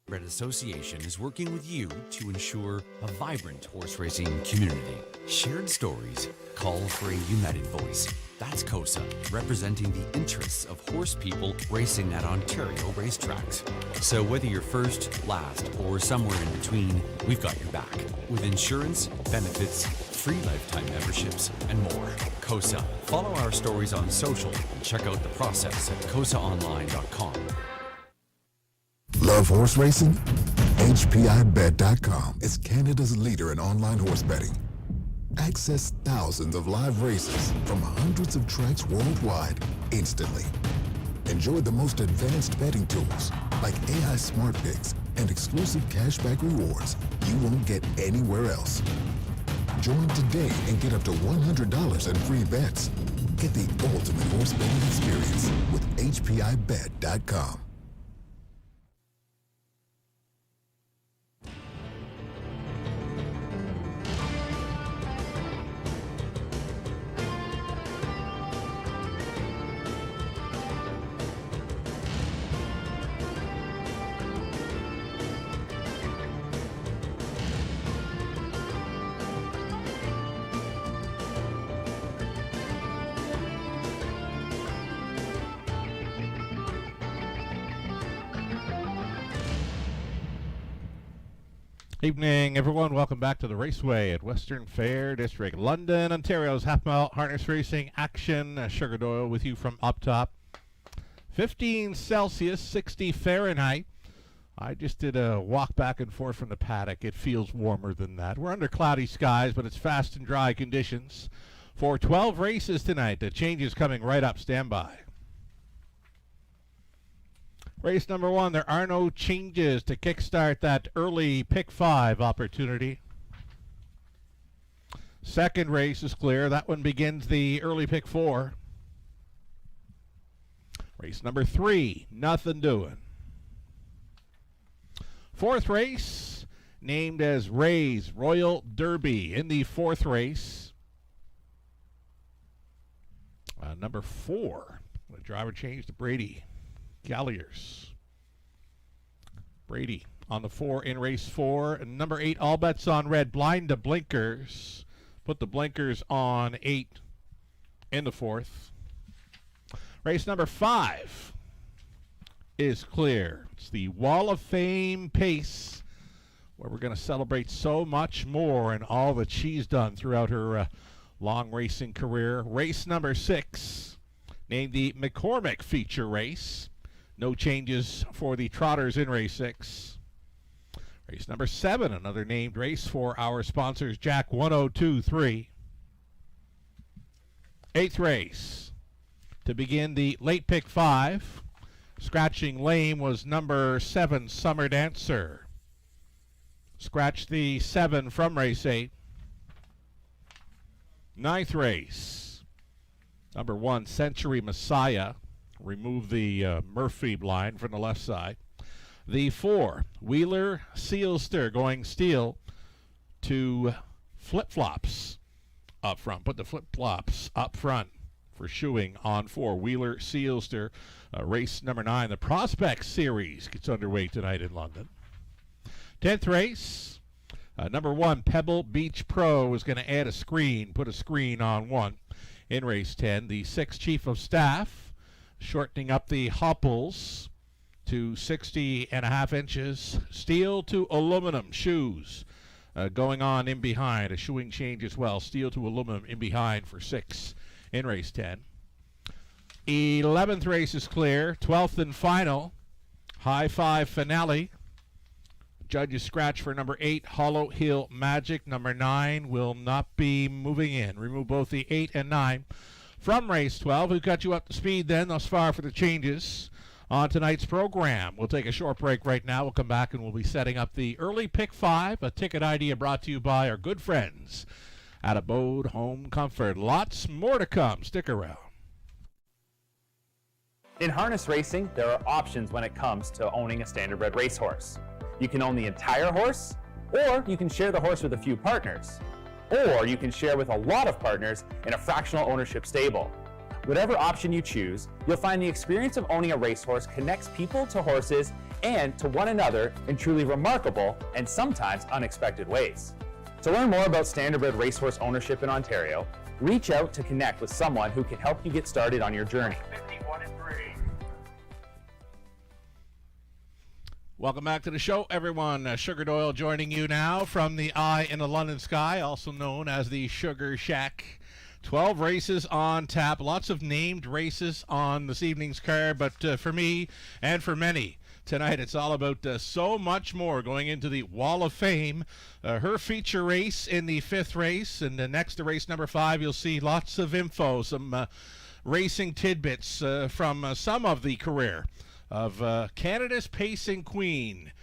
Red Association is working with you to ensure a vibrant horse racing community. Shared stories call for a united voice. That's COSA, representing the interests of horse people racing at Ontario racetracks. So whether you're first, last, or somewhere in between, we've got your back. With insurance, benefits, free lifetime memberships, and more. COSA. Follow our stories on social and check out the process at cosaonline.com. Love horse racing? HPIBet.com is Canada's leader in online horse betting. Access thousands of live races from hundreds of tracks worldwide instantly. Enjoy the most advanced betting tools like AI Smart Picks and exclusive cashback rewards you won't get anywhere else. Join today and get up to $100 in free bets. Get the ultimate horse betting experience with HPIBet.com. Evening, everyone. Welcome back to the Raceway at Western Fair District, London, Ontario's half-mile harness racing action. Sugar Doyle with you from up top. 15 Celsius, 60 Fahrenheit. I just did a walk back and forth from the paddock. It feels warmer than that. We're under cloudy skies, but it's fast and dry conditions for 12 races tonight. The changes coming right up. Stand by. Race number 1, there are no changes to kickstart that early pick 5 opportunity. Second race is clear. That one begins the early pick 4. Race number 3, nothing doing. Fourth race, named as Ray's Royal Derby. In the fourth race, number 4, the driver changed to Brady Galliers. Brady on the 4 in race 4. And number 8, All Bets on Red. Blind to blinkers. Put the blinkers on 8 in the 4th. Race number 5 is clear. It's the Wall of Fame Pace, where we're going to celebrate so much more and all that she's done throughout her long racing career. Race number 6, named the McCormick Feature Race. No changes for the trotters in race 6. Race number 7, another named race for our sponsors, Jack 1023. Eighth race, to begin the late pick 5. Scratching lame was number 7, Summer Dancer. Scratch the 7 from race 8. Ninth race, number 1, Century Messiah. Remove the Murphy blind from the left side. The 4, Wheeler Sealster, going steel to flip-flops up front. Put the flip-flops up front for shoeing on 4, Wheeler Sealster. Race number 9, the Prospect Series gets underway tonight in London. 10th race, number 1, Pebble Beach Pro is going to add a screen, put a screen on 1 in race 10. The 6, Chief of Staff, shortening up the hopples to 60.5 inches. Steel to aluminum shoes going on in behind. A shoeing change as well. Steel to aluminum in behind for 6 in race 10. 11th race is clear. 12th and final. High 5 finale. Judges scratch for number 8, Hollow Hill Magic. Number 9 will not be moving in. Remove both the 8 and 9 from race 12. We've got you up to speed then thus far for the changes on tonight's program. We'll take a short break right now. We'll come back and we'll be setting up the early pick 5, a ticket idea brought to you by our good friends at Abode Home Comfort. Lots more to come. Stick around. In harness racing, there are options when it comes to owning a standardbred racehorse. You can own the entire horse, or you can share the horse with a few partners. Or you can share with a lot of partners in a fractional ownership stable. Whatever option you choose, you'll find the experience of owning a racehorse connects people to horses and to one another in truly remarkable and sometimes unexpected ways. To learn more about standardbred racehorse ownership in Ontario, reach out to connect with someone who can help you get started on your journey. 51 and 3. Welcome back to the show, everyone. Sugar Doyle joining you now from the Eye in the London Sky, also known as the Sugar Shack. 12 races on tap, lots of named races on this evening's card, but for me and for many tonight, it's all about so much more going into the Wall of Fame. Her feature race in the 5th race, and next to race number 5, you'll see lots of info, some racing tidbits from some of the career of Canada's pacing queen.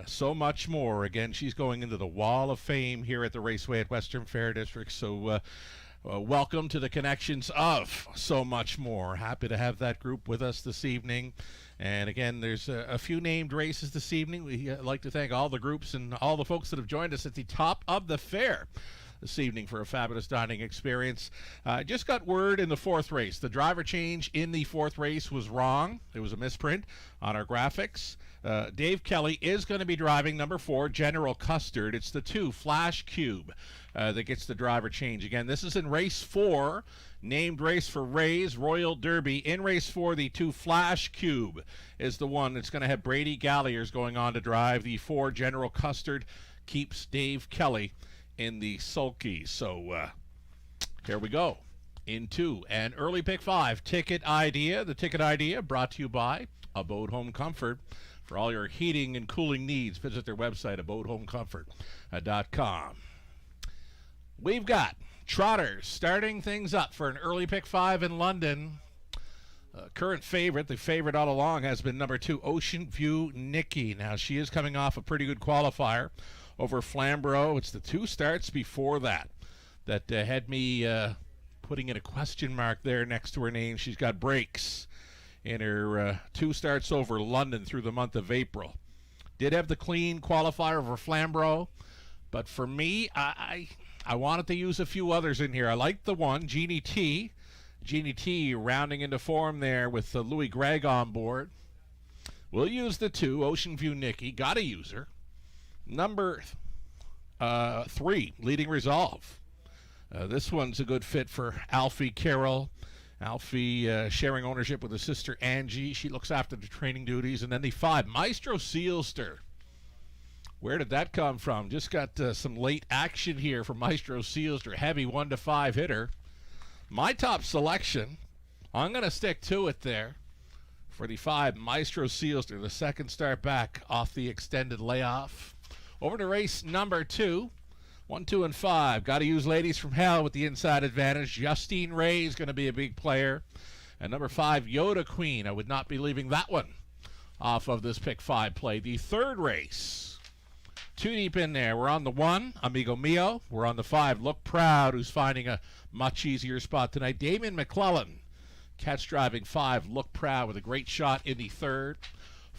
So much more. Again, she's going into the Wall of Fame here at the Raceway at Western Fair District. So welcome to the connections of So Much More. Happy to have that group with us this evening. And again, there's a few named races this evening. We like to thank all the groups and all the folks that have joined us at the top of the fair this evening for a fabulous dining experience. Just got word in the 4th race. The driver change in the 4th race was wrong. It was a misprint on our graphics. Dave Kelly is going to be driving number 4, General Custard. It's the 2, Flash Cube, that gets the driver change. Again, this is in race 4, named race for Ray's Royal Derby. In race 4, the 2, Flash Cube is the one that's going to have Brady Galliers going on to drive. The 4, General Custard, keeps Dave Kelly in the sulky. So here we go into an early pick 5 ticket idea. The ticket idea brought to you by Abode Home Comfort. For all your heating and cooling needs, visit their website, abodehomecomfort.com. We've got trotters starting things up for an early pick 5 in London. Current favorite, the favorite all along, has been number 2, Ocean View Nikki. Now, she is coming off a pretty good qualifier over Flamborough. It's the 2 starts before that had me putting in a question mark there next to her name. She's got breaks in her 2 starts over London through the month of April. Did have the clean qualifier over Flamborough, but for me, I wanted to use a few others in here. I like the 1, Jeannie T. Jeannie T rounding into form there with Louis Gregg on board. We'll use the 2, Ocean View Nikki. Got to use her. Number 3, Leading Resolve. This one's a good fit for Alfie Carroll. Alfie sharing ownership with his sister Angie. She looks after the training duties. And then the 5, Maestro Sealster. Where did that come from? Just got some late action here from Maestro Sealster. Heavy 1-5 hitter. My top selection, I'm going to stick to it there for the 5, Maestro Sealster, the 2nd start back off the extended layoff. Over to race number 2. 1, 2, and 5. Got to use Ladies from Hell with the inside advantage. Justine Ray is going to be a big player. And number 5, Yoda Queen. I would not be leaving that one off of this pick 5 play. The 3rd race. 2 deep in there. We're on the 1, Amigo Mio. We're on the 5, Look Proud, who's finding a much easier spot tonight. Damien McClellan. Catch driving 5, Look Proud, with a great shot in the 3rd.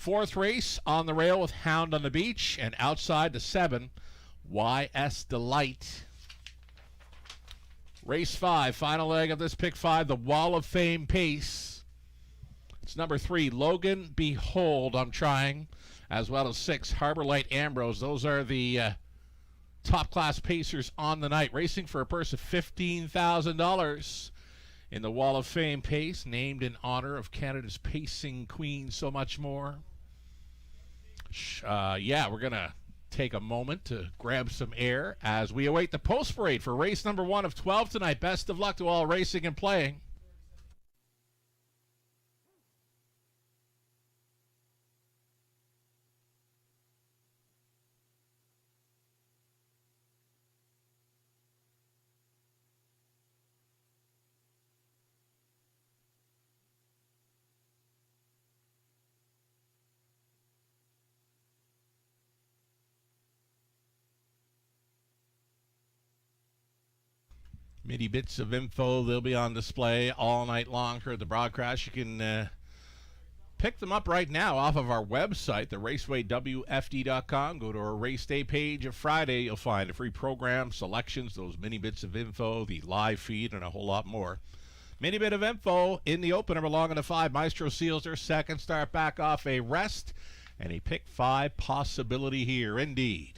4th race on the rail with Hound on the Beach. And outside the 7, YS Delight. Race 5, final leg of this pick 5, the Wall of Fame pace. It's number 3, Logan Behold, I'm trying, as well as 6, Harbor Light Ambrose. Those are the top class pacers on the night, racing for a purse of $15,000 in the Wall of Fame pace, named in honor of Canada's pacing queen. So much more. Yeah, we're gonna take a moment to grab some air as we await the post parade for race number 1 of 12 tonight. Best of luck to all racing and playing. Many bits of info, they'll be on display all night long for the broadcast. You can pick them up right now off of our website, the racewaywfd.com. Go to our race day page of Friday. You'll find a free program, selections, those many bits of info, the live feed, and a whole lot more. Many bit of info in the opener belonging to 5, Maestro Sealster, 2nd start back off a rest. And a pick 5 possibility here, indeed.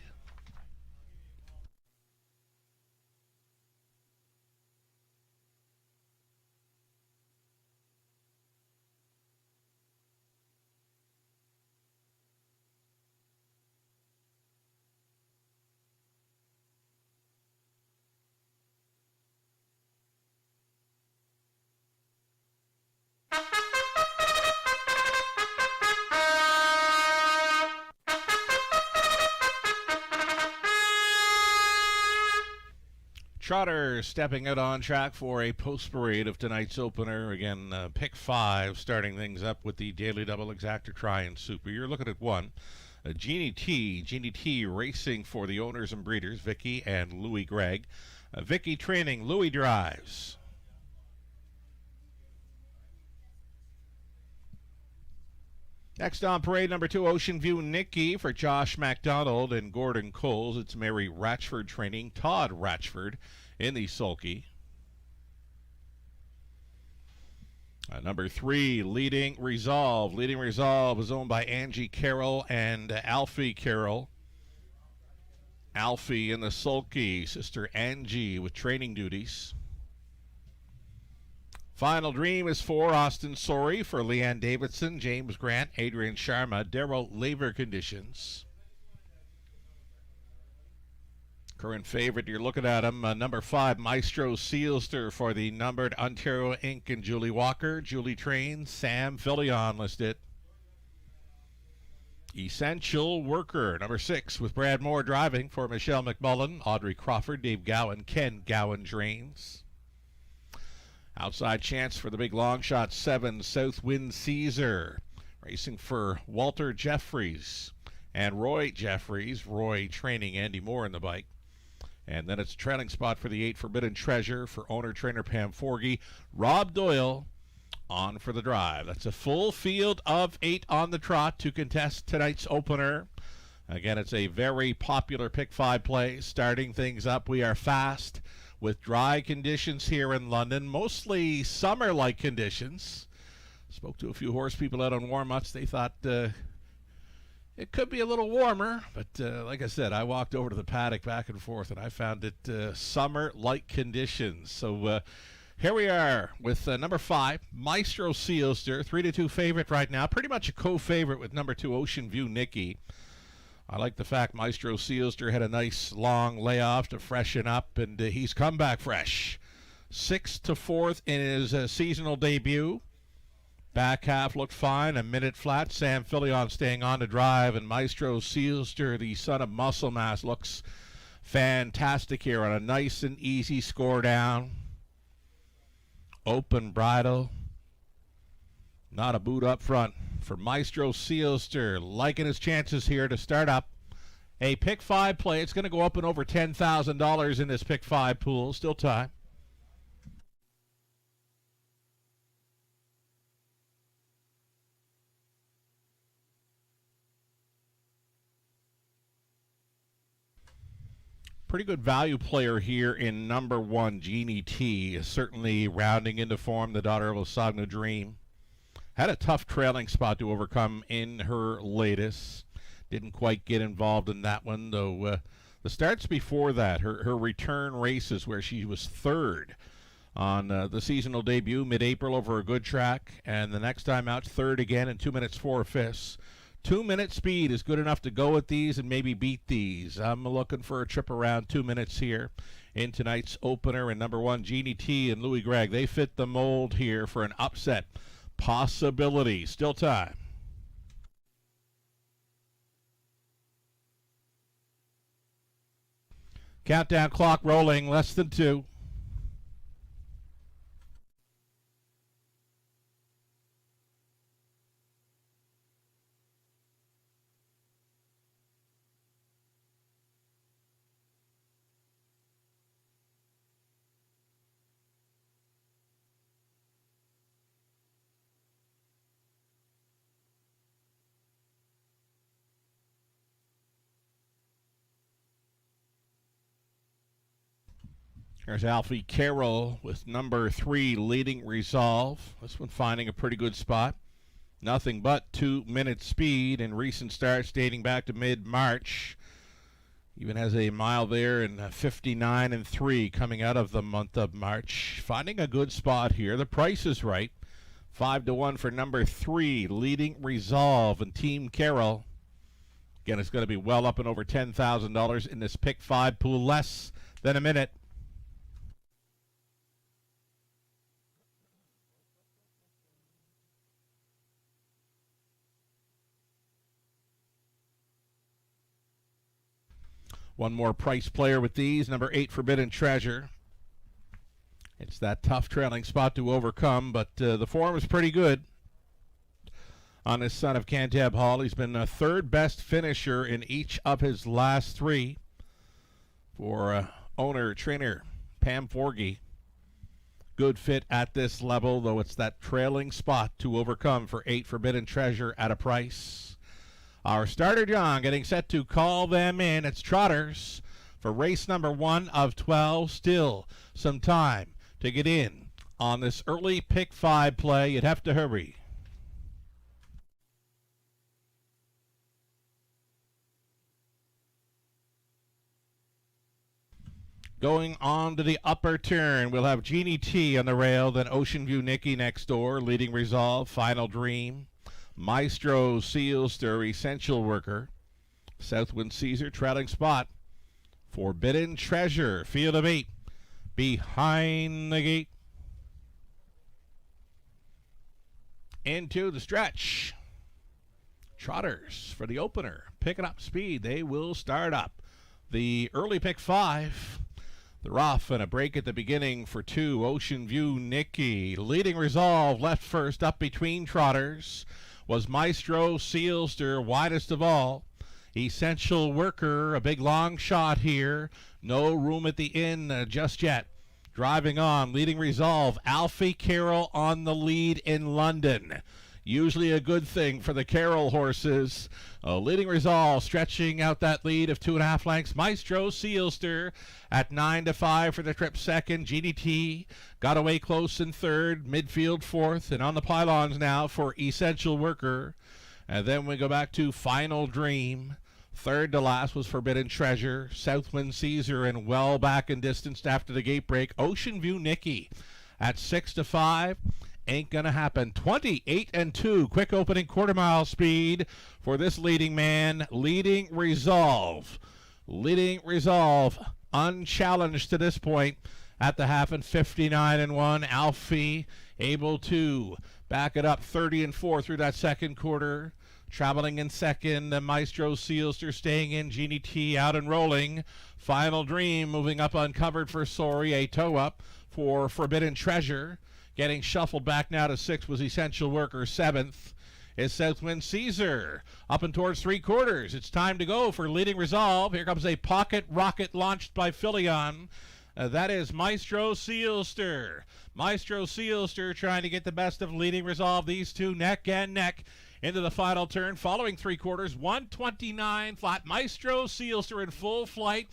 Trotter stepping out on track for a post parade of tonight's opener. Again, pick 5, starting things up with the Daily Double Exactor Try and Super. You're looking at 1. Jeannie T racing for the owners and breeders, Vicky and Louis Gregg. Vicky training, Louis drives. Next on parade, number 2, Ocean View Nikki for Josh MacDonald and Gordon Coles. It's Mary Ratchford training, Todd Ratchford in the sulky. Number 3, Leading Resolve. Leading Resolve is owned by Angie Carroll and Alfie Carroll. Alfie in the sulky, sister Angie with training duties. Final Dream is 4, Austin Sorry for Leanne Davidson, James Grant, Adrian Sharma, Daryl Laver conditions. Current favorite, you're looking at him, number 5, Maestro Sealster for the numbered Ontario Inc. and Julie Walker. Julie trains, Sam Fillion listed. Essential Worker, number 6, with Brad Moore driving for Michelle McMullen, Audrey Crawford, Dave Gowan, Ken Gowan trains. Outside chance for the big long shot, 7, Southwind Caesar, racing for Walter Jeffries and Roy Jeffries. Roy training Andy Moore in the bike. And then it's a trailing spot for the 8, Forbidden Treasure for owner-trainer Pam Forgy. Rob Doyle on for the drive. That's a full field of 8 on the trot to contest tonight's opener. Again, it's a very popular pick 5 play. Starting things up, we are fast with dry conditions here in London, mostly summer-like conditions. Spoke to a few horse people out on Warmuts. They thought it could be a little warmer, but like I said, I walked over to the paddock back and forth, and I found it summer-like conditions. So here we are with number 5, Maestro Sealster, 3-2 favorite right now. Pretty much a co-favorite with number 2, Ocean View Nikki. I like the fact Maestro Sealster had a nice long layoff to freshen up, and he's come back fresh. 6th to 4th in his seasonal debut. Back half looked fine, a minute flat. Sam Fillion staying on to drive, and Maestro Sealster, the son of muscle mass, looks fantastic here on a nice and easy score down. Open bridle. Not a boot up front for Maestro Sealster, liking his chances here to start up. A pick 5 play. It's going to go up and over $10,000 in this pick 5 pool. Still time. Pretty good value player here in number 1, Jeannie T. Certainly rounding into form, the daughter of Osagna Dream. Had a tough trailing spot to overcome in her latest. Didn't quite get involved in that one, though. The starts before that, her return races where she was 3rd on the seasonal debut mid-April over a good track, and the next time out 3rd again in 2 minutes 4/5. 2-minute speed is good enough to go at these and maybe beat these. I'm looking for a trip around 2 minutes here in tonight's opener. And number 1, Jeannie T and Louis Gregg, they fit the mold here for an upset possibility. Still time. Countdown clock rolling, less than 2. There's Alfie Carroll with number 3, Leading Resolve. This one finding a pretty good spot. Nothing but 2-minute speed in recent starts dating back to mid-March. Even has a mile there in 59-3 coming out of the month of March. Finding a good spot here. The price is right. 5-1 for number 3, Leading Resolve and Team Carroll. Again, it's going to be well up and over $10,000 in this pick 5 pool, less than a minute. One more price player with these, number 8, Forbidden Treasure. It's that tough trailing spot to overcome, but the form is pretty good on his son of Cantab Hall. He's been a third best finisher in each of his last 3 for owner-trainer Pam Forgy. Good fit at this level, though it's that trailing spot to overcome for 8, Forbidden Treasure at a price. Our starter, John, getting set to call them in. It's Trotters for race number 1 of 12. Still some time to get in on this early pick 5 play. You'd have to hurry. Going on to the upper turn, we'll have Jeannie T on the rail, then Ocean View Nikki next door, Leading Resolve, Final Dream, Maestro Sealster, Essential Worker, Southwind Caesar, trailing spot, Forbidden Treasure, field of 8, behind the gate. Into the stretch. Trotters for the opener, picking up speed. They will start up. The early pick 5. They're off and a break at the beginning for 2. Ocean View Nikki. Leading Resolve left first, up between Trotters was Maestro Sealster, widest of all. Essential Worker, a big long shot here. No room at the inn just yet. Driving on, Leading Resolve. Alfie Carroll on the lead in London. Usually a good thing for the Carroll horses. Leading Resolve stretching out that lead of 2.5 lengths. Maestro Sealster at 9-5 for the trip second. GDT got away close in third. Midfield fourth. And on the pylons now for Essential Worker. And then we go back to Final Dream. Third to last was Forbidden Treasure. Southwind Caesar, and well back and distanced after the gate break. Ocean View Nikki at 6-5. Ain't gonna happen. 28-2. Quick opening quarter mile speed for this leading man. Leading Resolve. Leading Resolve unchallenged to this point at the half, and 59-1. Alfie able to back it up 30-4 through that second quarter. Traveling in second, Maestro Sealster staying in. Jeannie T out and rolling. Final Dream moving up uncovered for Sori. A toe up for Forbidden Treasure. Getting shuffled back now to 6 was Essential Worker. 7th is Southwind Caesar. Up and towards 3/4. It's time to go for Leading Resolve. Here comes a pocket rocket launched by Philion. That is Maestro Sealster. Maestro Sealster trying to get the best of Leading Resolve. These two neck and neck into the final turn. Following 3/4. 129 flat. Maestro Sealster in full flight.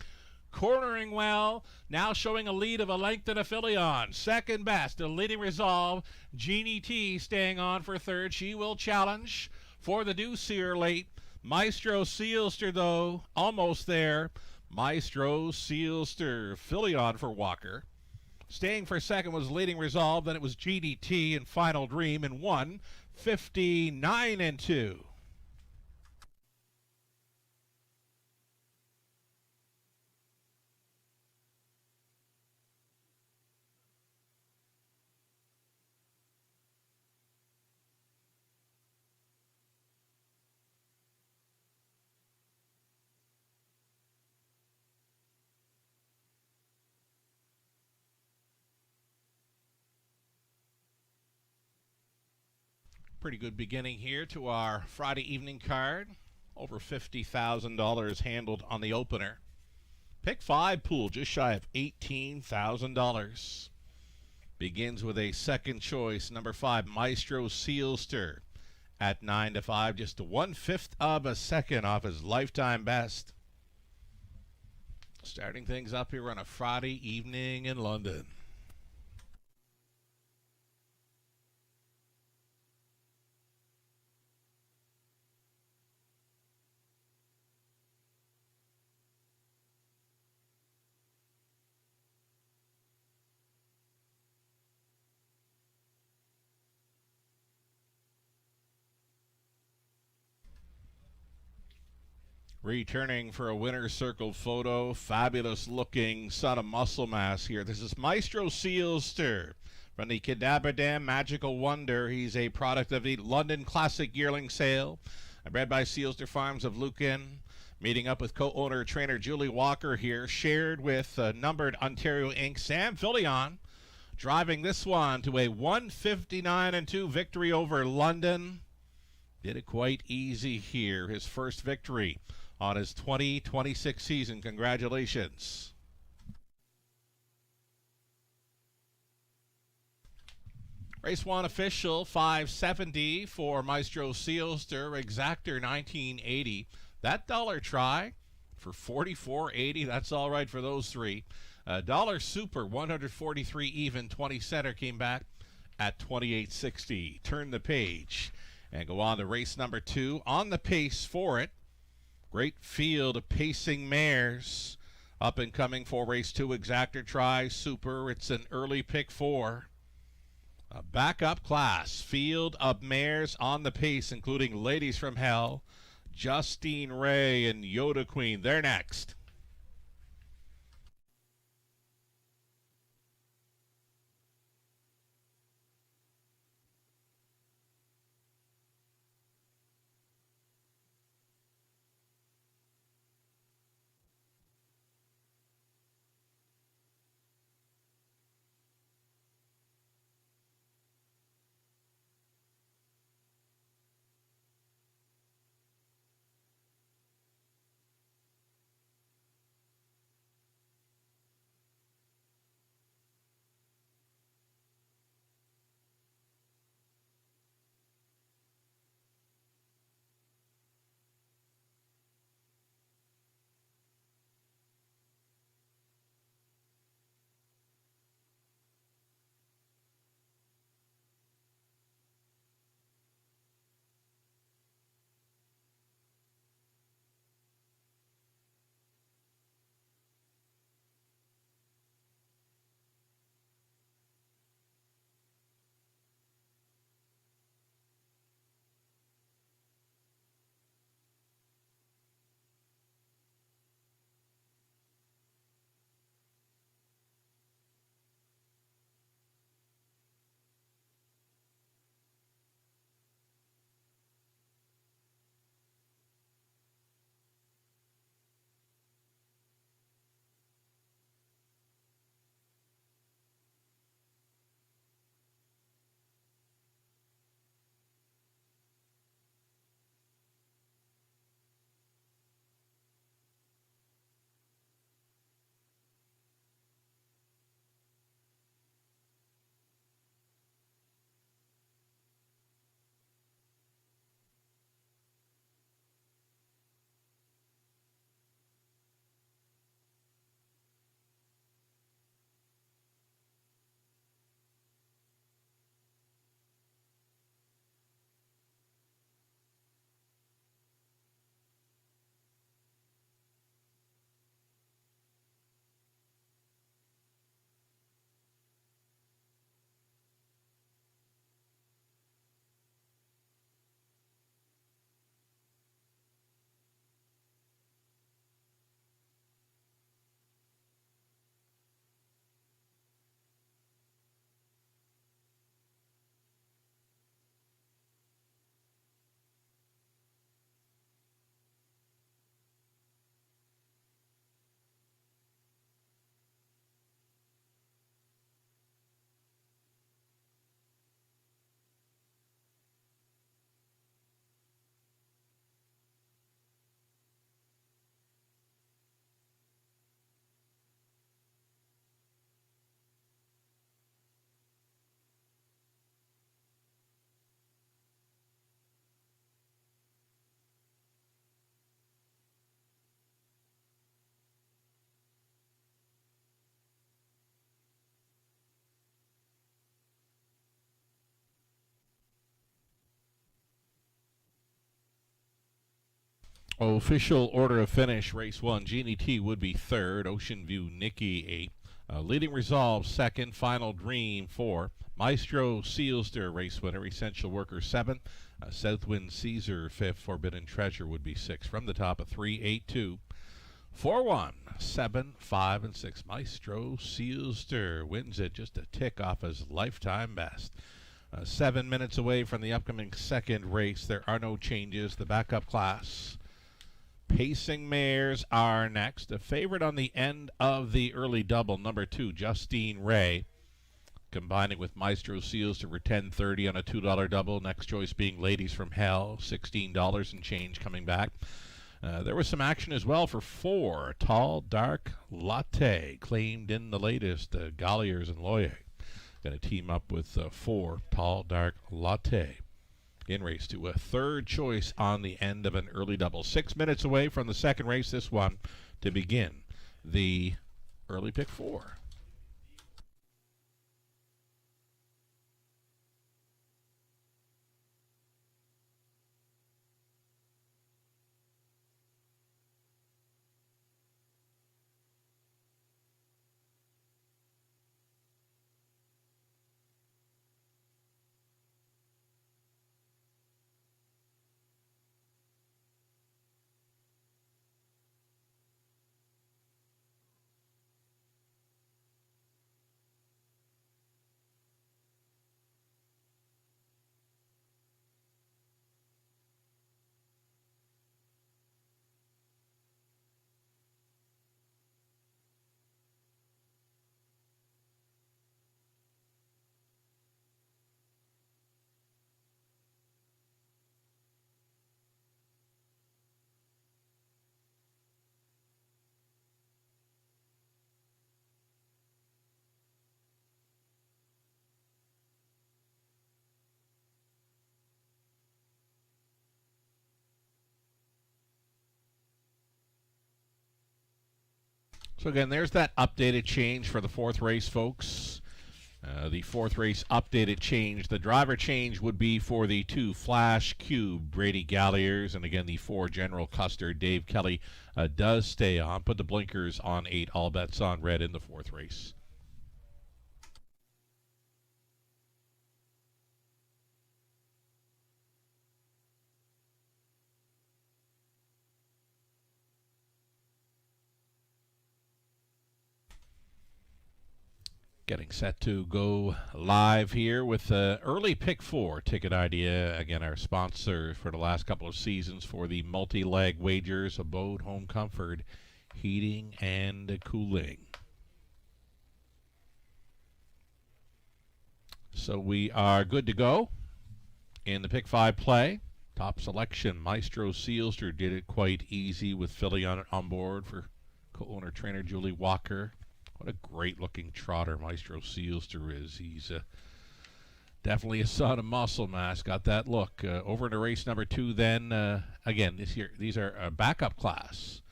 Cornering well, now showing a lead of a length and a Philion. Second best, a Leading Resolve. Jeannie T staying on for third. She will challenge for the deuce here late. Maestro Sealster, though, almost there. Maestro Sealster, Philion for Walker. Staying for second was Leading Resolve. Then it was Jeannie T and Final Dream in 1:59-2. Pretty good beginning here to our Friday evening card. Over $50,000 handled on the opener. Pick 5 pool just shy of $18,000. Begins with a second choice, number 5, Maestro Sealster at 9-5, just 1/5 of a second off his lifetime best. Starting things up here on a Friday evening in London. Returning for a winner's circle photo, fabulous looking son of muscle mass here. This is Maestro Sealster from the Kidaberdam Magical Wonder. He's a product of the London Classic Yearling Sale, bred by Sealster Farms of Lucan. Meeting up with co-owner trainer Julie Walker here, shared with numbered Ontario Inc. Sam Fillion, driving this one to a 159-2 victory over London. Did it quite easy here. His first victory on his 2026 season. Congratulations. Race 1 official, 570 for Maestro Sealster, Exactor 1980. That dollar try for $44.80, that's all right for those three. Dollar Super, 143 even, 20 center came back at $28.60. Turn the page and go on to race number 2. On the pace for it. Great field of pacing mares. Up and coming for race 2, Exactor try, Super. It's an early pick 4. A backup class. Field of mares on the pace, including Ladies from Hell, Justine Ray, and Yoda Queen. They're next. Official order of finish, race 1, Jeannie T would be 3rd, Ocean View Nikki 8th, Leading Resolve, second. Final Dream, 4. Maestro Sealster, race winner. Essential Worker, 7. Southwind Caesar, 5th. Forbidden Treasure would be 6. From the top of 3, 8, 2, 4, 1, 7, 5, and 6. Maestro Sealster wins it, just a tick off his lifetime best. 7 minutes away from the upcoming second race. There are no changes. The backup class. Pacing Mares are next. A favorite on the end of the early double, number 2, Justine Ray. Combining with Maestro Sealster for $10.30 on a $2 double. Next choice being Ladies from Hell, $16 and change coming back. There was some action as well for 4, Tall Dark Latte, claimed in the latest. Galliers and Loyer going to team up with 4, Tall Dark Latte. In race 2, a third choice on the end of an early double. 6 minutes away from the second race, this one, to begin the early pick 4. So again, there's that updated change for the fourth race, folks. The fourth race updated change. The driver change would be for the 2 Flash Cube, Brady Galliers, and again the 4 General Custer, Dave Kelly, does stay on. Put the blinkers on 8, all bets on red in the fourth race. Getting set to go live here with early pick 4 ticket idea. Again, our sponsor for the last couple of seasons for the multi-leg wagers, Abode Home Comfort, Heating and Cooling. So we are good to go in the pick 5 play. Top selection, Maestro Sealster did it quite easy with Philly on board for co-owner trainer Julie Walker. What a great-looking trotter Maestro Sealster is. He's definitely a son of muscle mass. Got that look. Over into race number 2 then. Again, these are a backup class.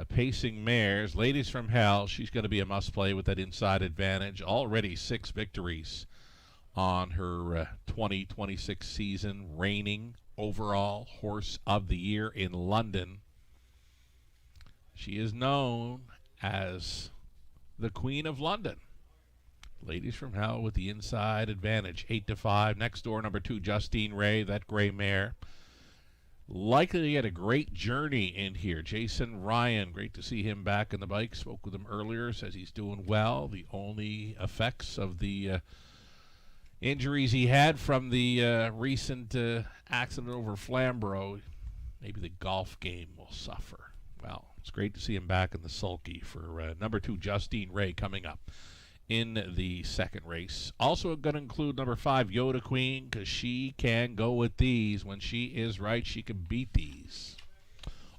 Pacing Mares. Ladies from Hell. She's going to be a must-play with that inside advantage. Already 6 victories on her 2026 season. Reigning overall Horse of the Year in London. She is known as the Queen of London. Ladies from Hell with the inside advantage, 8-5. Next door, number 2, Justine Ray, that gray mare. Likely to get a great journey in here. Jason Ryan, great to see him back in the bike. Spoke with him earlier, says he's doing well. The only effects of the injuries he had from the recent accident over Flamborough, maybe the golf game will suffer. Well, it's great to see him back in the sulky for number 2, Justine Ray, coming up in the second race. Also going to include number 5, Yoda Queen, because she can go with these. When she is right, she can beat these.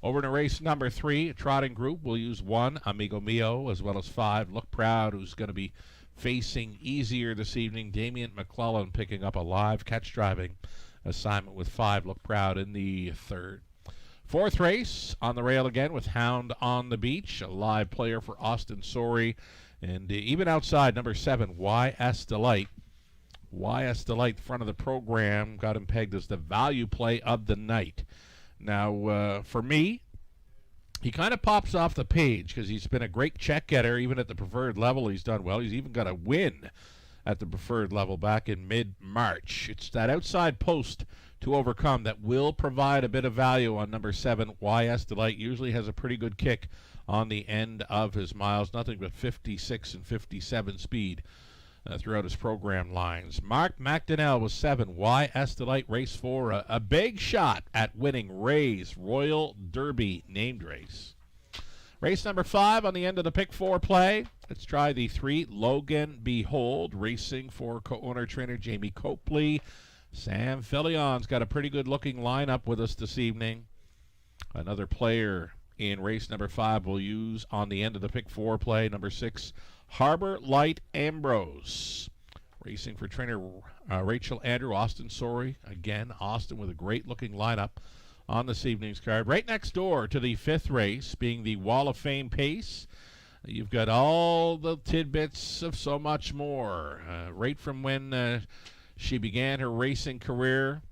Over to race number 3, a trotting group. We'll use 1, Amigo Mio, as well as 5, Look Proud, who's going to be facing easier this evening. Damian McClellan picking up a live catch driving assignment with 5, Look Proud, in the third. Fourth race on the rail again with Hound on the Beach, a live player for Austin Sorey. And even outside, number 7, YS Delight. YS Delight, front of the program, got him pegged as the value play of the night. Now, for me, he kind of pops off the page because he's been a great check getter. Even at the preferred level, he's done well. He's even got a win at the preferred level back in mid-March. It's that outside post to overcome that will provide a bit of value on number 7, YS Delight. Usually has a pretty good kick on the end of his miles. Nothing but 56 and 57 speed throughout his program lines. Mark McDonnell was 7, YS Delight, race 4. A big shot at winning Ray's Royal Derby named race. Race number 5 on the end of the pick 4 play. Let's try the 3, Logan Behold, racing for co-owner trainer Jamie Copley. Sam Fillion's got a pretty good looking lineup with us this evening. Another player in race number 5 we'll use on the end of the pick 4 play. Number 6, Harbor Light Ambrose, racing for trainer Rachel Andrew. Austin Sorey, again, Austin with a great looking lineup on this evening's card. Right next door to the 5th race, being the Wall of Fame Pace, you've got all the tidbits of so much more. Right from when she began her racing career,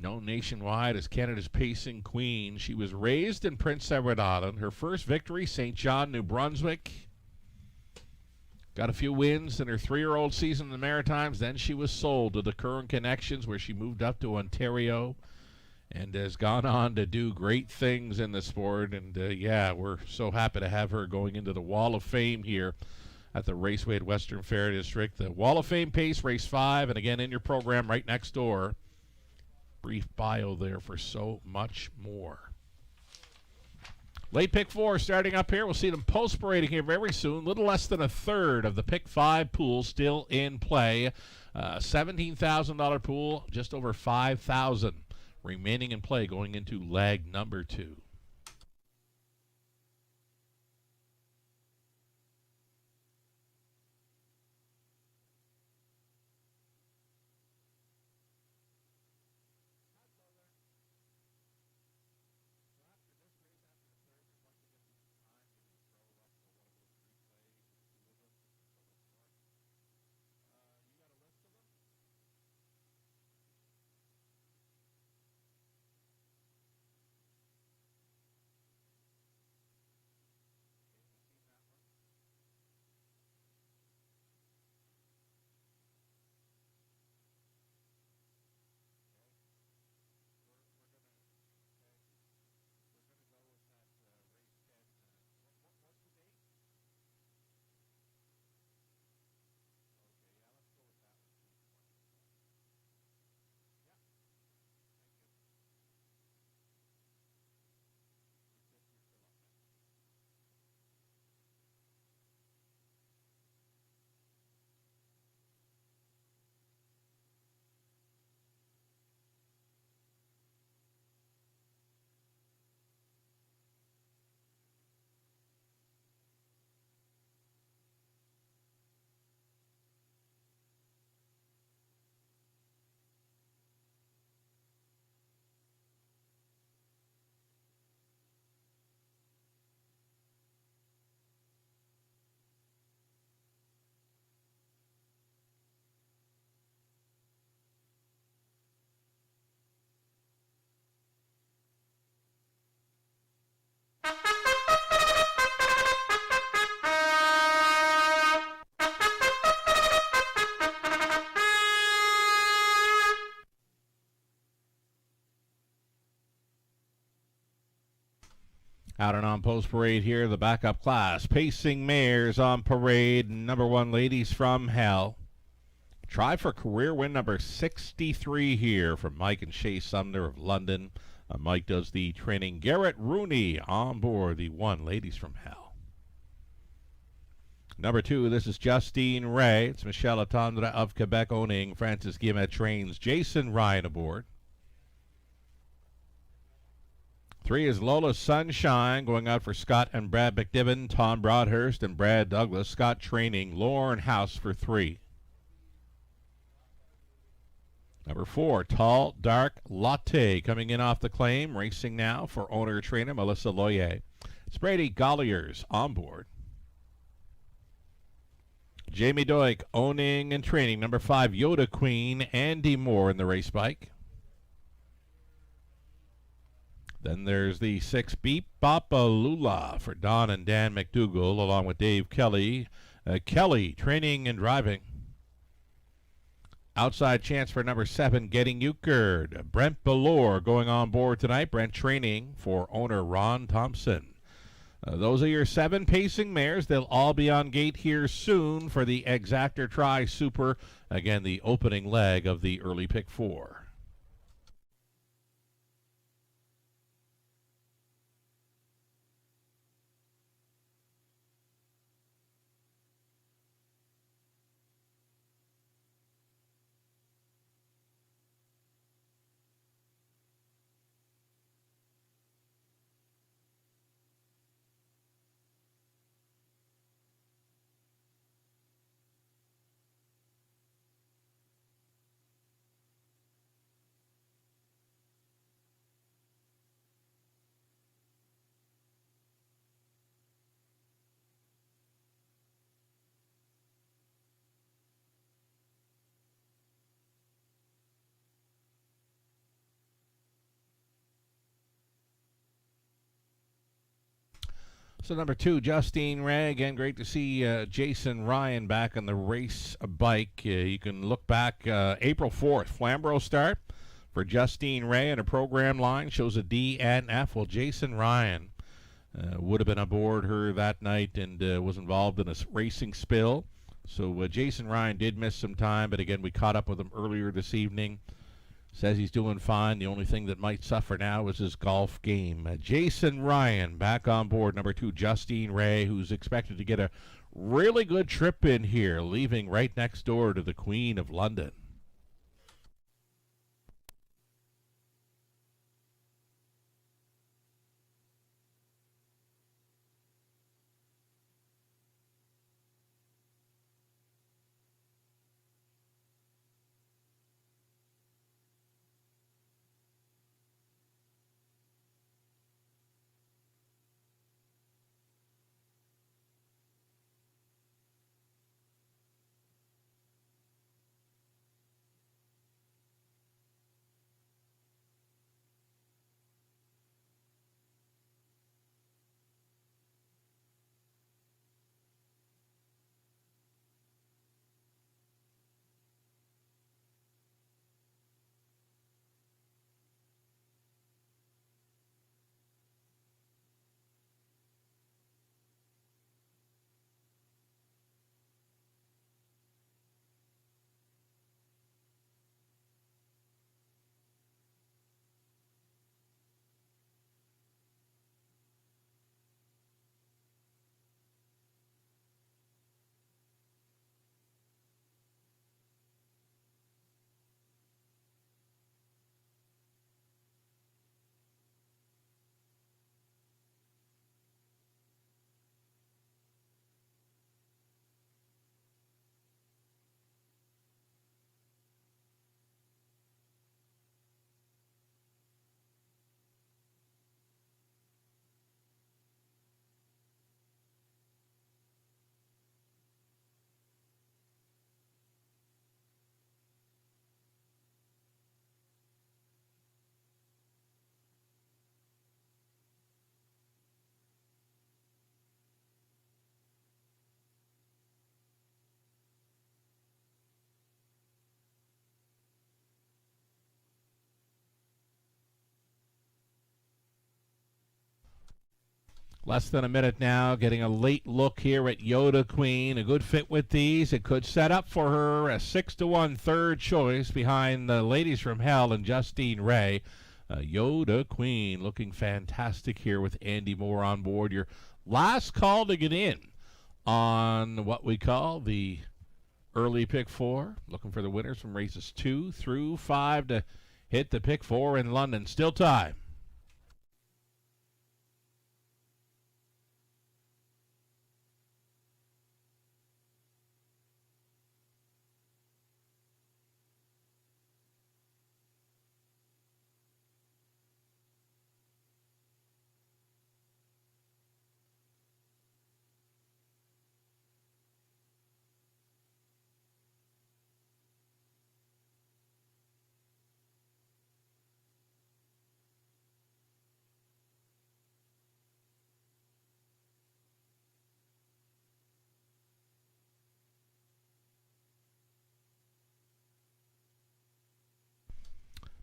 known nationwide as Canada's pacing queen, she was raised in Prince Edward Island. Her first victory, St. John, New Brunswick. Got a few wins in her 3-year-old season in the Maritimes. Then she was sold to the Curran Connections, where she moved up to Ontario and has gone on to do great things in the sport. And, yeah, we're so happy to have her going into the Wall of Fame here at the Raceway at Western Fair District. The Wall of Fame Pace, race 5, and again in your program right next door. Brief bio there for so much more. Late pick 4 starting up here. We'll see them post parading here very soon. Little less than a third of the pick 5 pool still in play. $17,000 pool, just over $5,000 remaining in play going into leg number 2. Out and on post parade here, the backup class. Pacing mares on parade. Number 1, Ladies from Hell. Try for career win number 63 here from Mike and Shay Sumner of London. Mike does the training. Garrett Rooney on board the 1, Ladies from Hell. Number 2, this is Justine Ray. It's Michelle Attendre of Quebec owning Francis Guillemette trains. Jason Ryan aboard. 3 is Lola Sunshine, going out for Scott and Brad McNiven, Tom Broadhurst, and Brad Douglas. Scott training. Lauren House for 3. Number 4, Tall Dark Latte, coming in off the claim, racing now for owner-trainer Melissa Loyer. It's Brady Golliers on board. Jamie Doig owning and training. Number 5, Yoda Queen, Andy Moore in the race bike. Then there's the 6 Beep Bopalula for Don and Dan McDougall, along with Dave Kelly. Kelly, training and driving. Outside chance for number 7, Getting Euchred. Brent Belore going on board tonight. Brent training for owner Ron Thompson. Those are your 7 pacing mares. They'll all be on gate here soon for the Exactor Tri Super. Again, the opening leg of the early pick 4. So number 2, Justine Ray. Again, great to see Jason Ryan back on the race bike. You can look back April 4th, Flamborough start for Justine Ray, and a program line shows a D and F. Well, Jason Ryan would have been aboard her that night and was involved in a racing spill. So Jason Ryan did miss some time, but again, we caught up with him earlier this evening. Says he's doing fine. The only thing that might suffer now is his golf game. Jason Ryan back on board. Number 2, Justine Ray, who's expected to get a really good trip in here, leaving right next door to the Queen of London. Less than a minute now, getting a late look here at Yoda Queen. A good fit with these. It could set up for her a 6-1 third choice behind the Ladies from Hell and Justine Ray. Yoda Queen looking fantastic here with Andy Moore on board. Your last call to get in on what we call the early pick 4. Looking for the winners from races 2 through 5 to hit the pick 4 in London. Still time.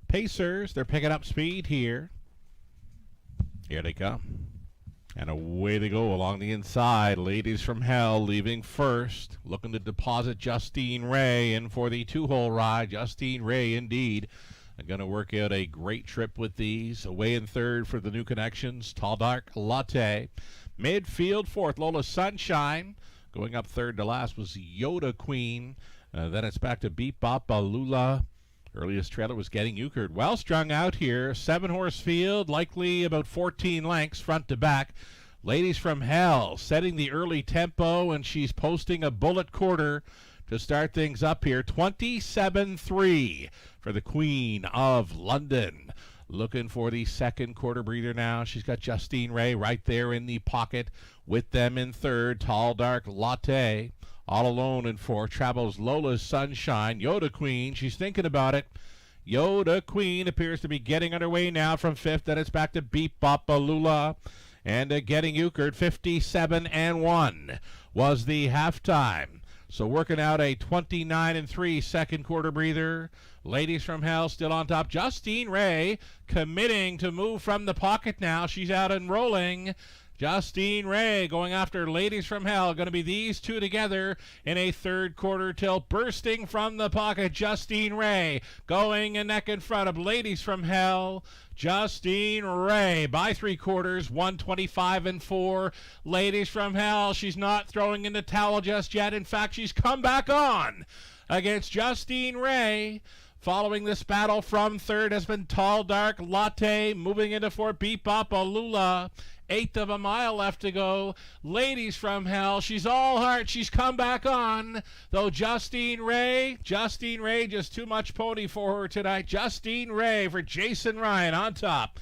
Pacers, they're picking up speed here. Here they come. And away they go along the inside. Ladies from Hell leaving first. Looking to deposit Justine Ray in for the two-hole ride. Justine Ray, indeed. Going to work out a great trip with these. Away in third for the new connections. Tall Dark Latte. Midfield fourth, Lola Sunshine. Going up third to last was Yoda Queen. Then it's back to Beep Bop Balula. Earliest trailer was Getting Euchred. Well strung out here. 7-horse field, likely about 14 lengths front to back. Ladies from Hell setting the early tempo, and she's posting a bullet quarter to start things up here. 27-3 for the Queen of London. Looking for the second quarter breather now. She's got Justine Ray right there in the pocket with them in third. Tall Dark Latte. All alone in fourth. Travels Lola's Sunshine. Yoda Queen. She's thinking about it. Yoda Queen appears to be getting underway now from fifth. Then it's back to Beep Bop Balula. And Getting Euchred. 57-1 was the halftime. So working out a 29-3 second quarter breather. Ladies from Hell still on top. Justine Ray committing to move from the pocket now. She's out and rolling. Justine Ray going after Ladies from Hell. Going to be these two together in a third quarter tilt. Bursting from the pocket, Justine Ray going a neck in front of Ladies from Hell. Justine Ray by 3/4, 125-4. Ladies from Hell, she's not throwing in the towel just yet. In fact, she's come back on against Justine Ray. Following this battle from third has been Tall Dark Latte, moving into fourth. Beep Bop Alula. 1/8 of a mile left to go. Ladies from Hell, she's all heart. She's come back on. Though Justine Ray, just too much pony for her tonight. Justine Ray for Jason Ryan on top.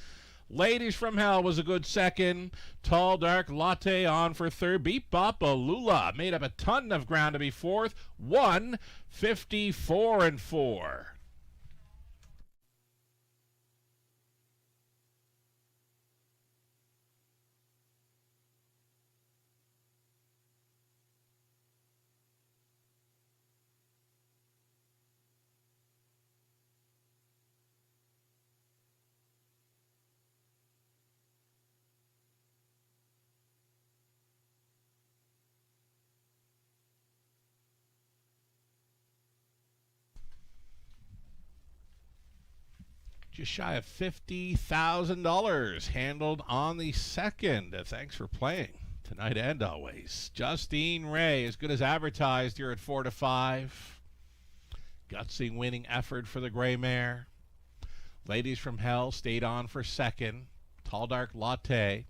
Ladies from Hell was a good second. Tall Dark Latte on for third. Beep Bop Alula made up a ton of ground to be fourth. 154-4. Just shy of $50,000 handled on the second. Thanks for playing tonight and always. Justine Ray, as good as advertised here at 4-5. Gutsy winning effort for the Gray Mare. Ladies from Hell stayed on for second. Tall Dark Latte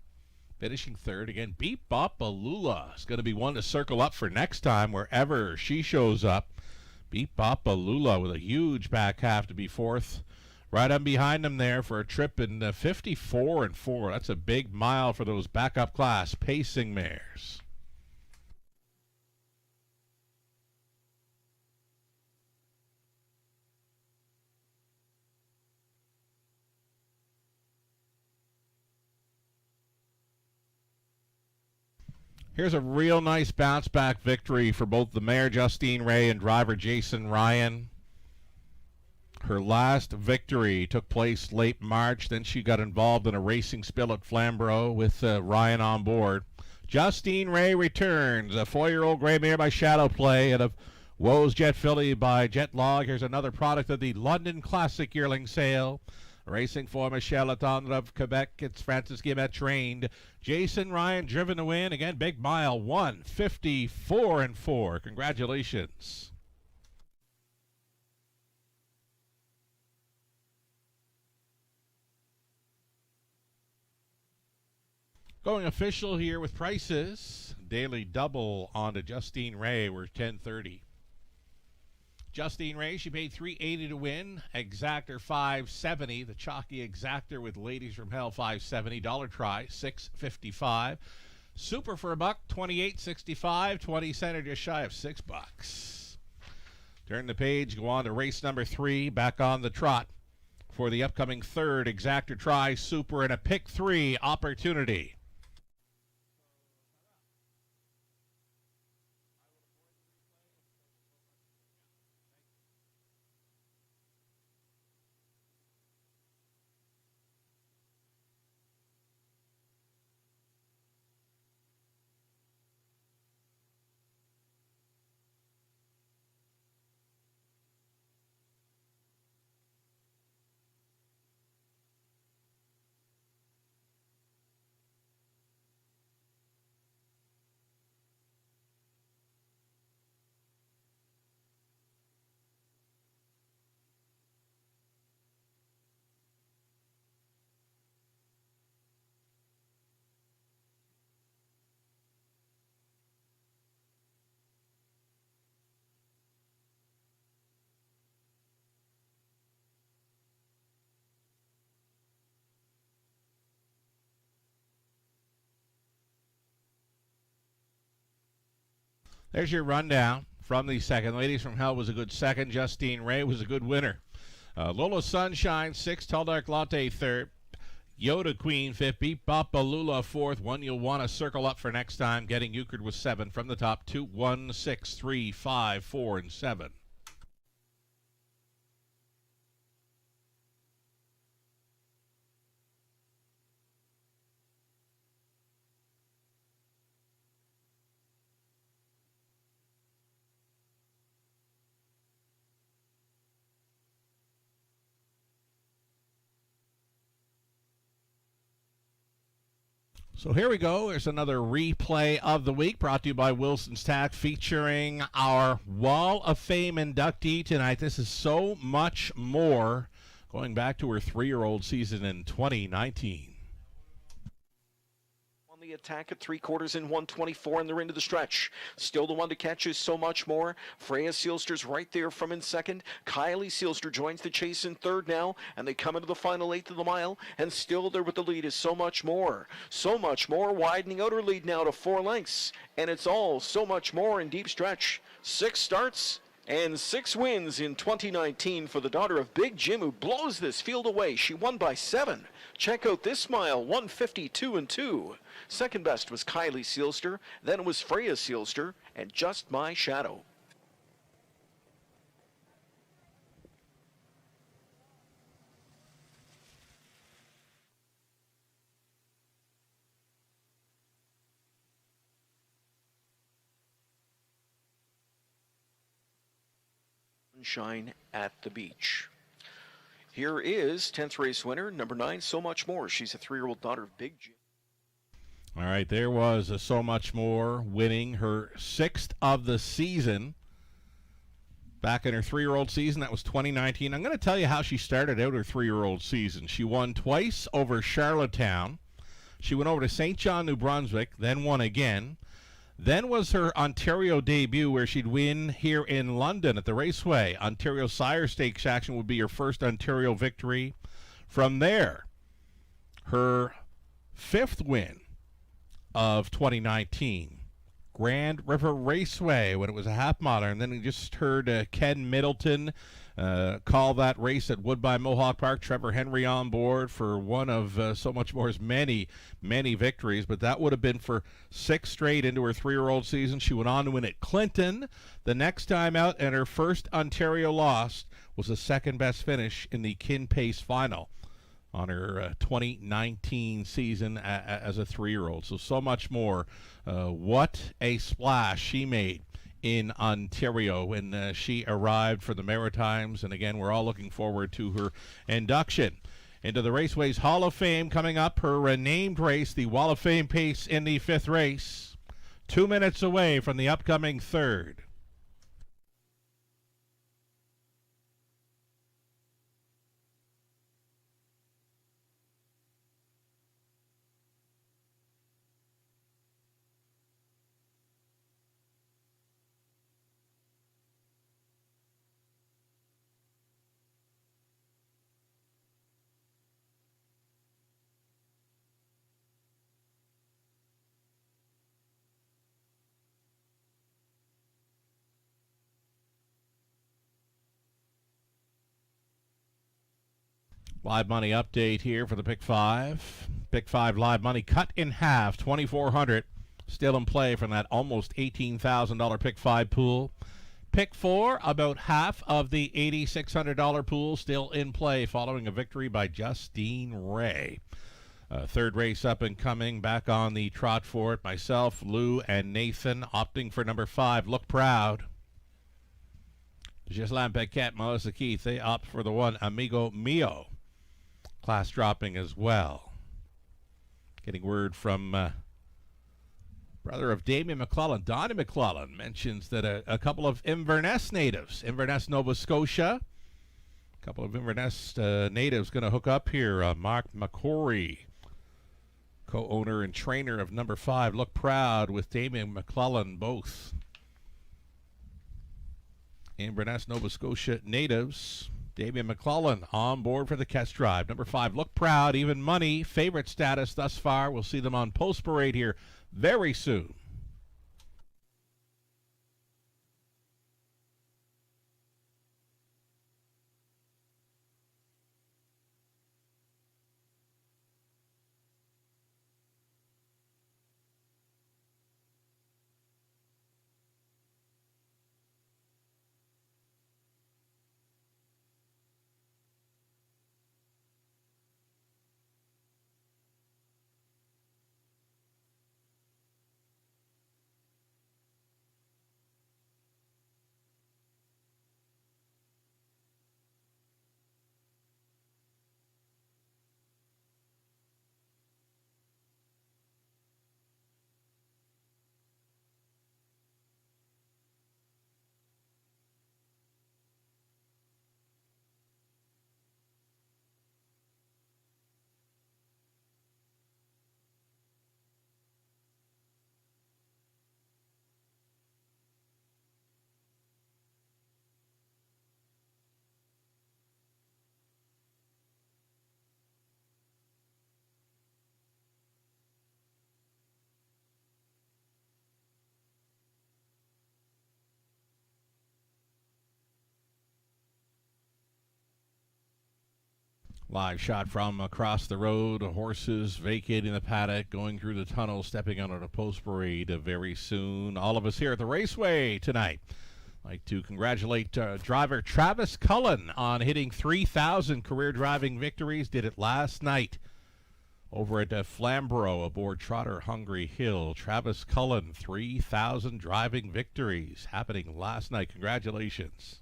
finishing third. Again, Beep Bop Alula is going to be one to circle up for next time wherever she shows up. Beep Bop Alula with a huge back half to be fourth. Right on behind them there for a trip in 54-4. That's a big mile for those backup class pacing mares. Here's a real nice bounce back victory for both the mare Justine Ray and driver Jason Ryan. Her last victory took place late March. Then she got involved in a racing spill at Flamborough with Ryan on board. Justine Ray returns. A 4-year-old Gray Mare by Shadow Play and a Woes Jet Filly by Jet Log. Here's another product of the London Classic Yearling Sale. Racing for Michelle Attendre of Quebec. It's Francis Guillemette trained. Jason Ryan driven to win. Again, big mile. 154-4. Congratulations. Going official here with prices. Daily double on to Justine Ray. We're 10:30. Justine Ray, she paid $380 to win. Exactor $570. The chalky exactor with Ladies from Hell $570. Dollar try $655. Super for $1, $28.65. 20 center just shy of $6. Turn the page. Go on to race number 3. Back on the trot for the upcoming third exactor try super and a pick 3 opportunity. There's your rundown from the second. Ladies from Hell was a good second. Justine Ray was a good winner. Lola Sunshine, 6th. Tall Dark Latte, 3rd. Yoda Queen, 5th. Beat Bapalula, 4th. One you'll want to circle up for next time. Getting Euchred was 7th. From the top, 2, 1, 6, 3, 5, 4, and 7. So here we go. There's another replay of the week brought to you by Wilson's Tack, featuring our Wall of Fame inductee tonight. This is So Much More, going back to her 3-year-old season in 2019. The attack at 3/4 in 124, and they're into the stretch. Still the one to catch is So Much More. Freya Sealster's right there from in second. Kylie Sealster joins the chase in third now, and they come into the final 1/8 of the mile, and still there with the lead is So Much More. So Much More widening out her lead now to 4 lengths, and it's all So Much More in deep stretch. 6 starts and 6 wins in 2019 for the daughter of Big Jim, who blows this field away. She won by 7. Check out this mile, 152 and 2. Second best was Kylie Sealster, then it was Freya Sealster, and Just My Shadow. Sunshine at the beach. Here is 10th race winner, number 9, So Much More. She's a 3-year-old daughter of Big Jim. All right, there was a So Much More winning her 6th of the season. Back in her 3-year-old season, that was 2019. I'm going to tell you how she started out her 3-year-old season. She won twice over Charlottetown. She went over to St. John, New Brunswick, then won again. Then was her Ontario debut, where she'd win here in London at the Raceway. Ontario Sire Stakes action would be her first Ontario victory. From there, her 5th win of 2019, Grand River Raceway, when it was a half mile. And then we just heard Ken Middleton call that race at Woodbine Mohawk Park. Trevor Henry on board for one of So Much More's many victories, but that would have been for 6 straight into her 3-year-old season. She went on to win at Clinton the next time out, and her first Ontario loss was the second best finish in the Kin Pace final on her 2019 season as a 3-year-old. So much more. What a splash she made in Ontario when she arrived for the Maritimes. And again, we're all looking forward to her induction into the Raceway's Hall of Fame coming up. Her named race, the Wall of Fame pace in the 5th race, 2 minutes away from the upcoming 3rd. Live money update here for the Pick 5. Pick 5 live money cut in half, $2,400. Still in play from that almost $18,000 Pick 5 pool. Pick 4, about half of the $8,600 pool still in play following a victory by Justine Ray. 3rd race up and coming, back on the trot for it. Myself, Lou, and Nathan opting for number 5, Look Proud. Ghislaine Paquette, Melissa Keith, they opt for the 1, Amigo Mio. Class dropping as well. Getting word from brother of Damien McClellan, Donnie McClellan, mentions that a couple of Inverness natives, Inverness, Nova Scotia, a couple of Inverness natives going to hook up here. Mark McCory, co-owner and trainer of number 5, Look Proud, with Damien McClellan, both Inverness, Nova Scotia natives. Damien McClellan on board for the Ketch Drive. Number 5, Look Proud, even money, favorite status thus far. We'll see them on Post Parade here very soon. Live shot from across the road. Horses vacating the paddock, going through the tunnel, stepping onto the post parade very soon. All of us here at the Raceway tonight. I'd like to congratulate driver Travis Cullen on hitting 3,000 career driving victories. Did it last night over at Flamborough aboard Trotter Hungry Hill. Travis Cullen, 3,000 driving victories happening last night. Congratulations.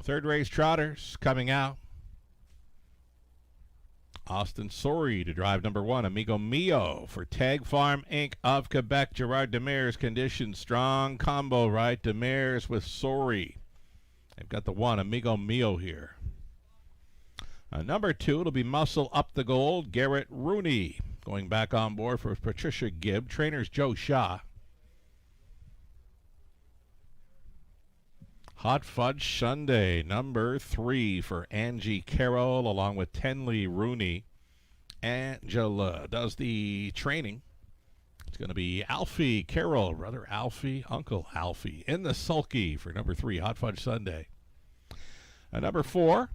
Third race trotters coming out. Austin Sorey to drive number 1. Amigo Mio for Tag Farm Inc. of Quebec. Gerard Demers conditioned. Strong combo, right? Demers with Sorey. They've got the 1, Amigo Mio here. Number 2, it'll be Muscle Up the Gold. Garrett Rooney going back on board for Patricia Gibb. Trainers Joe Shaw. Hot Fudge Sunday, number 3 for Angie Carroll, along with Tenley Rooney. Angela does the training. It's going to be Alfie Carroll, brother Alfie, Uncle Alfie, in the sulky for number 3, Hot Fudge Sunday. Number 4,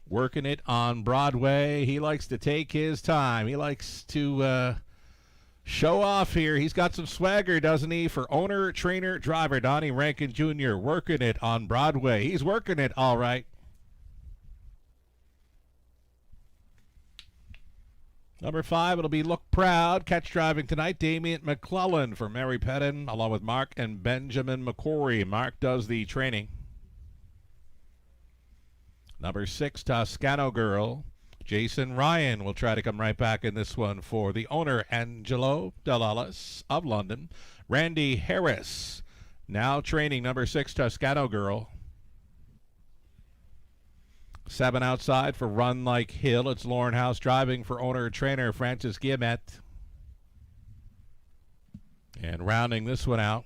working it on Broadway. He likes to take his time. He likes to show off here. He's got some swagger, doesn't he? For owner, trainer, driver Donnie Rankin Jr. working it on Broadway. He's working it all right. Number 5, it'll be Look Proud. Catch driving tonight. Damien McClellan for Mary Pettin, along with Mark and Benjamin McCory. Mark does the training. Number 6, Toscano Girl. Jason Ryan will try to come right back in this one for the owner, Angelo Delalas of London. Randy Harris now training number 6, Toscano Girl. 7 outside for Run Like Hill. It's Lauren House driving for owner trainer Francis Guillemette. And rounding this one out,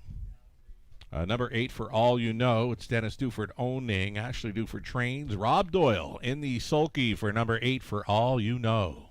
number 8 for All You Know. It's Dennis Duford owning. Ashley Duford trains. Rob Doyle in the sulky for number 8 for All You Know.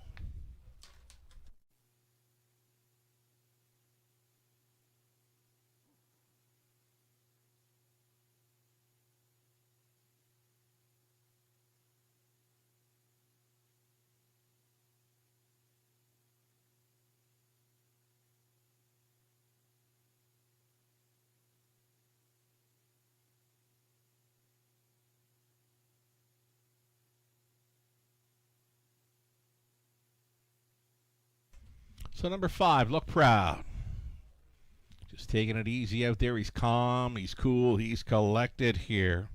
So number 5, Look Proud. Just taking it easy out there. He's calm, he's cool, he's collected here.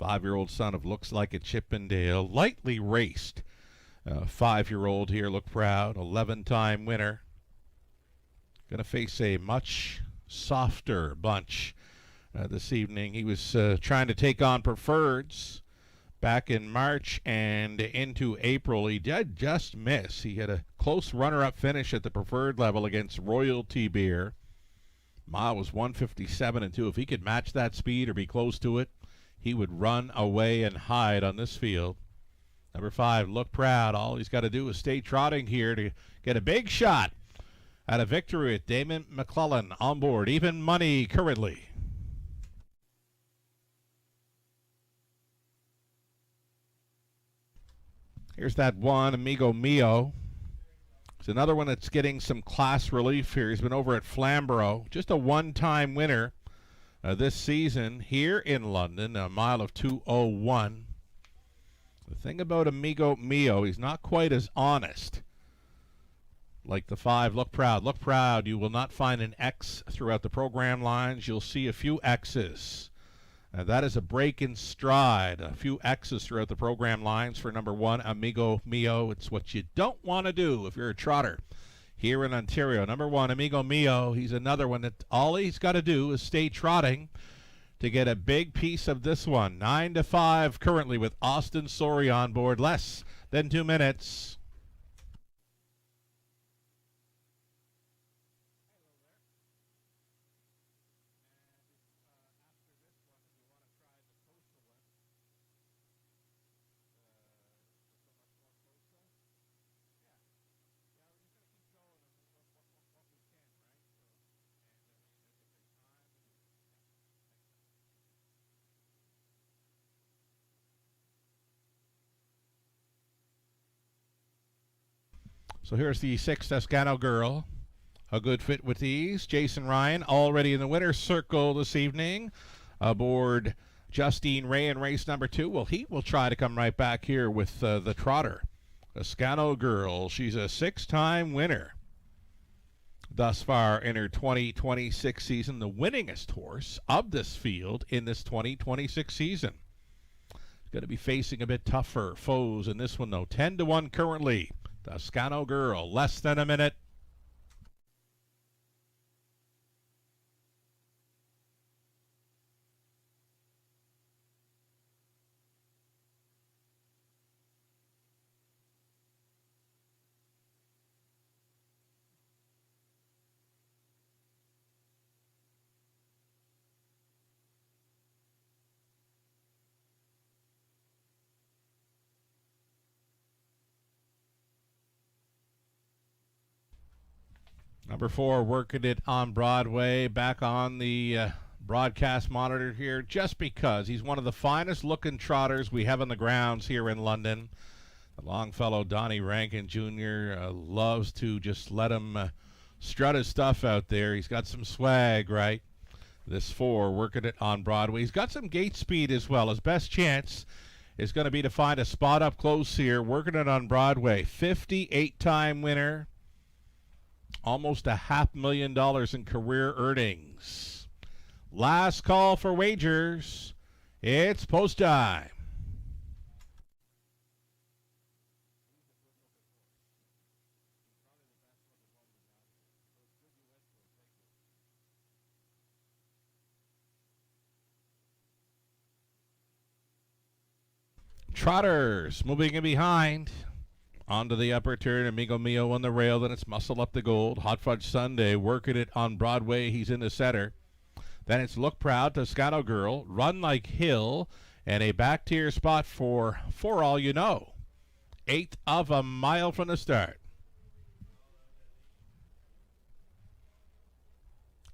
5-year-old son of Looks Like a Chippendale. Lightly raced. 5-year-old here, Look Proud. 11-time winner. Going to face a much softer bunch this evening. He was trying to take on Preferreds back in March and into April. He did just miss. He had a close runner-up finish at the preferred level against Royalty Beer. Ma was 157-2. If he could match that speed or be close to it, he would run away and hide on this field. Number 5, Look Proud. All he's got to do is stay trotting here to get a big shot at a victory with Damon McClellan on board. Even money currently. Here's that 1, Amigo Mio. It's another one that's getting some class relief here. He's been over at Flamborough. Just a one-time winner this season here in London, a mile of 2:01. The thing about Amigo Mio, he's not quite as honest like the 5, Look Proud. Look Proud, you will not find an X throughout the program lines. You'll see a few X's. That is a break in stride. A few X's throughout the program lines for number 1, Amigo Mio. It's what you don't want to do if you're a trotter here in Ontario. Number 1, Amigo Mio. He's another one that all he's got to do is stay trotting to get a big piece of this one. 9-5 currently with Austin Sorey on board. Less than 2 minutes. So here's the 6 Toscano Girl. A good fit with these. Jason Ryan already in the winner's circle this evening aboard Justine Ray in race number 2. Well, he will try to come right back here with the trotter. Toscano Girl, she's a 6-time winner thus far in her 2026 season, the winningest horse of this field in this 2026 season. Going to be facing a bit tougher foes in this one, though. 10-1 currently. Toscano Girl, less than a minute. Number 4, working it on Broadway, back on the broadcast monitor here, just because he's one of the finest looking trotters we have on the grounds here in London. The Longfellow Donnie Rankin Jr. Loves to just let him strut his stuff out there. He's got some swag, right? This 4, working it on Broadway. He's got some gate speed as well. His best chance is going to be to find a spot up close here, working it on Broadway. 58-time winner. Almost $500,000 in career earnings. Last call for wagers. It's post time. Trotters moving in behind. Onto the upper turn, Amigo Mio on the rail, then it's Muscle Up the Gold. Hot Fudge Sunday, working it on Broadway, he's in the center. Then it's Look Proud, Toscano Girl, Run Like Hill, and a back tier spot for All You Know. 1/8 of a mile from the start.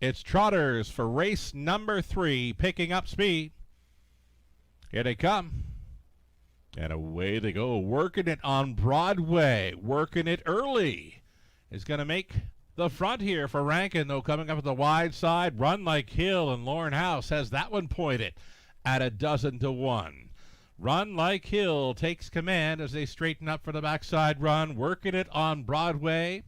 It's Trotters for race number 3, picking up speed. Here they come. And away they go, working it on Broadway, working it early. Is going to make the front here for Rankin, though, coming up at the wide side. Run Like Hill, and Lauren House has that one pointed at 12-1. Run Like Hill takes command as they straighten up for the backside run, working it on Broadway.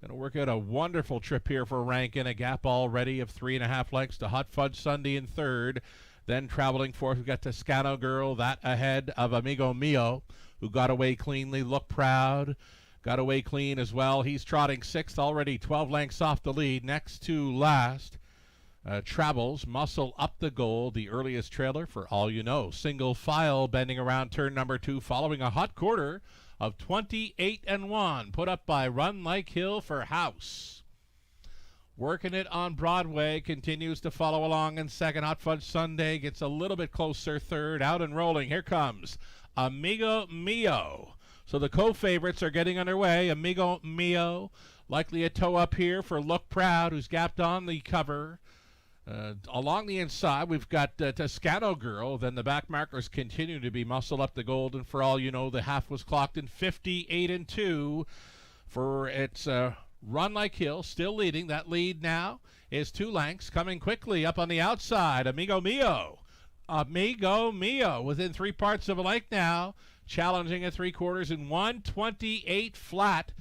Going to work out a wonderful trip here for Rankin, a gap already of 3.5 lengths to Hot Fudge Sunday in third. Then traveling forth, we've got Toscano Girl, that ahead of Amigo Mio, who got away cleanly. Look Proud, got away clean as well. He's trotting 6th, already 12 lengths off the lead. Next to last, Travels, Muscle Up the Gold, the earliest trailer for All You Know. Single file bending around turn number 2, following a hot quarter of 28-1, put up by Run Like Hill for House. Working it on Broadway, continues to follow along in second. Hot Fudge Sunday gets a little bit closer, third. Out and rolling. Here comes Amigo Mio. So the co-favorites are getting underway. Amigo Mio, likely a toe up here for Look Proud, who's gapped on the cover. Along the inside, we've got Toscano Girl. Then the back markers continue to be Muscle Up the Gold. And for All You Know, the half was clocked in 58-2 for its Run Like Hill, still leading. That lead now is 2 lengths. Coming quickly up on the outside, Amigo Mio. Amigo Mio within 3 parts of a length now. Challenging at 3/4 in 1:28 flat.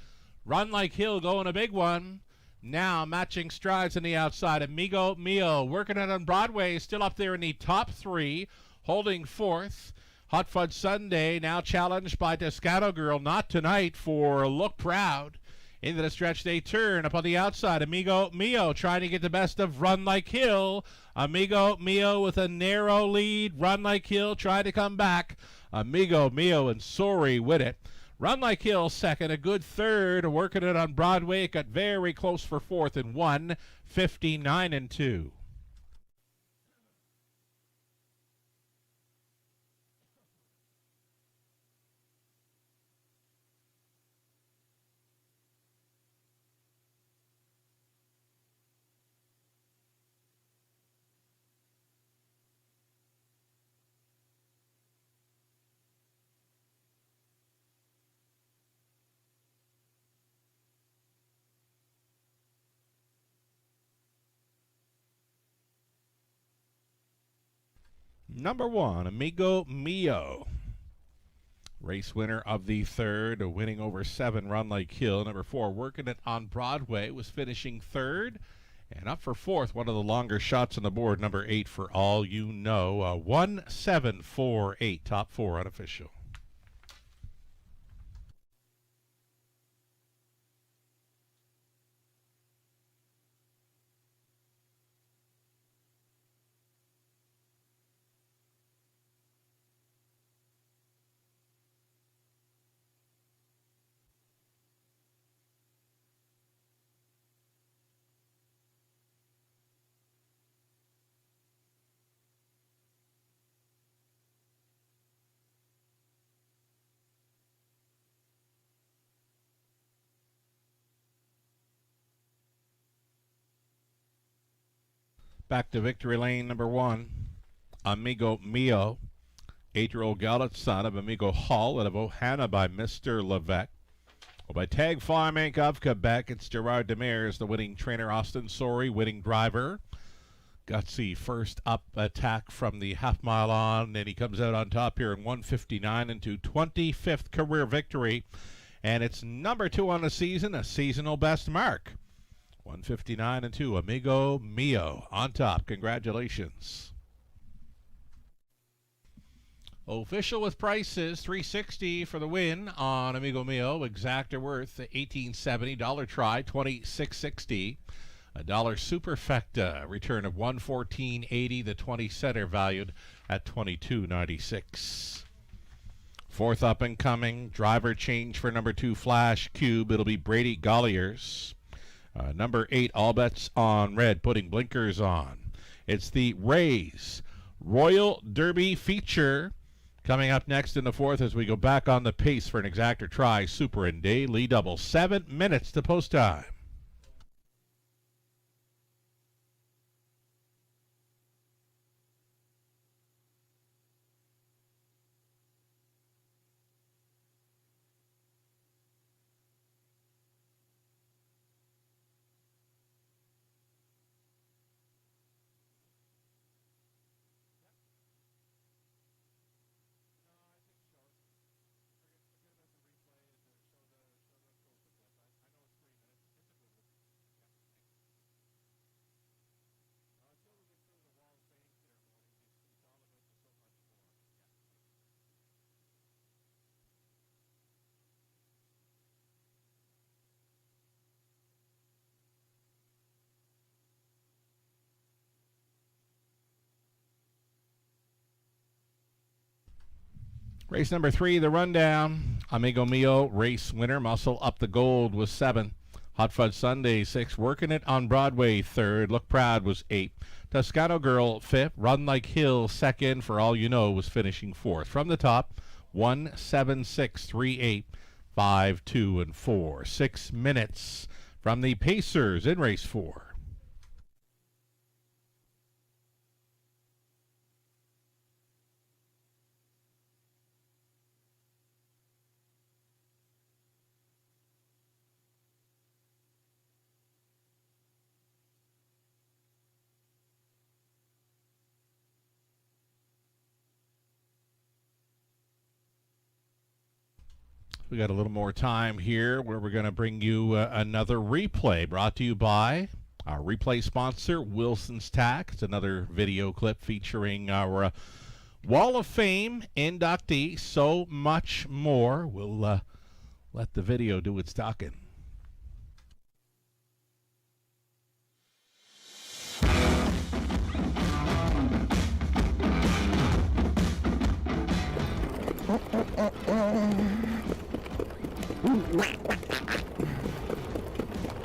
Run Like Hill going a big one. Now matching strides on the outside. Amigo Mio working it on Broadway. Still up there in the top 3. Holding 4th. Hot Fudge Sunday now challenged by Toscano Girl. Not tonight for Look Proud. Into the stretch they turn. Up on the outside, Amigo Mio trying to get the best of Run Like Hill. Amigo Mio with a narrow lead. Run Like Hill trying to come back. Amigo Mio and Sorry with it. Run Like Hill second, a good third. Working it on Broadway. It got very close for 4th in 1:59-2. Number 1, Amigo Mio. Race winner of the third, winning over 7, Run Like Hill. Number 4, Working It on Broadway, was finishing third. And up for fourth, one of the longer shots on the board, number 8, For All You Know. 1748, top 4 unofficial. Back to victory lane number 1, Amigo Mio, 8-year-old Gallet, son of Amigo Hall out of Ohana by Mr. Levesque. Well, by Tag Farm Inc. of Quebec, it's Gerard Demers, the winning trainer. Austin Sorey, winning driver. Gutsy first up attack from the half mile on, and he comes out on top here in 1:59 into 25th career victory. And it's number 2 on the season, a seasonal best mark. 1:59 and 2, Amigo Mio on top. Congratulations. Official with prices, $360 for the win on Amigo Mio. Exacta worth $18.70. Dollar try, $26.60. A dollar superfecta return of $114.80. The 20 center valued at $22.96. Fourth up and coming, driver change for number 2 Flash Cube. It'll be Brady Golliers. Number 8, All Bets on Red, putting blinkers on. It's the Rays Royal Derby feature coming up next in the fourth as we go back on the pace for an exactor try. Super and Daily double. 7 minutes to post time. Race number 3, the rundown. Amigo Mio, race winner. Muscle Up the Gold was 7. Hot Fudge Sunday, 6. Working It on Broadway, 3rd. Look Proud was 8. Toscano Girl, 5th. Run Like Hill, 2nd. For All You Know was finishing 4th. From the top, 1, 7, 6, 3, 8, 5, 2, and 4. 6 minutes from the Pacers in race 4. We got a little more time here where we're going to bring you another replay brought to you by our replay sponsor, Wilson's Tack. It's another video clip featuring our Wall of Fame inductee, so much more. We'll let the video do its talking.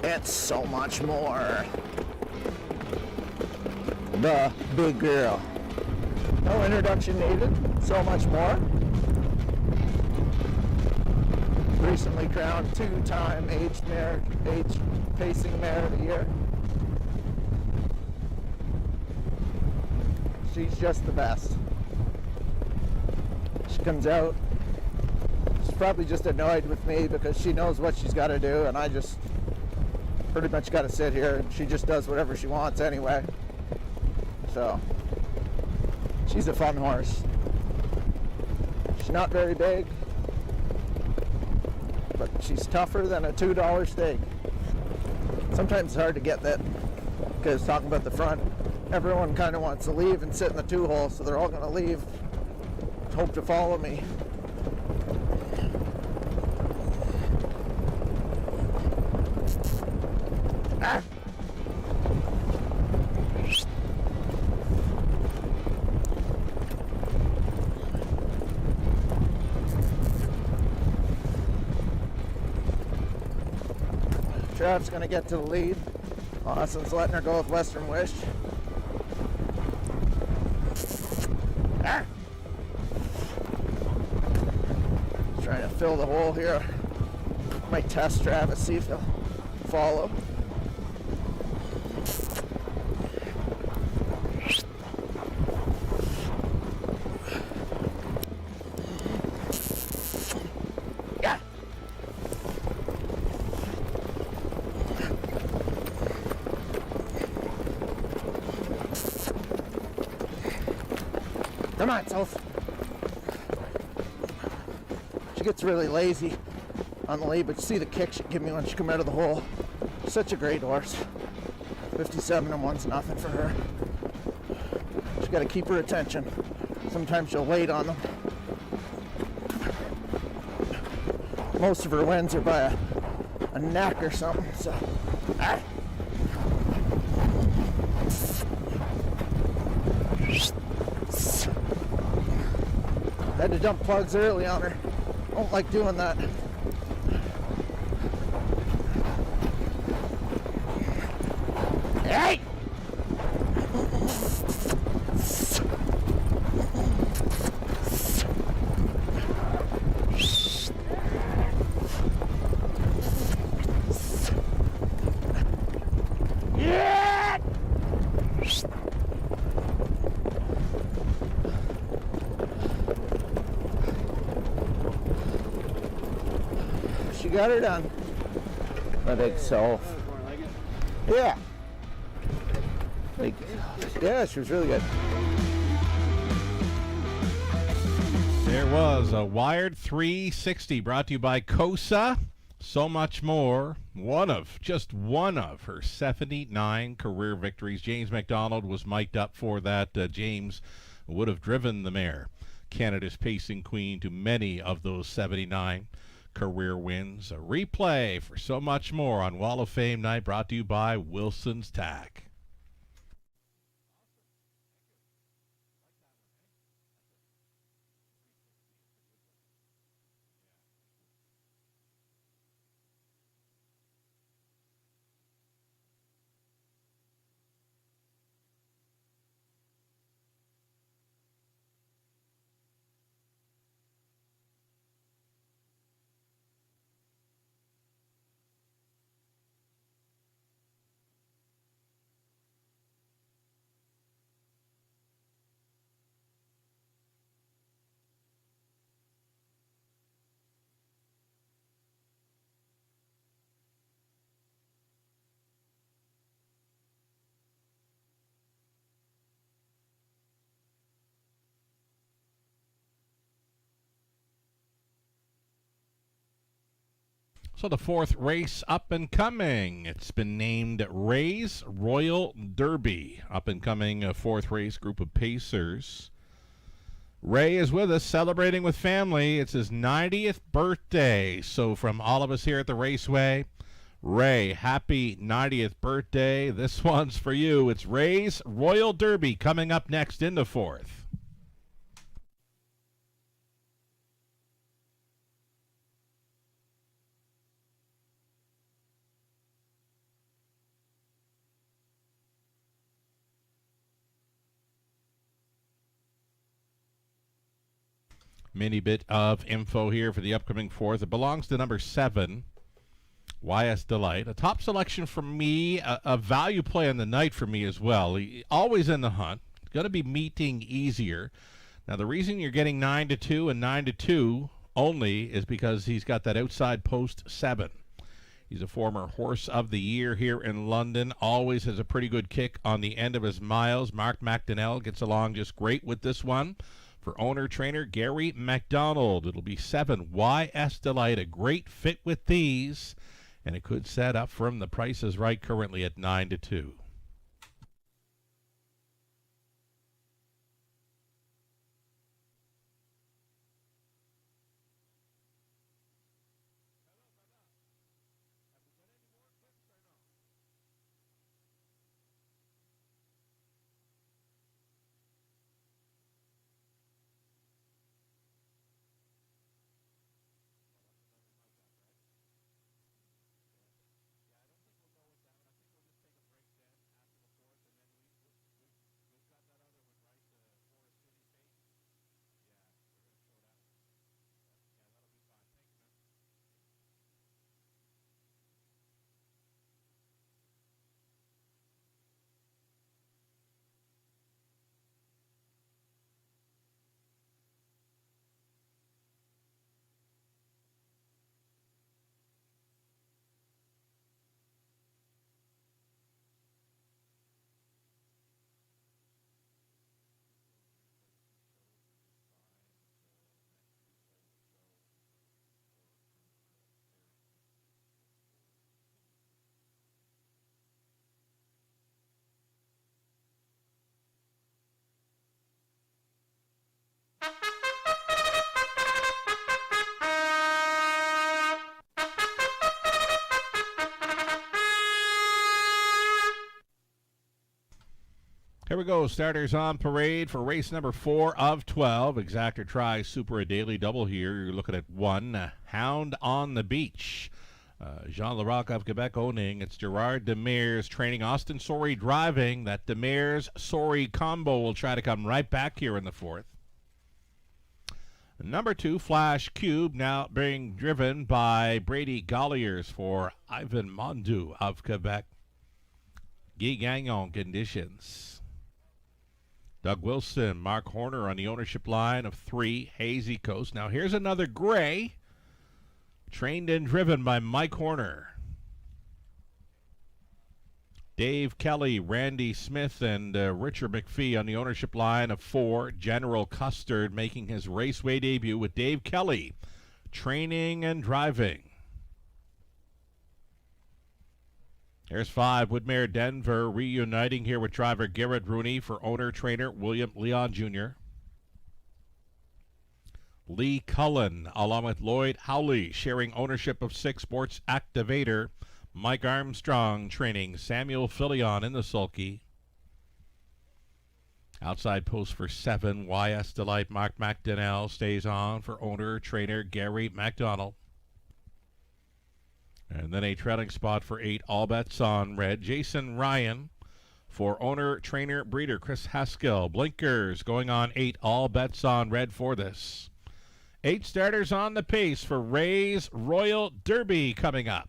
It's so much more. The big girl. No introduction needed. So much more. Recently crowned 2-time age pacing mare of the year. She's just the best. She comes out. She's probably just annoyed with me because she knows what she's got to do, and I just pretty much got to sit here, and she just does whatever she wants anyway. So She's a fun horse. She's not very big, but she's tougher than a $2 steak. Sometimes it's hard to get that, because talking about the front, everyone kind of wants to leave and sit in the 2-hole, so they're all going to leave, hope to follow me. Ah! Trav's going to get to the lead. Austin's letting her go with Western Wish. Ah! Trying to fill the hole here. Might test Travis, see if he'll follow. Yeah. Come on, Soph. She gets really lazy on the lead, but you see the kick she give me when she come out of the hole. Such a great horse. 57 and 1's nothing for her. She's got to keep her attention. Sometimes she'll wait on them. Most of her wins are by a neck or something. So. Ah. Had to dump plugs early on her. Don't like doing that. Hey! Yeah! She got her done. I think so. Yeah. Like, yeah, she was really good. There was a Wired 360 brought to you by KOSA. So much more. Just one of her 79 career victories. James McDonald was mic'd up for that. James would have driven the mare, Canada's pacing queen, to many of those 79 career wins. A replay for so much more on Wall of Fame night, brought to you by Wilson's Tack. So the fourth race up and coming. It's been named Ray's Royal Derby. Up and coming fourth race, group of pacers. Ray is with us, celebrating with family. It's his 90th birthday. So from all of us here at the Raceway, Ray, happy 90th birthday. This one's for you. It's Ray's Royal Derby coming up next in the fourth. Mini bit of info here for the upcoming fourth. It belongs to number 7, YS Delight. A top selection for me, a value play on the night for me as well. Always in the hunt. Going to be meeting easier. Now, the reason you're getting 9-2 and 9-2 only is because he's got that outside post 7. He's a former Horse of the Year here in London. Always has a pretty good kick on the end of his miles. Mark McDonnell gets along just great with this one. For owner-trainer Gary MacDonald, it'll be 7 YS Delight, a great fit with these, and it could set up from the Price is Right currently at 9-2. Here we go. Starters on parade for race number 4 of 12. Exactor Tri Super a daily double here. You're looking at 1, Hound on the Beach. Jean Larocque of Quebec owning. It's Gerard Demers training Austin Sorey driving. That Demers-Sorey combo will try to come right back here in the 4th. Number 2, Flash Cube, now being driven by Brady Golliers for Ivan Mondu of Quebec. Guy Gagnon conditions. Doug Wilson, Mark Horner on the ownership line of 3, Hazy Coast. Now here's another gray, trained and driven by Mike Horner. Dave Kelly, Randy Smith, and Richard McPhee on the ownership line of 4, General Custard making his raceway debut with Dave Kelly, training and driving. There's 5, Woodmere Denver, reuniting here with driver Garrett Rooney for owner-trainer William Leon Jr. Lee Cullen, along with Lloyd Howley, sharing ownership of 6, Sports Activator. Mike Armstrong training Samuel Filion in the sulky. Outside post for 7, YS Delight. Mark McDonnell stays on for owner-trainer Gary MacDonald. And then a trailing spot for 8, All Bets on Red. Jason Ryan for owner, trainer, breeder Chris Haskell. Blinkers going on 8, All Bets on Red for this. 8 starters on the pace for Ray's Royal Derby coming up.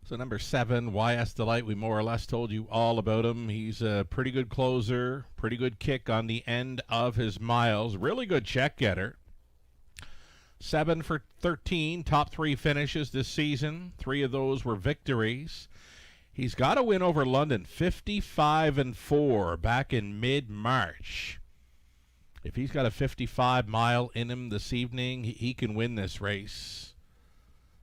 So number 7, YS Delight, we more or less told you all about him. He's a pretty good closer, pretty good kick on the end of his miles. Really good check getter. 7 for 13, top 3 finishes this season. 3 of those were victories. He's got a win over London, 55-4 back in mid-March. If he's got a 55-mile in him this evening, he can win this race.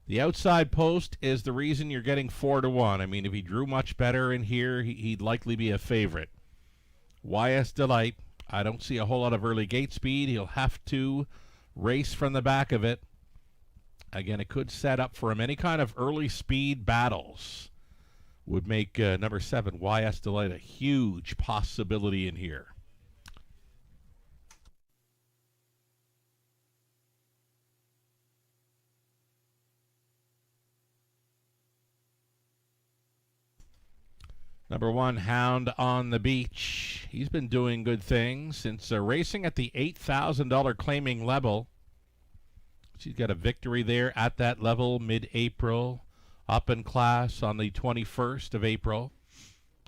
The outside post is the reason you're getting 4-1. I mean, if he drew much better in here, he'd likely be a favorite. YS Delight, I don't see a whole lot of early gate speed. He'll have to race from the back of it. Again, it could set up for him. Any kind of early speed battles would make number 7, YS Delight, a huge possibility in here. Number 1, Hound on the Beach. He's been doing good things since racing at the $8,000 claiming level. She's got a victory there at that level mid-April. up in class on the 21st of April,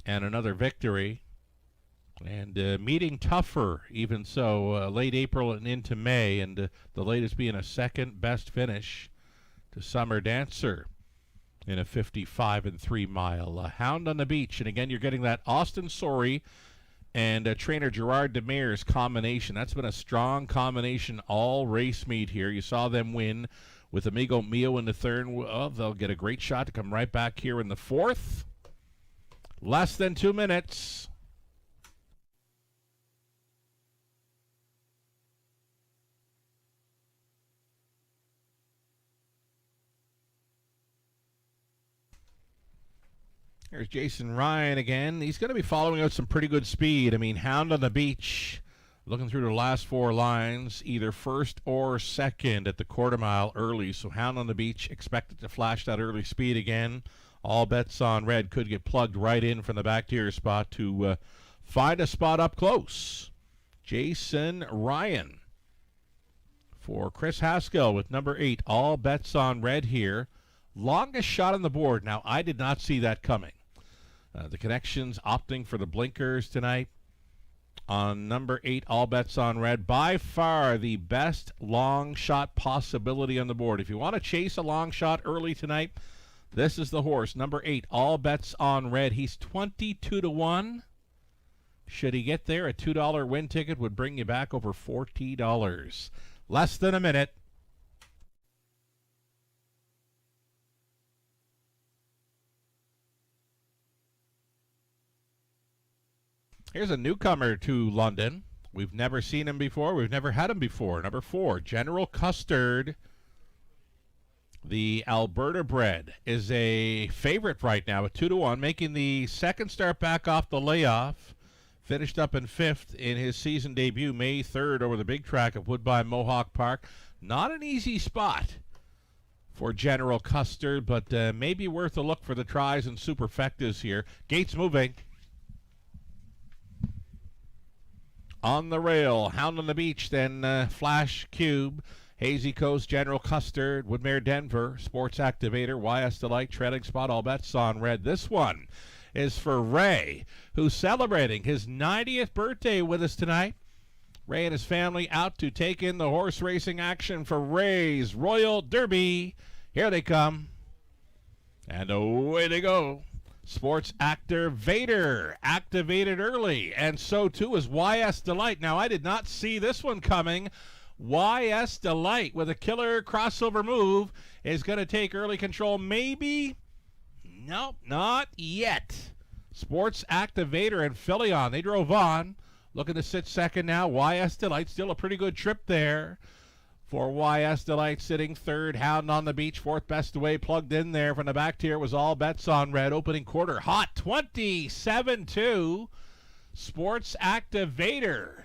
and another victory. And meeting tougher, even so, late April and into May, and the latest being a second best finish to Summer Dancer in a 55-3 mile. Hound on the Beach, and again, you're getting that Austin Sorey and trainer Gerard Demire's combination. That's been a strong combination all race meet here. You saw them win with Amigo Mio in the third. Well, they'll get a great shot to come right back here in the fourth. Less than 2 minutes. Here's Jason Ryan again. He's going to be following out some pretty good speed. I mean, Hound on the Beach, looking through the last four lines, either first or second at the quarter mile early. So Hound on the Beach expected to flash that early speed again. All bets on red. Could get plugged right in from the back tier spot to find a spot up close. Jason Ryan for Chris Haskell with number 8. All bets on red here. Longest shot on the board. Now, I did not see that coming. The Connections opting for the blinkers tonight on number 8, all bets on red. By far the best long shot possibility on the board. If you want to chase a long shot early tonight, this is the horse. Number 8, all bets on red. He's 22-1. Should he get there, a $2 win ticket would bring you back over $40. Less than a minute. Here's a newcomer to London. We've never seen him before. We've never had him before. Number 4, General Custard. The Alberta bred is a favorite right now at 2-1, making the second start back off the layoff. Finished up in 5th in his season debut, May 3rd, over the big track of Woodbine Mohawk Park. Not an easy spot for General Custard, but maybe worth a look for the tries and superfectas here. Gates moving. On the rail, Hound on the Beach, then Flash Cube, Hazy Coast, General Custard, Woodmere Denver, Sports Activator, YS Delight, Trailing Spot, all bets on red. This one is for Ray, who's celebrating his 90th birthday with us tonight. Ray and his family out to take in the horse racing action for Ray's Royal Derby. Here they come. And away they go. Sports Activator activated early, and so too is YS Delight. Now, I did not see this one coming. YS Delight with a killer crossover move is going to take early control. Maybe? Nope, not yet. Sports Activator and Philion, they drove on. Looking to sit second now. YS Delight, still a pretty good trip there. For YS Delight sitting third, Hound on the Beach, fourth best away, plugged in there from the back tier was all bets on red. Opening quarter, hot 27-2. Sports Activator.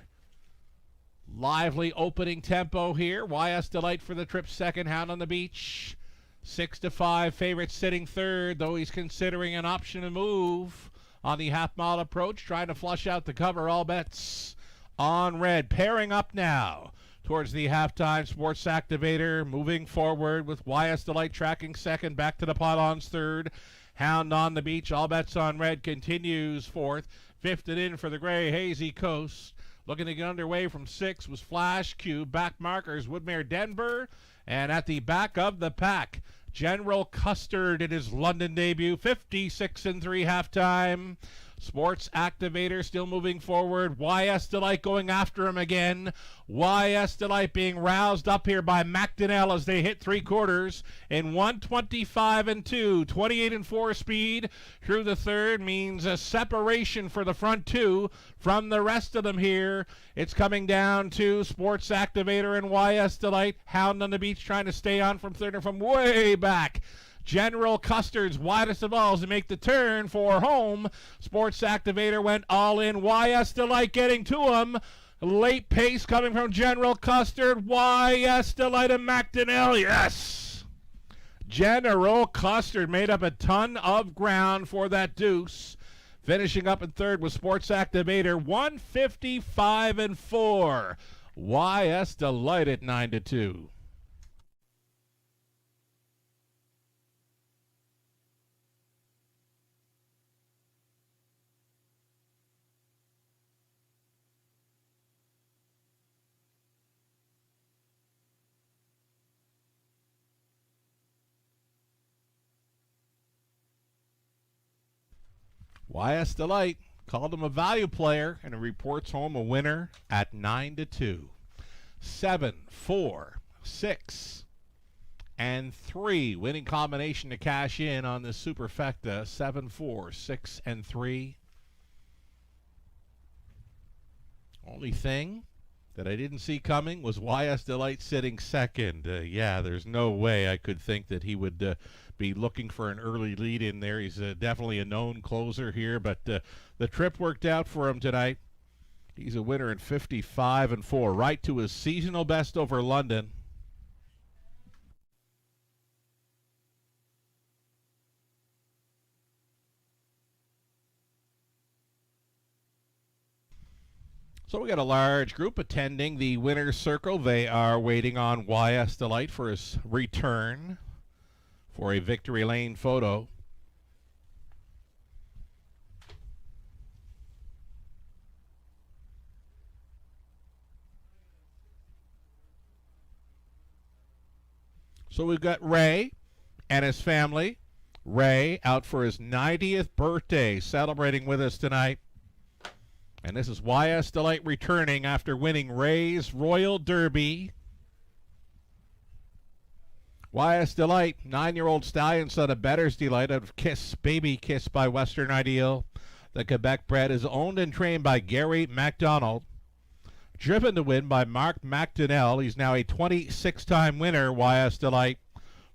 Lively opening tempo here. YS Delight for the trip second, Hound on the Beach. 6-5 favorite sitting third, though he's considering an option to move on the half-mile approach, trying to flush out the cover. All bets on red. Pairing up now towards the halftime. Sports Activator moving forward with YS Delight tracking second, back to the pylons third. Hound on the Beach, all bets on red, continues fourth. Fifth and in for the gray Hazy Coast. Looking to get underway from 6 was Flash Cube. Back markers Woodmere Denver. And at the back of the pack, General Custard in his London debut, 56-3 halftime. Sports Activator still moving forward. YS Delight going after him again. YS Delight being roused up here by McDonnell as they hit three quarters in 125-2, 28-4 speed through the third means a separation for the front two from the rest of them here. It's coming down to Sports Activator and YS Delight. Hound on the Beach trying to stay on from third and from way back. General Custard's widest of all to make the turn for home. Sports Activator went all in. YS Delight getting to him. Late pace coming from General Custard. YS Delight and McDonnell. Yes! General Custard made up a ton of ground for that deuce. Finishing up in third with Sports Activator. 155-4. YS Delight at 9-2. YS Delight called him a value player and reports home a winner at 9-2. 7, 4, 6, and 3. Winning combination to cash in on this superfecta. 7, 4, 6, and 3. Only thing that I didn't see coming was YS Delight sitting second. Yeah, there's no way I could think that he would be looking for an early lead in there. He's definitely a known closer here, but the trip worked out for him tonight. He's a winner in 55-4, right to his seasonal best over London. So we got a large group attending the winner's circle. They are waiting on YS Delight for his return for a victory lane photo. So we've got Ray and his family. Ray out for his 90th birthday, celebrating with us tonight. And this is YS Delight returning after winning Ray's Royal Derby. YS Delight, 9-year-old stallion son of Better's Delight out of Kiss, Baby Kiss by Western Ideal. The Quebec bred is owned and trained by Gary MacDonald. Driven to win by Mark McDonnell. He's now a 26-time winner, YS Delight.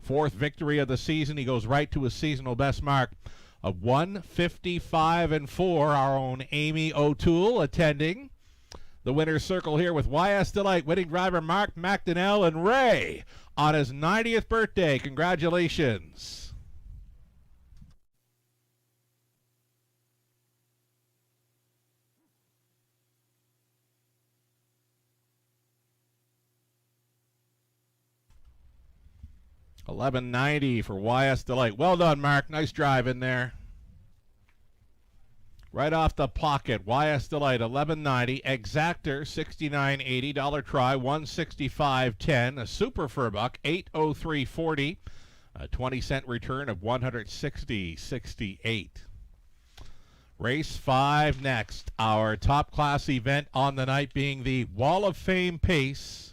4th victory of the season. He goes right to his seasonal best mark of 155-4. Our own Amy O'Toole attending the winner's circle here with YS Delight, winning driver Mark McDonnell and Ray on his 90th birthday. Congratulations. $11.90 for YS Delight. Well done, Mark. Nice drive in there. Right off the pocket, YS Delight, $11.90. Exactor, $69.80. Dollar try, $165.10. A super for a buck, $803.40. A 20-cent return of $160.68. Race 5 next. Our top class event on the night being the Wall of Fame Pace.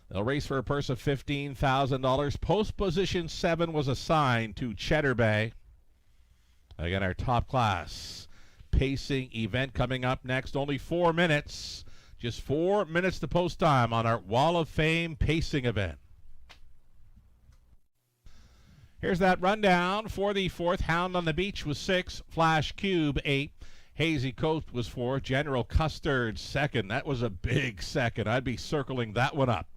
They'll race for a purse of $15,000. Post position 7 was assigned to Cheddar Bay. Again, our top class pacing event coming up next. Only 4 minutes. Just 4 minutes to post time on our Wall of Fame pacing event. Here's that rundown for the 4th. Hound on the Beach was 6. Flash Cube 8. Hazy Coast was 4. General Custard 2nd. That was a big second. I'd be circling that one up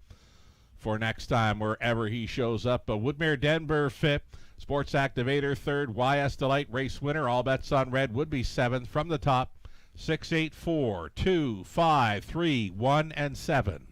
for next time wherever he shows up. Woodmere Denver 5th. Sports Activator 3rd. YS Delight race winner. All bets on red would be 7th from the top. 6, 8, 4, 2, 5, 3, 1, and 7.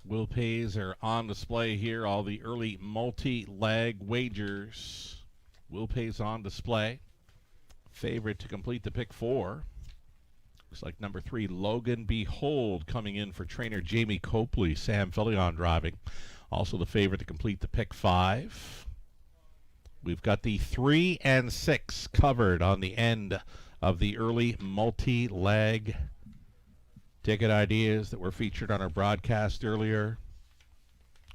Will pays are on display here. All the early multi-leg wagers. Will pays on display. Favorite to complete the pick 4. Looks like number 3, Logan Behold, coming in for trainer Jamie Copley. Sam Fillion driving. Also the favorite to complete the pick 5. We've got the 3 and 6 covered on the end of the early multi-leg ticket ideas that were featured on our broadcast earlier.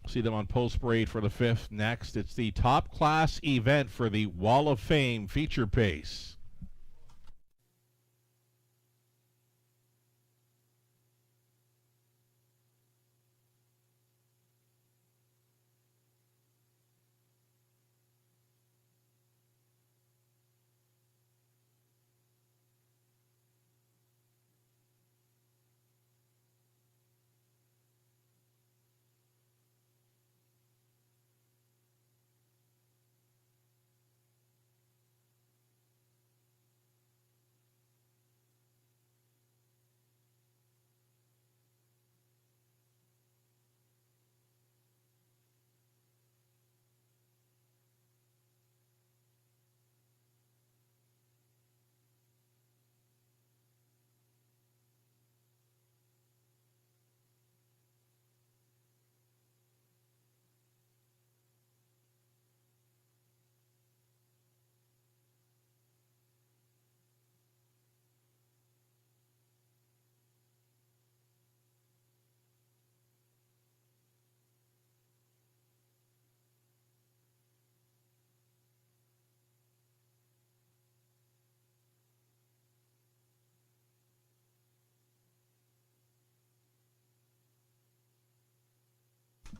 See them on Post Parade for the 5th. Next, it's the top class event for the Wall of Fame feature pace.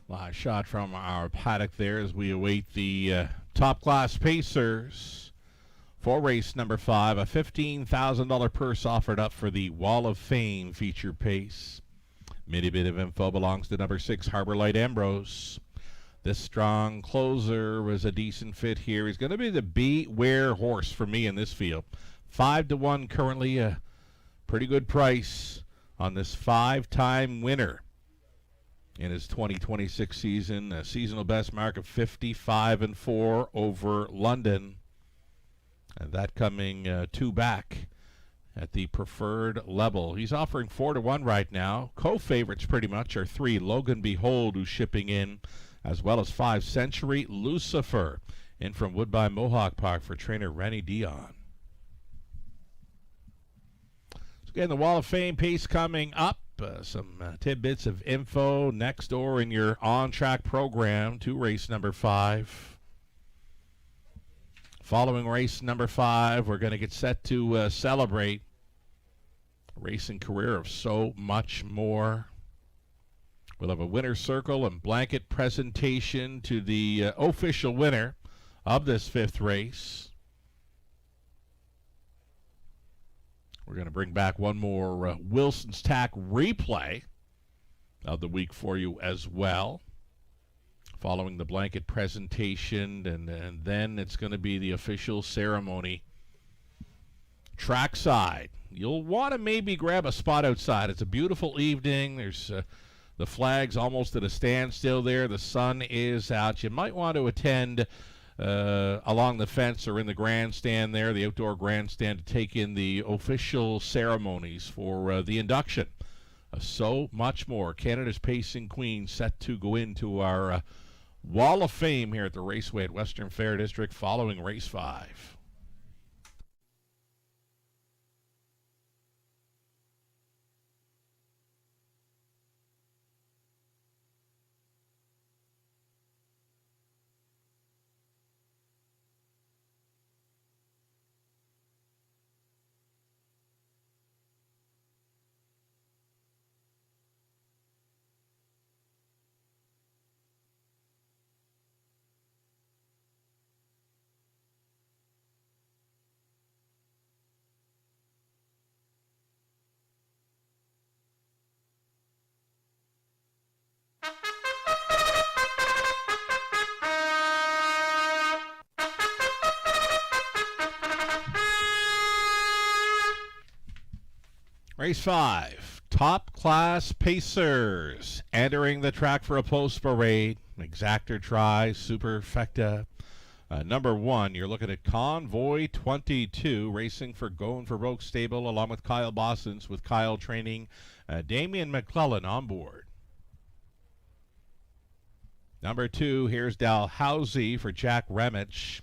Last shot from our paddock there as we await the top class pacers for race number 5. A $15,000 purse offered up for the Wall of Fame feature pace. Many bit of info belongs to number 6, Harbor Light Ambrose. This strong closer was a decent fit here. He's going to be the beware horse for me in this field. 5-1 currently, a pretty good price on this 5-time winner in his 2026 season. A seasonal best mark of 55-4 over London. And that coming 2 back at the preferred level. He's offering 4-1 right now. Co-favorites pretty much are 3, Logan Behold, who's shipping in, as well as 5, Century Lucifer, in from Woodbine Mohawk Park for trainer Rennie Dion. So again, the Wall of Fame pace coming up. Some tidbits of info next door in your on-track program to race number 5. Following race number 5, we're going to get set to celebrate a racing career of so much more. We'll have a winner's circle and blanket presentation to the official winner of this 5th race. We're going to bring back one more Wilson's Tack replay of the week for you as well, following the blanket presentation, and then it's going to be the official ceremony trackside. You'll want to maybe grab a spot outside. It's a beautiful evening. There's the flag's almost at a standstill there. The sun is out. You might want to attend along the fence or in the grandstand there, the outdoor grandstand, to take in the official ceremonies for the induction. So much more. Canada's Pacing Queen set to go into our Wall of Fame here at the Raceway at Western Fair District following race 5. Race 5, Top class pacers entering the track for a post parade. Exactor Tri, Superfecta. Number 1, you're looking at Convoy 22, racing for Going for Broke Stable, along with Kyle Bossens, with Kyle training Damian McClellan on board. Number 2, here's Dalhousie for Jack Remich.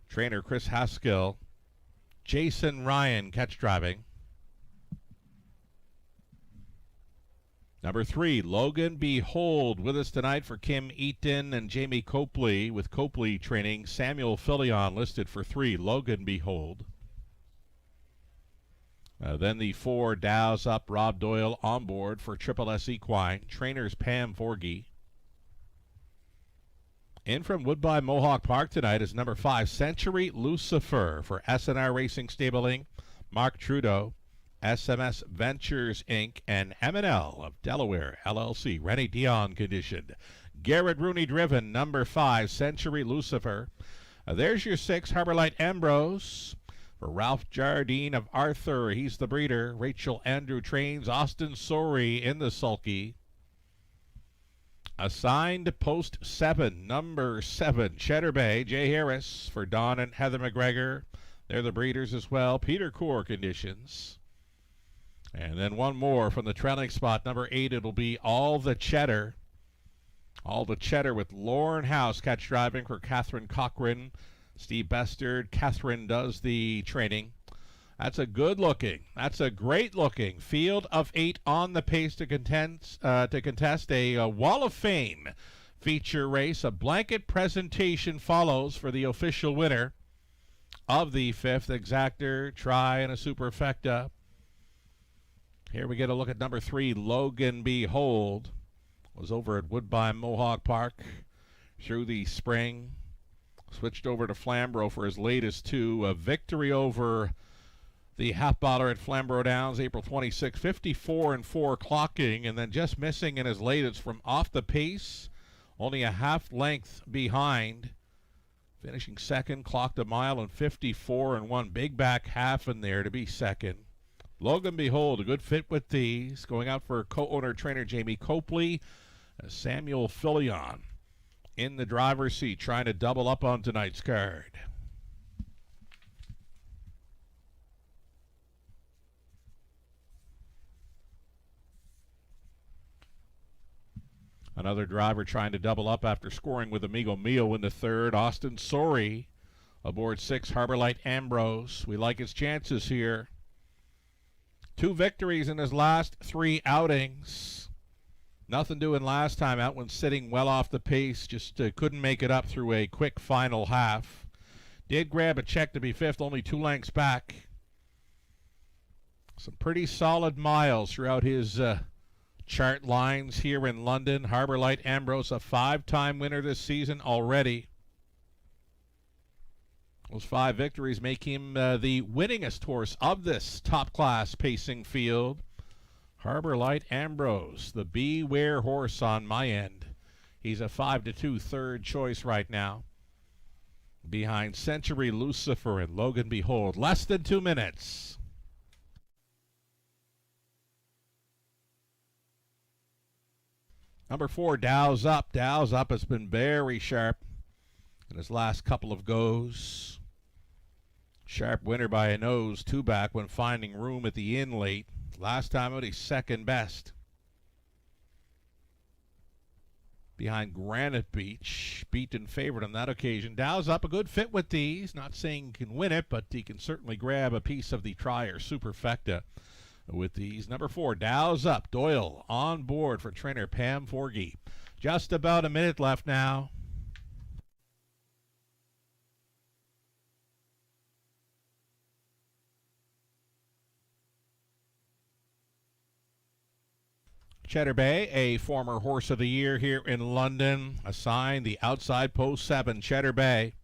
Trainer Chris Haskell. Jason Ryan, catch driving. Number 3, Logan Behold, with us tonight for Kim Eaton and Jamie Copley, with Copley training Samuel Filion, listed for 3, Logan Behold. Then the 4, Dows Up, Rob Doyle on board for Triple S Equine. Trainers Pam Forgy. In from Woodbine Mohawk Park tonight is number 5, Century Lucifer for SNR Racing Stabling, Mark Trudeau. SMS Ventures Inc. and M&L of Delaware LLC. Rennie Dion conditioned. Garrett Rooney driven, number 5, Century Lucifer. There's your 6, Harborlight Ambrose. For Ralph Jardine of Arthur, he's the breeder. Rachel Andrew trains Austin Sorey in the sulky. Assigned post 7, number 7, Cheddar Bay, Jay Harris. For Don and Heather McGregor, they're the breeders as well. Peter Core conditions. And then one more from the trailing spot, number 8, it'll be All the Cheddar. All the Cheddar with Lauren House, catch driving for Catherine Cochran. Steve Bestard, Catherine does the training. That's a great looking field of 8 on the pace to contest a Wall of Fame feature race. A blanket presentation follows for the official winner of the 5th Exactor, Tri, and a Superfecta. Here we get a look at number 3, Logan Behold. Was over at Woodbine Mohawk Park through the spring. Switched over to Flamborough for his latest 2. A victory over the half bottler at Flamborough Downs, April 26, 54-4 clocking, and then just missing in his latest from off the pace, only a half length behind. Finishing second, clocked a mile and 54-1. Big back half in there to be second. Logan Behold, a good fit with these. Going out for co-owner trainer Jamie Copley. Samuel Filion in the driver's seat, trying to double up on tonight's card. Another driver trying to double up after scoring with Amigo Mio in the 3rd. Austin Sorey aboard 6, Harborlight Ambrose. We like his chances here. 2 victories in his last 3 outings. Nothing doing last time out when sitting well off the pace. Just couldn't make it up through a quick final half. Did grab a check to be 5th, only 2 lengths back. Some pretty solid miles throughout his chart lines here in London. Harborlight Ambrose, a 5-time winner this season already. Those 5 victories make him the winningest horse of this top-class pacing field. Harborlight Ambrose, the beware horse on my end. He's a 5-2 third choice right now. Behind Century Lucifer and Logan Behold. Less than 2 minutes. Number 4, Dows Up. Dows Up has been very sharp in his last couple of goes. Sharp winner by a nose, 2 back when finding room at the inn late. Last time out, he's second best. Behind Granite Beach, beaten favorite on that occasion. Dows Up, a good fit with these. Not saying he can win it, but he can certainly grab a piece of the Trier Superfecta with these. Number 4, Dows Up. Doyle on board for trainer Pam Forgy. Just about a minute left now. Cheddar Bay, a former Horse of the Year here in London, assigned the outside post 7. Cheddar Bay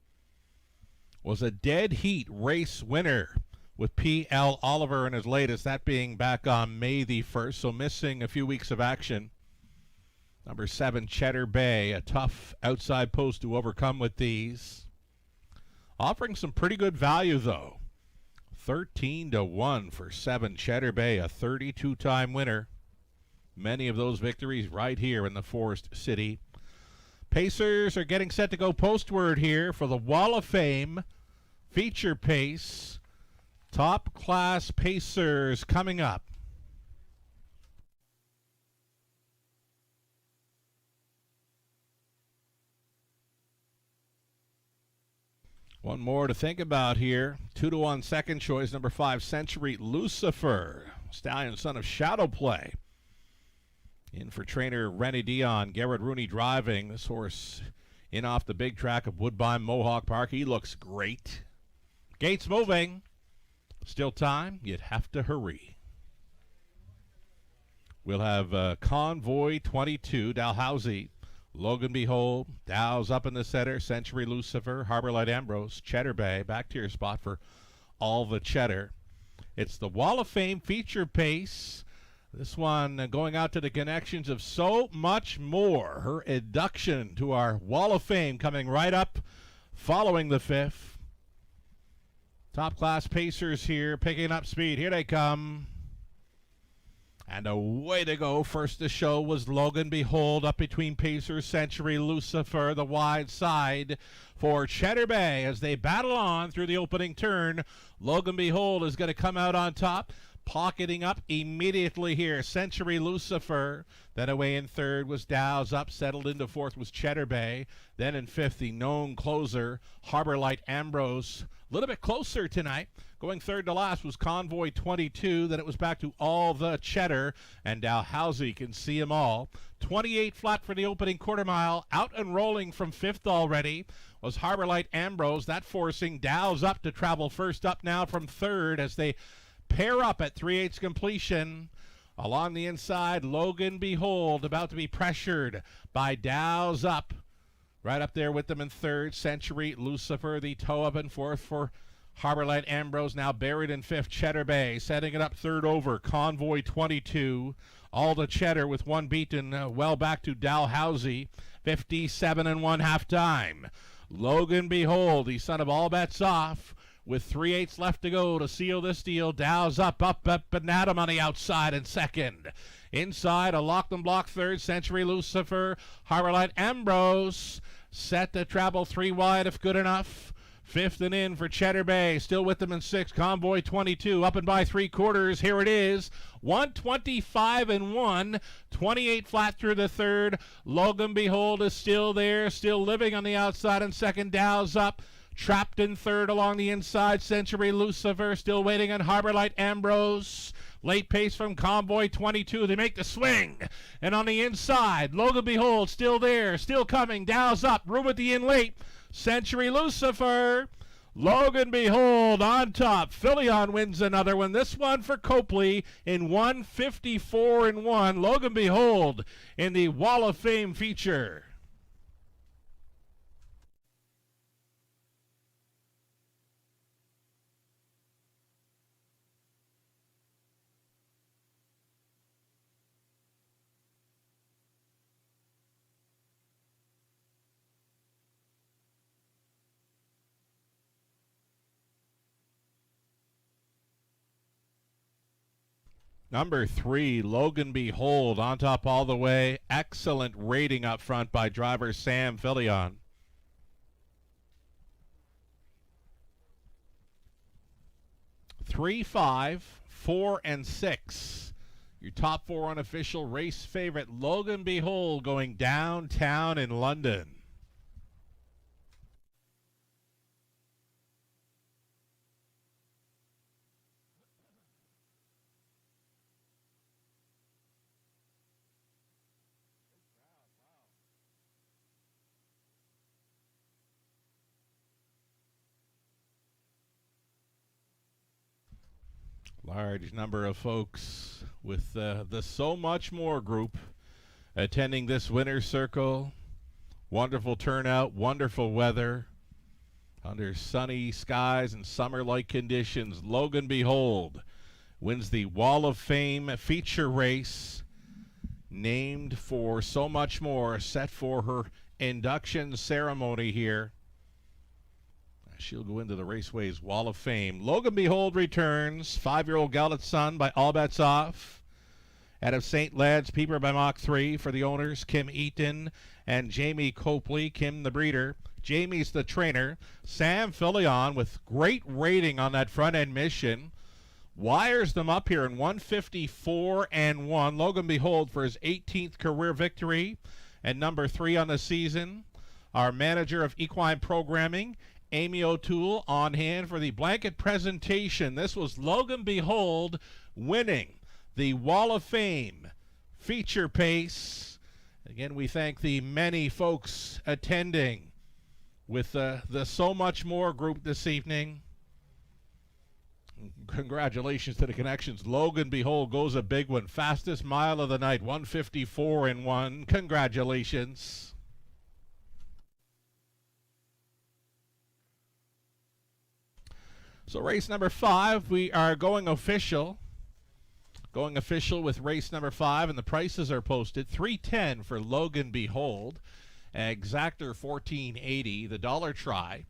was a dead heat race winner with P.L. Oliver in his latest, that being back on May the 1st, so missing a few weeks of action. Number 7, Cheddar Bay, a tough outside post to overcome with these. Offering some pretty good value, though. 13-1 for 7 Cheddar Bay, a 32-time winner. Many of those victories right here in the Forest City. Pacers are getting set to go postward here for the Wall of Fame feature pace. Top class Pacers coming up. One more to think about here. 2-1 second choice, number 5, Century Lucifer. Stallion, son of Shadow Play. In for trainer Rennie Dion. Garrett Rooney driving. This horse in off the big track of Woodbine Mohawk Park. He looks great. Gates moving. Still time. You'd have to hurry. We'll have Convoy 22, Dalhousie. Logan Behold, Dow's up in the center, Century Lucifer, Harbor Light Ambrose, Cheddar Bay, back to your spot for all the cheddar. It's the Wall of Fame feature pace. This one going out to the connections of So Much More. Her induction to our Wall of Fame coming right up following the 5th. Top class Pacers here, picking up speed. Here they come. And away to go. First to show was Logan Behold up between Pacers, Century Lucifer, the wide side for Cheddar Bay as they battle on through the opening turn. Logan Behold is going to come out on top. Pocketing up immediately here, Century Lucifer. Then away in third was Dow's up. Settled into fourth was Cheddar Bay. Then in fifth, the known closer, Harbor Light Ambrose. A little bit closer tonight. Going third to last was Convoy 22. Then it was back to all the cheddar. And Dalhousie can see them all. 28 flat for the opening quarter mile. Out and rolling from fifth already was Harbor Light Ambrose. That forcing Dow's up to travel first up now from third as they pair up at 3/8 completion. Along the inside, Logan Behold about to be pressured by Dow's up. Right up there with them in third, Century Lucifer, the toe up in fourth for Harbor Light Ambrose, now buried in fifth, Cheddar Bay. Setting it up third over, Convoy 22. All the cheddar with one beaten well back to Dalhousie, 57-1 halftime. Logan Behold, the son of all bets off, with 3/8 left to go to seal this deal. Dow's up and at him on the outside in second. Inside, a locked and block third, Century Lucifer. Harbor Light Ambrose set to travel 3 wide if good enough. Fifth and in for Cheddar Bay. Still with them in sixth. Convoy 22 up and by 3/4. Here it is. 125-1. 28 flat through the third. Logan Behold is still there. Still living on the outside in second. Dow's up. Trapped in third along the inside, Century Lucifer still waiting on Harbor Light Ambrose. Late pace from Convoy 22. They make the swing. And on the inside, Logan Behold still there, still coming. Dow's up, room at the in late. Century Lucifer. Logan Behold on top. Philion wins another one. This one for Copley in 154-1. Logan Behold in the Wall of Fame feature. Number 3, Logan Behold, on top all the way. Excellent rating up front by driver Sam Philion. Three, 5, 4, and 6. Your top 4 unofficial race favorite, Logan Behold, going downtown in London. Large number of folks with the So Much More group attending this winner's circle. Wonderful turnout, wonderful weather. Under sunny skies and summer-like conditions, Logan Behold wins the Wall of Fame feature race, named for So Much More, set for her induction ceremony here. She'll go into the Raceway's Wall of Fame. Logan Behold returns. 5-year-old Gallant's Son by All Bets Off. Out of St. Led's, Peeper by Mach 3 for the owners, Kim Eaton and Jamie Copley. Kim the breeder. Jamie's the trainer. Sam Filion with great rating on that front-end mission. Wires them up here in 154-1. Logan Behold for his 18th career victory and number 3 on the season. Our manager of equine programming, Amy O'Toole, on hand for the blanket presentation. This was Logan Behold winning the Wall of Fame feature pace. Again, we thank the many folks attending with the So Much More group this evening. Congratulations to the connections. Logan Behold goes a big one. Fastest mile of the night, 154-1. Congratulations. So race number 5, we are going official. Going official with race number 5, and the prices are posted. $3.10 for Logan Behold. Exactor $14.80. The dollar try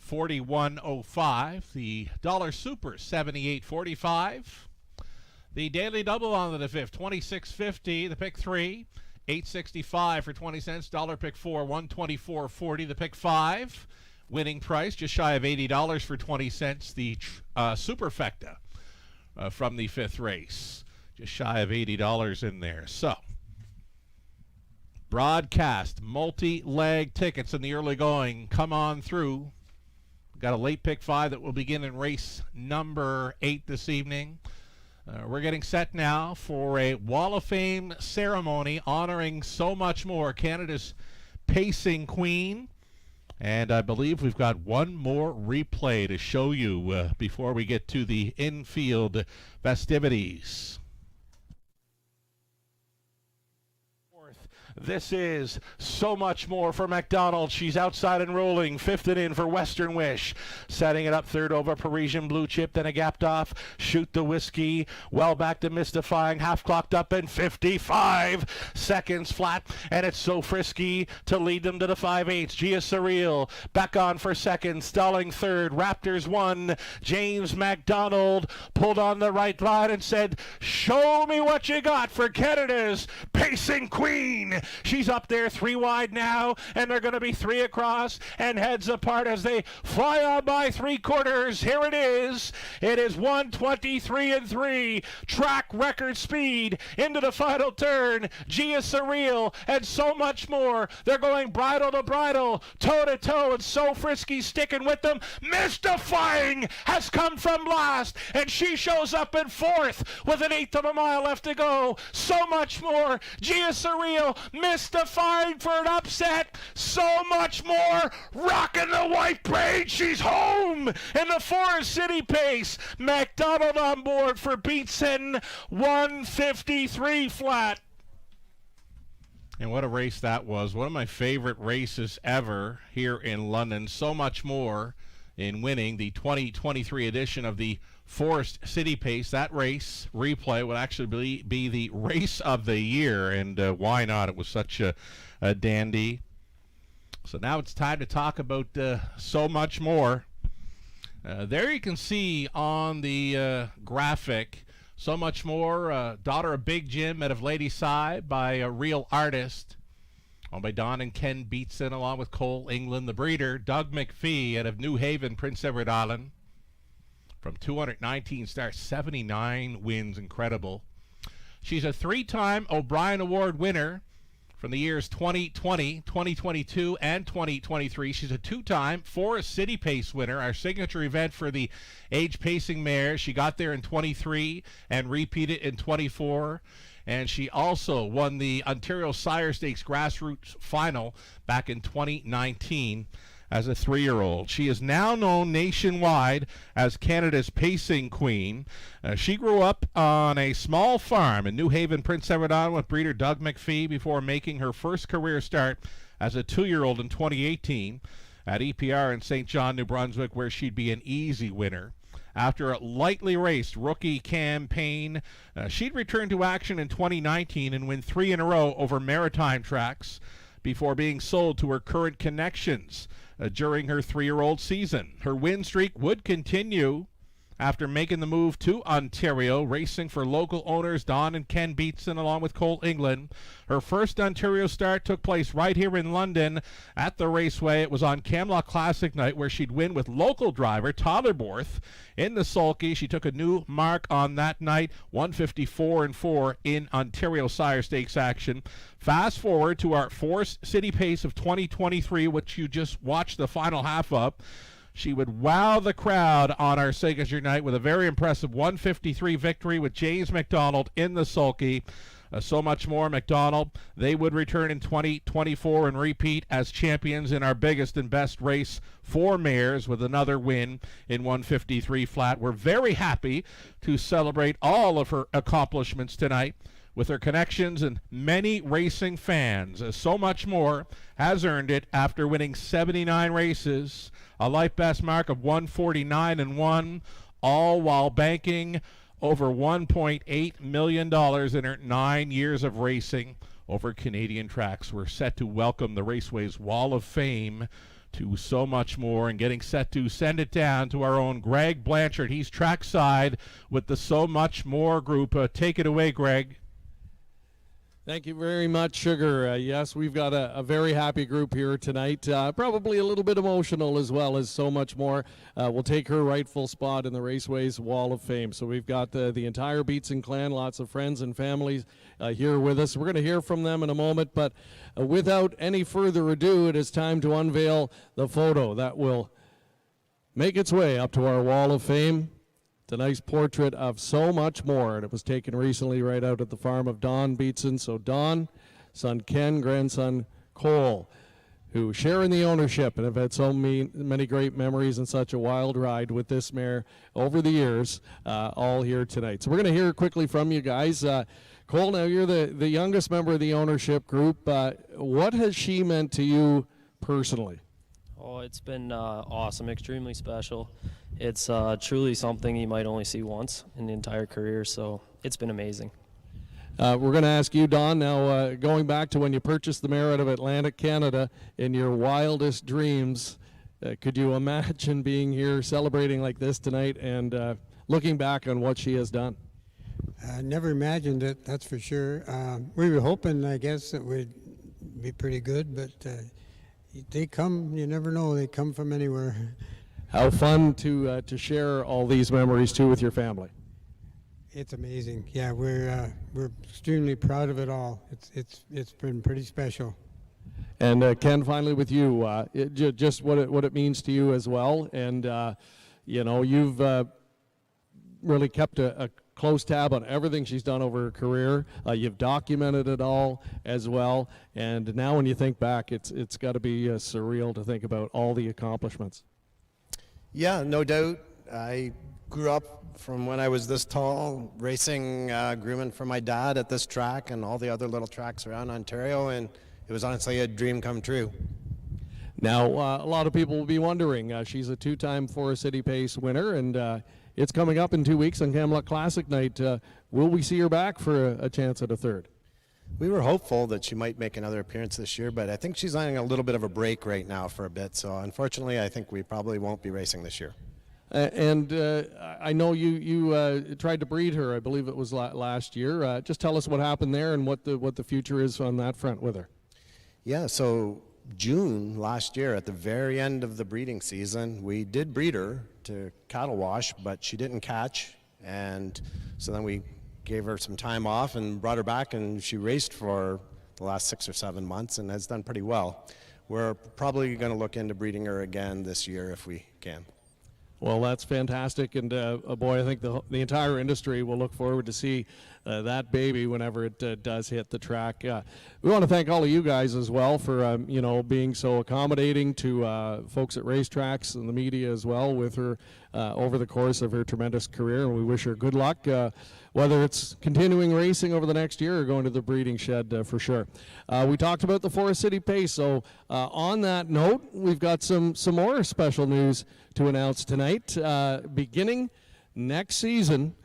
$41.05. The dollar super $78.45. The daily double on the 5th $26.50. The pick 3 $8.65 for 20 cents. Dollar pick 4 $124.40. The pick 5 winning price just shy of $80 for 20 cents. The superfecta from the 5th race, just shy of $80 in there. So, broadcast multi-leg tickets in the early going. Come on through. Got a late pick 5 that will begin in race number 8 this evening. We're getting set now for a Wall of Fame ceremony honoring So Much More, Canada's pacing queen. And I believe we've got one more replay to show you before we get to the infield festivities. This is So Much More for McDonald. She's outside and rolling. 5th and in for Western Wish. Setting it up 3rd over Parisian Blue Chip. Then a gapped off. Shoot the Whiskey. Well back to Mystifying. Half clocked up in 55 seconds flat. And it's So Frisky to lead them to the 5/8. Gia Surreal back on for 2nd. Stalling 3rd. Raptors 1. James McDonald pulled on the right line and said, "Show me what you got for Canada's pacing queen." She's up there 3 wide now, and they're going to be 3 across and heads apart as they fly on by 3/4. Here it is. It is 123-3. Track record speed into the final turn. Gia Surreal and So Much More. They're going bridle to bridle, toe to toe, and So Frisky sticking with them. Mystifying has come from last, and she shows up in 4th with an 1/8 of a mile left to go. So Much More. Gia Surreal Mystifying for an upset. So Much More rocking the white braid. She's home in the Forest City pace. McDonald on board for Beatson. 153 flat. And what a race that was. One of my favorite races ever here in London. So Much More in winning the 2023 edition of the Forest City Pace. That race replay would actually be the race of the year, and why not? It was such a dandy. So now it's time to talk about So Much More. There you can see on the graphic, So Much More, daughter of Big Jim out of Lady Cy by a Real Artist, owned by Don and Ken Beatson, along with Cole England. The breeder, Doug McPhee out of New Haven, Prince Edward Island. From 219 starts, 79 wins, incredible. She's a 3-time O'Brien Award winner from the years 2020, 2022, and 2023. She's a 2-time Forest City Pace winner, our signature event for the age pacing mares. She got there in 23 and repeated in 24. And she also won the Ontario Sire Stakes Grassroots Final back in 2019. As a 3-year-old. She is now known nationwide as Canada's pacing queen. She grew up on a small farm in New Haven, Prince Edward Island with breeder Doug McPhee before making her first career start as a 2-year-old in 2018 at EPR in St. John, New Brunswick, where she'd be an easy winner. After a lightly raced rookie campaign, she'd return to action in 2019 and win 3 in a row over maritime tracks. before being sold to her current connections during her 3-year-old season. Her win streak would continue after making the move to Ontario, racing for local owners Don and Ken Beatson along with Cole England. Her first Ontario start took place right here in London at the Raceway. It was on Camelot Classic night where she'd win with local driver Tyler Borth in the sulky. She took a new mark on that night, 154-4 in Ontario Sire Stakes action. Fast forward to our Forest City Pace of 2023, which you just watched the final half of. She would wow the crowd on our signature night with a very impressive 153 victory with James McDonald in the sulky. So much more, McDonald. They would return in 2024 and repeat as champions in our biggest and best race for mares with another win in 153 flat. We're very happy to celebrate all of her accomplishments tonight with her connections and many racing fans. So much more has earned it after winning 79 races, a life best mark of 149-1, all while banking over $1.8 million in her 9 years of racing over Canadian tracks. We're set to welcome the Raceway's Wall of Fame to so much more, and getting set to send it down to our own Greg Blanchard. He's trackside with the So Much More group. Take it away, Greg. Thank you very much, Sugar. Yes, we've got a very happy group here tonight. Probably a little bit emotional as well as So Much More. We'll take her rightful spot in the Raceway's Wall of Fame. So we've got the entire Beatson clan, lots of friends and families here with us. We're going to hear from them in a moment, but without any further ado, it is time to unveil the photo that will make its way up to our Wall of Fame. It's a nice portrait of So Much More, and it was taken recently right out at the farm of Don Beatson. So Don, son Ken, grandson Cole, who share in the ownership and have had so many great memories and such a wild ride with this mare over the years, all here tonight. So we're going to hear quickly from you guys. Cole, now you're the youngest member of the ownership group. What has she meant to you personally? Oh, it's been awesome, extremely special. It's truly something you might only see once in the entire career, so it's been amazing. We're going to ask you, Don, now going back to when you purchased the mare out of Atlantic, Canada, in your wildest dreams, could you imagine being here celebrating like this tonight and looking back on what she has done? I never imagined it, that's for sure. We were hoping, I guess, it would be pretty good, but they come, you never know, they come from anywhere. How fun to share all these memories too with your family. It's amazing. Yeah, we're extremely proud of it all. It's been pretty special. And Ken, finally with you, just what it means to you as well. And you know, you've really kept a close tab on everything she's done over her career. You've documented it all as well. And now when you think back, it's got to be surreal to think about all the accomplishments. Yeah, no doubt. I grew up from when I was this tall, racing grooming for my dad at this track and all the other little tracks around Ontario, and it was honestly a dream come true. Now, a lot of people will be wondering, she's a two-time Forest City Pace winner, and it's coming up in 2 weeks on Camelot Classic night. Will we see her back for a chance at a third? We were hopeful that she might make another appearance this year, but I think she's on a little bit of a break right now for a bit. So unfortunately, I think we probably won't be racing this year. And I know you tried to breed her. I believe it was last year. Just tell us what happened there and what the future is on that front with her. Yeah, so June last year, at the very end of the breeding season, we did breed her to cattle wash, but she didn't catch, and so then we gave her some time off and brought her back, and she raced for the last 6 or 7 months and has done pretty well. We're probably going to look into breeding her again this year if we can. Well, that's fantastic, and boy, I think the entire industry will look forward to see that baby whenever it does hit the track. We want to thank all of you guys as well for you know, being so accommodating to folks at racetracks and the media as well with her over the course of her tremendous career, and we wish her good luck, whether it's continuing racing over the next year or going to the breeding shed for sure. We talked about the Forest City Pace, so on that note, we've got some more special news to announce tonight. Beginning next season,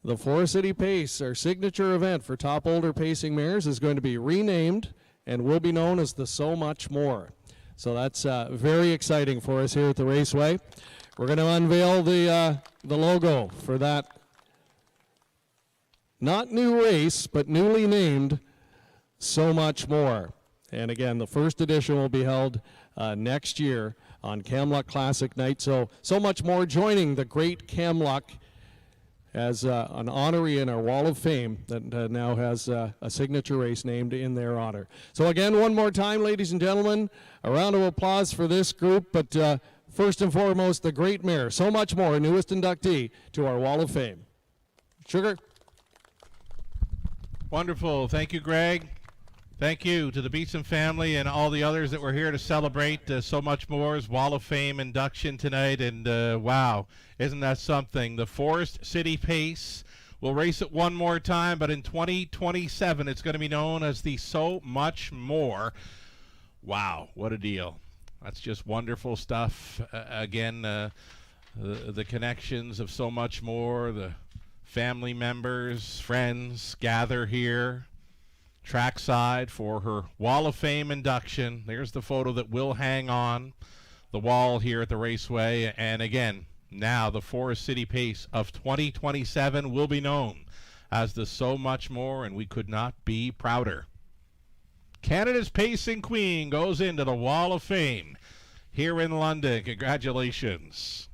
the Forest City Pace, our signature event for top older pacing mares, is going to be renamed and will be known as the So Much More. So that's very exciting for us here at the Raceway. We're going to unveil the logo for that not new race, but newly named So Much More. And again, the first edition will be held next year on Kamlook Classic Night. So much more joining the great Kamlook as an honoree in our Wall of Fame that now has a signature race named in their honor. So again, one more time, ladies and gentlemen, a round of applause for this group. But first and foremost, the great mare, So Much More, newest inductee to our Wall of Fame. Sugar. Wonderful. Thank you, Greg. Thank you to the Beatson family and all the others that were here to celebrate So Much More's Wall of Fame induction tonight. And wow, isn't that something? The Forest City Pace will race it one more time, but in 2027 it's going to be known as the So Much More. Wow, what a deal. That's just wonderful stuff. Again, the connections of So Much More, the family members, friends gather here trackside for her Wall of Fame induction. There's the photo that will hang on the wall here at the Raceway. And again, now the Forest City Pace of 2027 will be known as the So Much More, and we could not be prouder. Canada's pacing queen goes into the Wall of Fame here in London. Congratulations.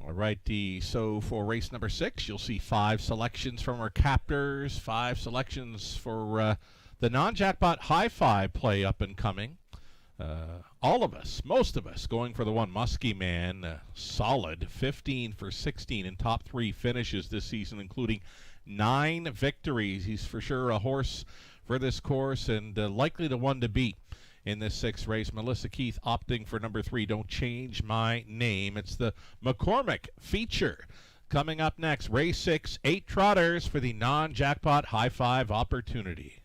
All righty, so for race number 6, you'll see 5 selections from our captors, 5 selections for the non-jackpot high five play up and coming. all of us, most of us, going for the one. Muskie Man, solid 15 for 16 in top 3 finishes this season, including 9 victories. He's for sure a horse for this course and likely the one to beat in this 6th race. Melissa Keith opting for number 3, Don't Change My Name. It's the McCormick feature. Coming up next, race 6, 8 trotters for the non-jackpot high 5 opportunity.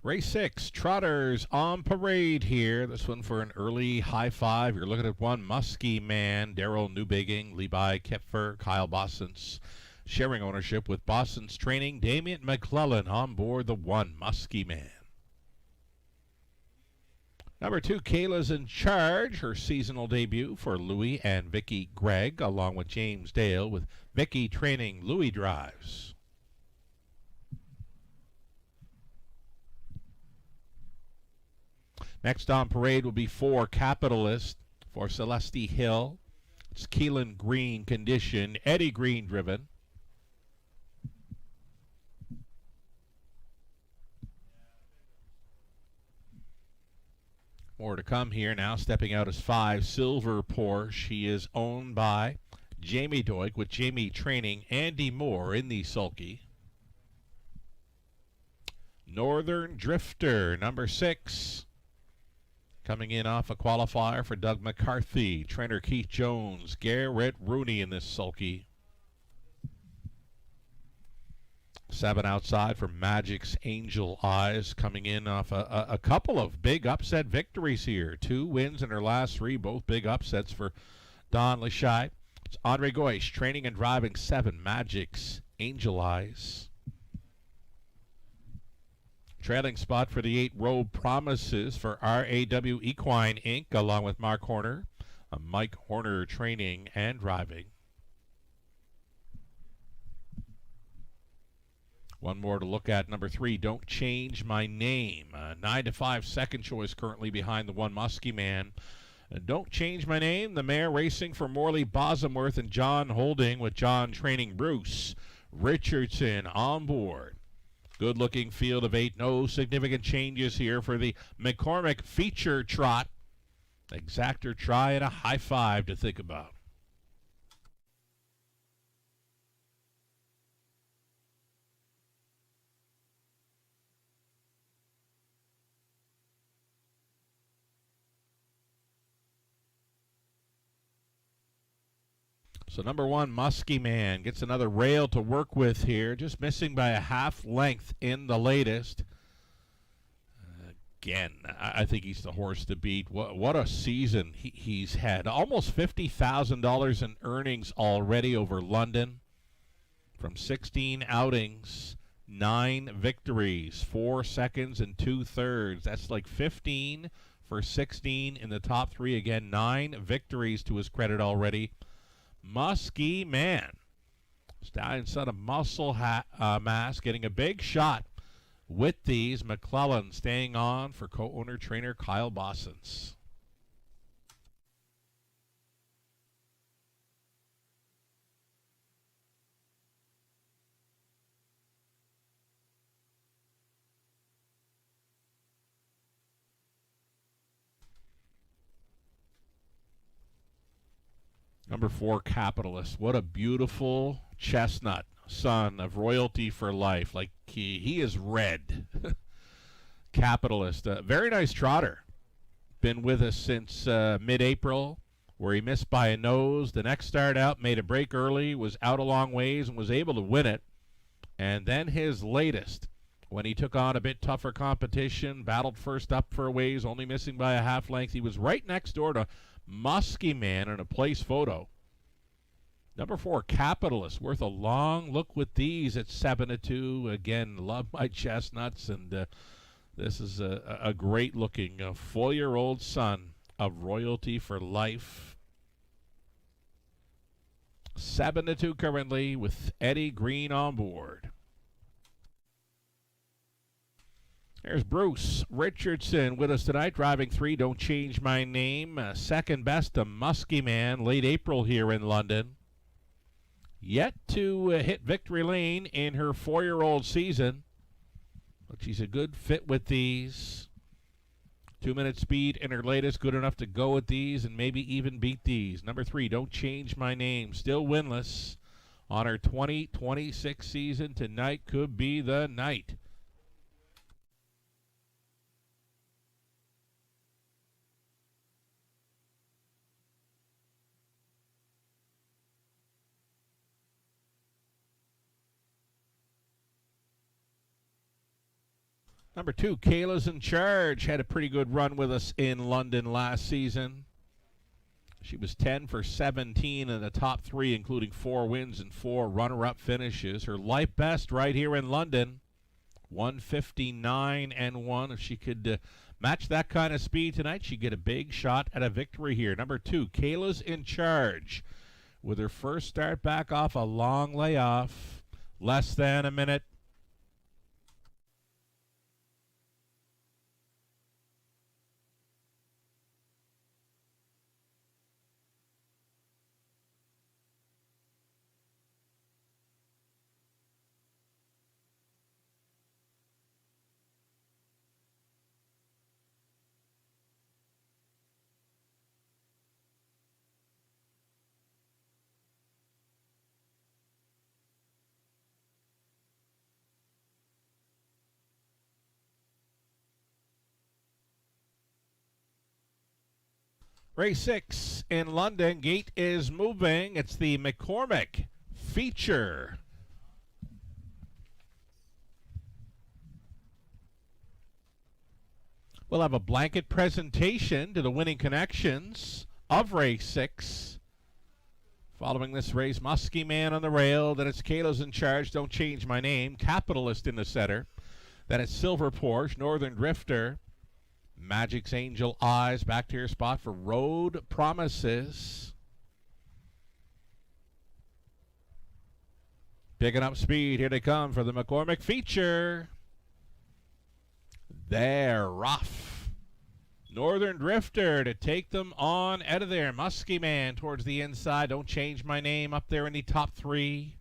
Race 6, trotters on parade here. This one for an early high 5. You're looking at one Muskie Man, Daryl Newbigging, Levi Kepfer, Kyle Bossens, sharing ownership with Bossens Training, Damian McClellan on board the one Muskie Man. Number 2, Kayla's in Charge, her seasonal debut for Louis and Vicky Gregg, along with James Dale, with Vicky Training, Louis drives. Next on parade will be 4, Capitalist for Celeste Hill. It's Keelan Green condition, Eddie Green driven. More to come here now. Stepping out is 5, Silver Porsche. He is owned by Jamie Doig with Jamie Training, Andy Moore in the sulky. Northern Drifter, number 6. Coming in off a qualifier for Doug McCarthy, trainer Keith Jones, Garrett Rooney in this sulky. 7 outside for Magic's Angel Eyes, coming in off a couple of big upset victories here. 2 wins in her last 3, both big upsets for Don Lachey. It's Andre Goish, training and driving 7, Magic's Angel Eyes. Trailing spot for the 8, Road Promises for RAW Equine Inc., along with Mark Horner, Mike Horner training and driving. One more to look at. Number 3, Don't Change My Name. 9-5 second choice currently behind the 1 Muskie Man. Don't Change My Name, the mare racing for Morley Bosworth and John Holding, with John training Bruce Richardson on board. Good-looking field of 8. No significant changes here for the McCormick feature trot. Exactor try and a high 5 to think about. So number 1, Muskie Man, gets another rail to work with here. Just missing by a half length in the latest. Again, I think he's the horse to beat. What a season he's had. Almost $50,000 in earnings already over London. From 16 outings, 9 victories, 4 seconds and 2/3. That's like 15 for 16 in the top 3. Again, 9 victories to his credit already. Muskie Man, Stallion son of muscle mass, getting a big shot with these. McClellan staying on for co-owner trainer Kyle Bossens. Number 4, Capitalist. What a beautiful chestnut, son of royalty for life. Like he is red. Capitalist. Very nice trotter. Been with us since mid-April, where he missed by a nose. The next start out, made a break early, was out a long ways, and was able to win it. And then his latest, when he took on a bit tougher competition, battled first up for a ways, only missing by a half length. He was right next door to Muskie Man in a place photo. Number 4, Capitalist, worth a long look with these at 7-2. Again, love my chestnuts, and this is a great-looking 4-year-old son of royalty for life. 7-2 currently with Eddie Green on board. There's Bruce Richardson with us tonight, driving 3, Don't Change My Name. Second best to Muskie Man, late April here in London. Yet to hit victory lane in her 4-year-old season. But she's a good fit with these. 2-minute speed in her latest, good enough to go with these and maybe even beat these. Number 3, Don't Change My Name, still winless on her 2026 season. Tonight could be the night. Number 2, Kayla's in Charge, had a pretty good run with us in London last season. She was 10 for 17 in the top 3, including 4 wins and 4 runner-up finishes. Her life best right here in London, 159-1. If she could match that kind of speed tonight, she'd get a big shot at a victory here. Number 2, Kayla's in Charge, with her first start back off a long layoff, less than a minute. Race 6 in London. Gate is moving. It's the McCormick feature. We'll have a blanket presentation to the winning connections of Race 6. Following this race, Muskie Man on the rail. Then it's Kayla's in Charge, Don't Change My Name. Capitalist in the center. Then it's Silver Porsche, Northern Drifter. Magic's Angel Eyes back to your spot for Road Promises. Picking up speed. Here they come for the McCormick feature. They're rough. Northern Drifter to take them on out of there. Muskie Man towards the inside. Don't Change My Name up there in the top 3.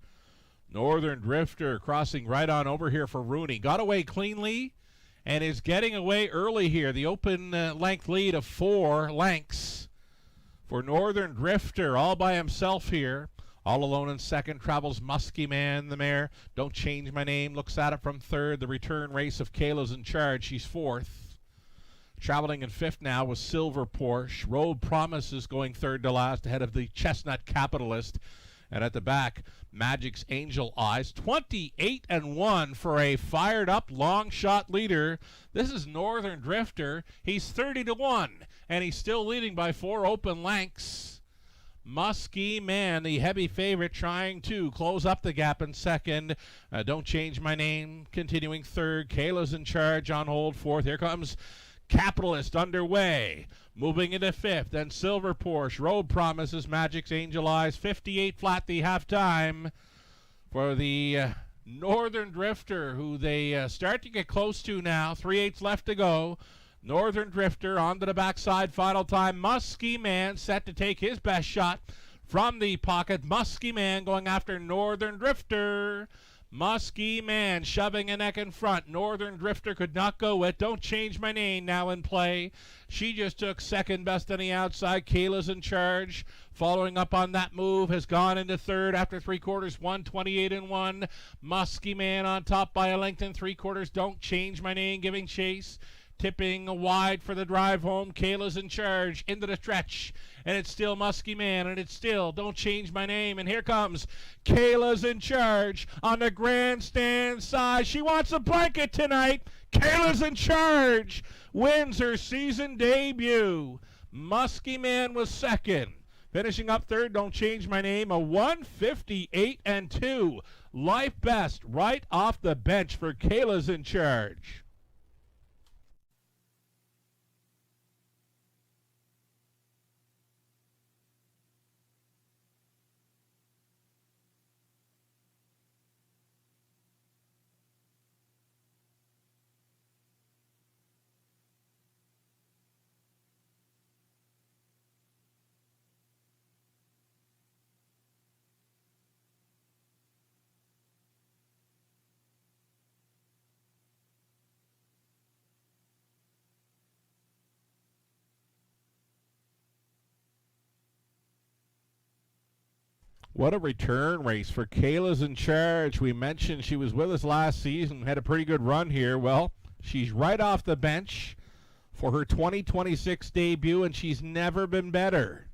Northern Drifter crossing right on over here for Rooney. Got away cleanly and is getting away early here. The open length lead of 4 lengths for Northern Drifter all by himself here. All alone in second travels Muskie Man, the mare. Don't Change My Name looks at it from third. The return race of Kayla's in charge. She's fourth. Traveling in fifth now was Silver Porsche. Road Promises going third to last ahead of the Chestnut Capitalist. And at the back, Magic's Angel Eyes. 28-1 for a fired-up long shot leader. This is Northern Drifter. He's 30-1, and he's still leading by 4 open lengths. Muskie Man, the heavy favorite, trying to close up the gap in second. Don't Change My Name continuing third. Kayla's in charge on hold fourth. Here comes Capitalist underway. Moving into fifth. Then Silver Porsche. Road Promises. Magic's Angel Eyes. 58 flat the halftime for the Northern Drifter, who they start to get close to now. 3/8 left to go. Northern Drifter onto the backside, final time. Muskie Man set to take his best shot from the pocket. Muskie Man going after Northern Drifter. Muskie Man shoving a neck in front. Northern Drifter could not go it. Don't Change My Name now in play. She just took second best on the outside. Kayla's in charge. Following up on that move, has gone into third after 3/4. 128-1. Muskie Man on top by a length and 3/4. Don't Change My Name giving chase. Tipping wide for the drive home. Kayla's in charge into the stretch. And it's still Muskie Man. And it's still Don't Change My Name. And here comes Kayla's in charge on the grandstand side. She wants a blanket tonight. Kayla's in charge. Wins her season debut. Muskie Man was second. Finishing up third, Don't Change My Name. A 158-2. Life best right off the bench for Kayla's in charge. What a return race for Kayla's in charge. We mentioned she was with us last season, had a pretty good run here. Well, she's right off the bench for her 2026 debut, and she's never been better.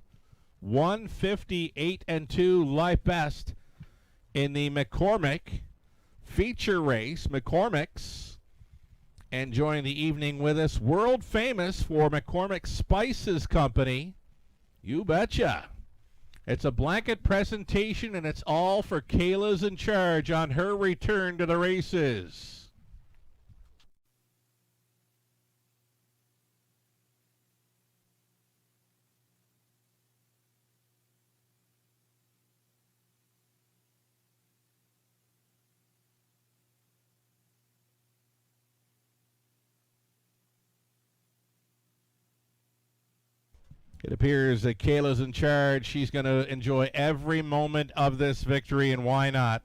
158-2 life best in the McCormick feature race. McCormick's enjoying the evening with us. World famous for McCormick Spices Company. You betcha. It's a blanket presentation, and it's all for Kayla's in charge on her return to the races. It appears that Kayla's in charge. She's going to enjoy every moment of this victory, and why not?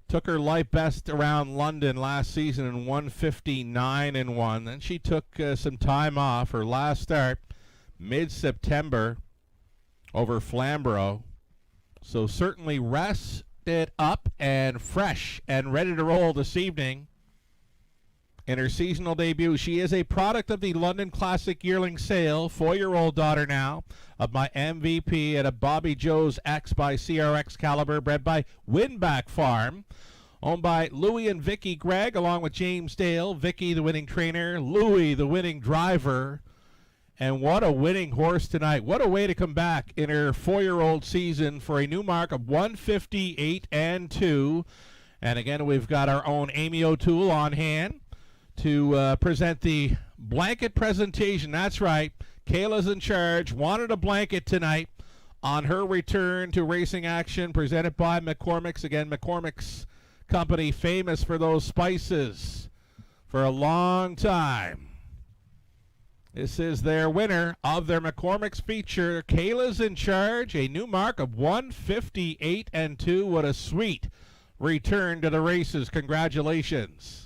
Took her life best around London last season in 159-1. Then she took some time off. Her last start mid-September over Flamborough. So certainly rested up and fresh and ready to roll this evening. In her seasonal debut, she is a product of the London Classic Yearling Sale, 4-year-old daughter now of my MVP at a Bobby Joe's X by CRX Caliber, bred by Winback Farm, owned by Louie and Vicky Gregg, along with James Dale, Vicky the winning trainer, Louie the winning driver. And what a winning horse tonight. What a way to come back in her 4-year-old season for a new mark of 158-2. And again, we've got our own Amy O'Toole on hand to present the blanket presentation. That's right. Kayla's in charge. Wanted a blanket tonight on her return to racing action, presented by McCormick's. Again, McCormick's company, famous for those spices for a long time. This is their winner of their McCormick's feature. Kayla's in charge, a new mark of 158-2. What a sweet return to the races. Congratulations.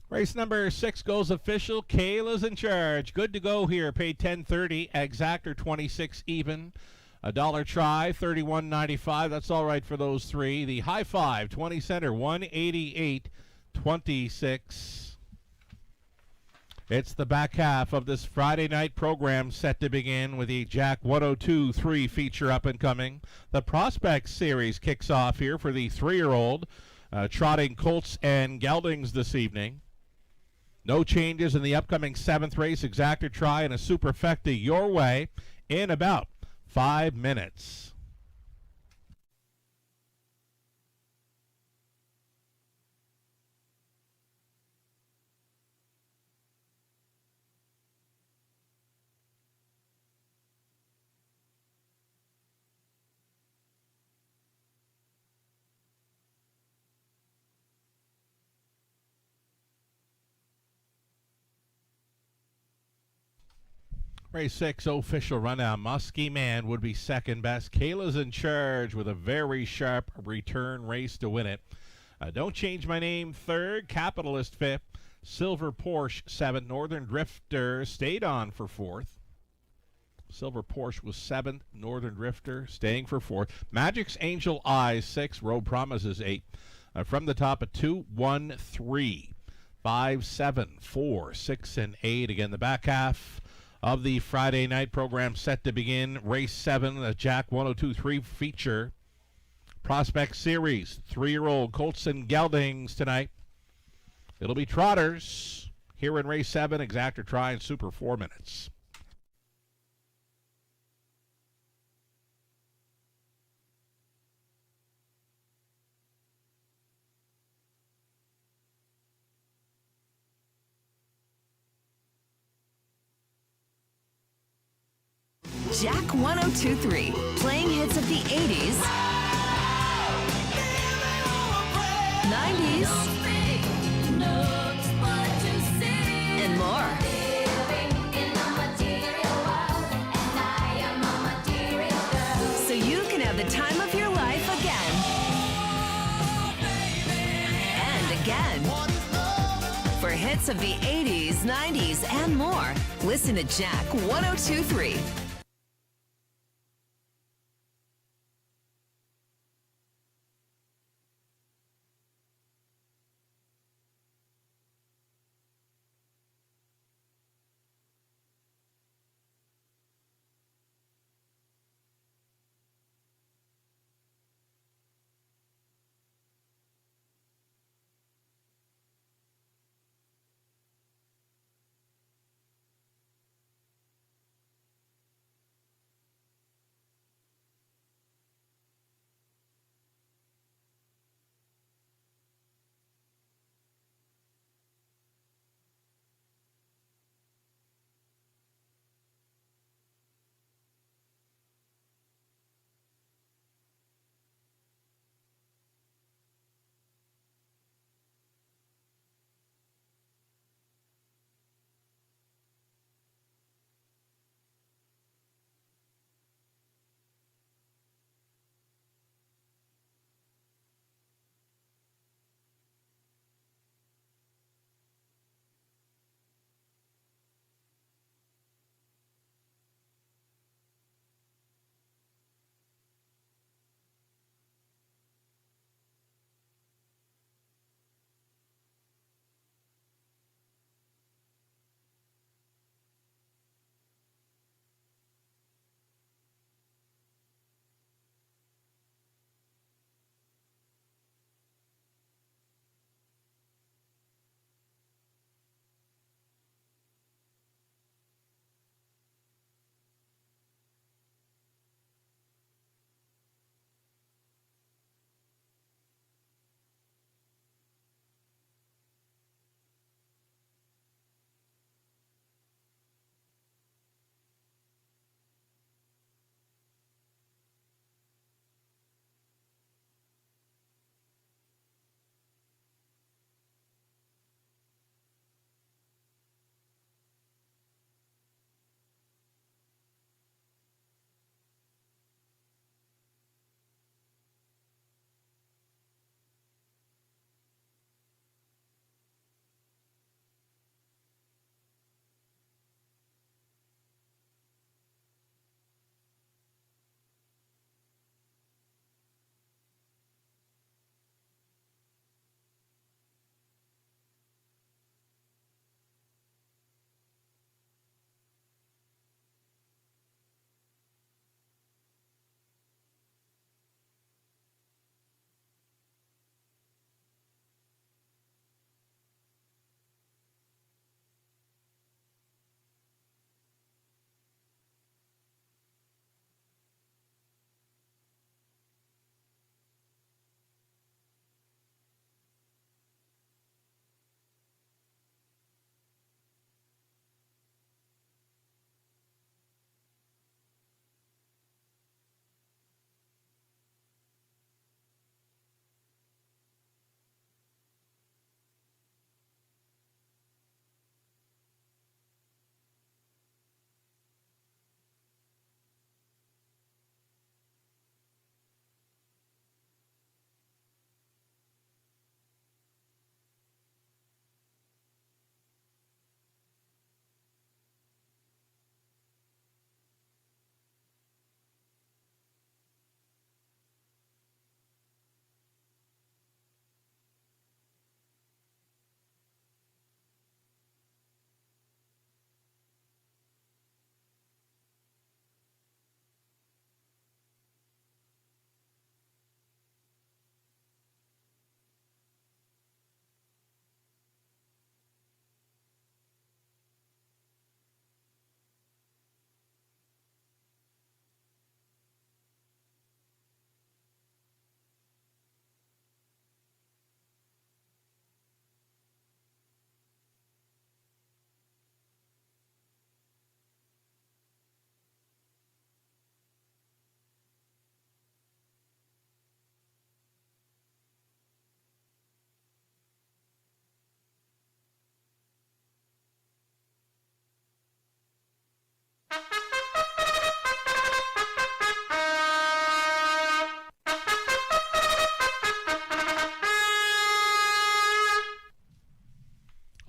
Race number 6 goes official. Kayla's in charge. Good to go here. Paid $10.30. Exactor 26 even. $1 try, $31.95. That's all right for those three. The high five, 20 center, 188.26. It's the back half of this Friday night program set to begin with the Jack 102.3 feature up and coming. The Prospect Series kicks off here for the 3-year-old, trotting colts and geldings this evening. No changes in the upcoming 7th race. Exactor try and a superfecta your way in about 5 minutes. Race 6 official rundown. Muskie Man would be second best. Kayla's in charge with a very sharp return race to win it. Don't Change My Name third. Capitalist fifth. Silver Porsche 7th. Northern Drifter stayed on for 4th. Silver Porsche was 7th. Northern Drifter staying for 4th. Magic's Angel Eyes 6th. Road Promises 8th. From the top, a 2, 1, 3, 5, 7, 4, 6, and 8. Again, the back half of the Friday night program set to begin. Race 7, the Jack 102.3 feature. Prospect Series, 3-year-old colts and geldings tonight. It'll be trotters here in race 7. Exactor try and super 4 minutes. Jack 102.3, playing hits of the 80s, 90s, and more. So you can have the time of your life again. And again. For hits of the 80s, 90s, and more, listen to Jack 102.3.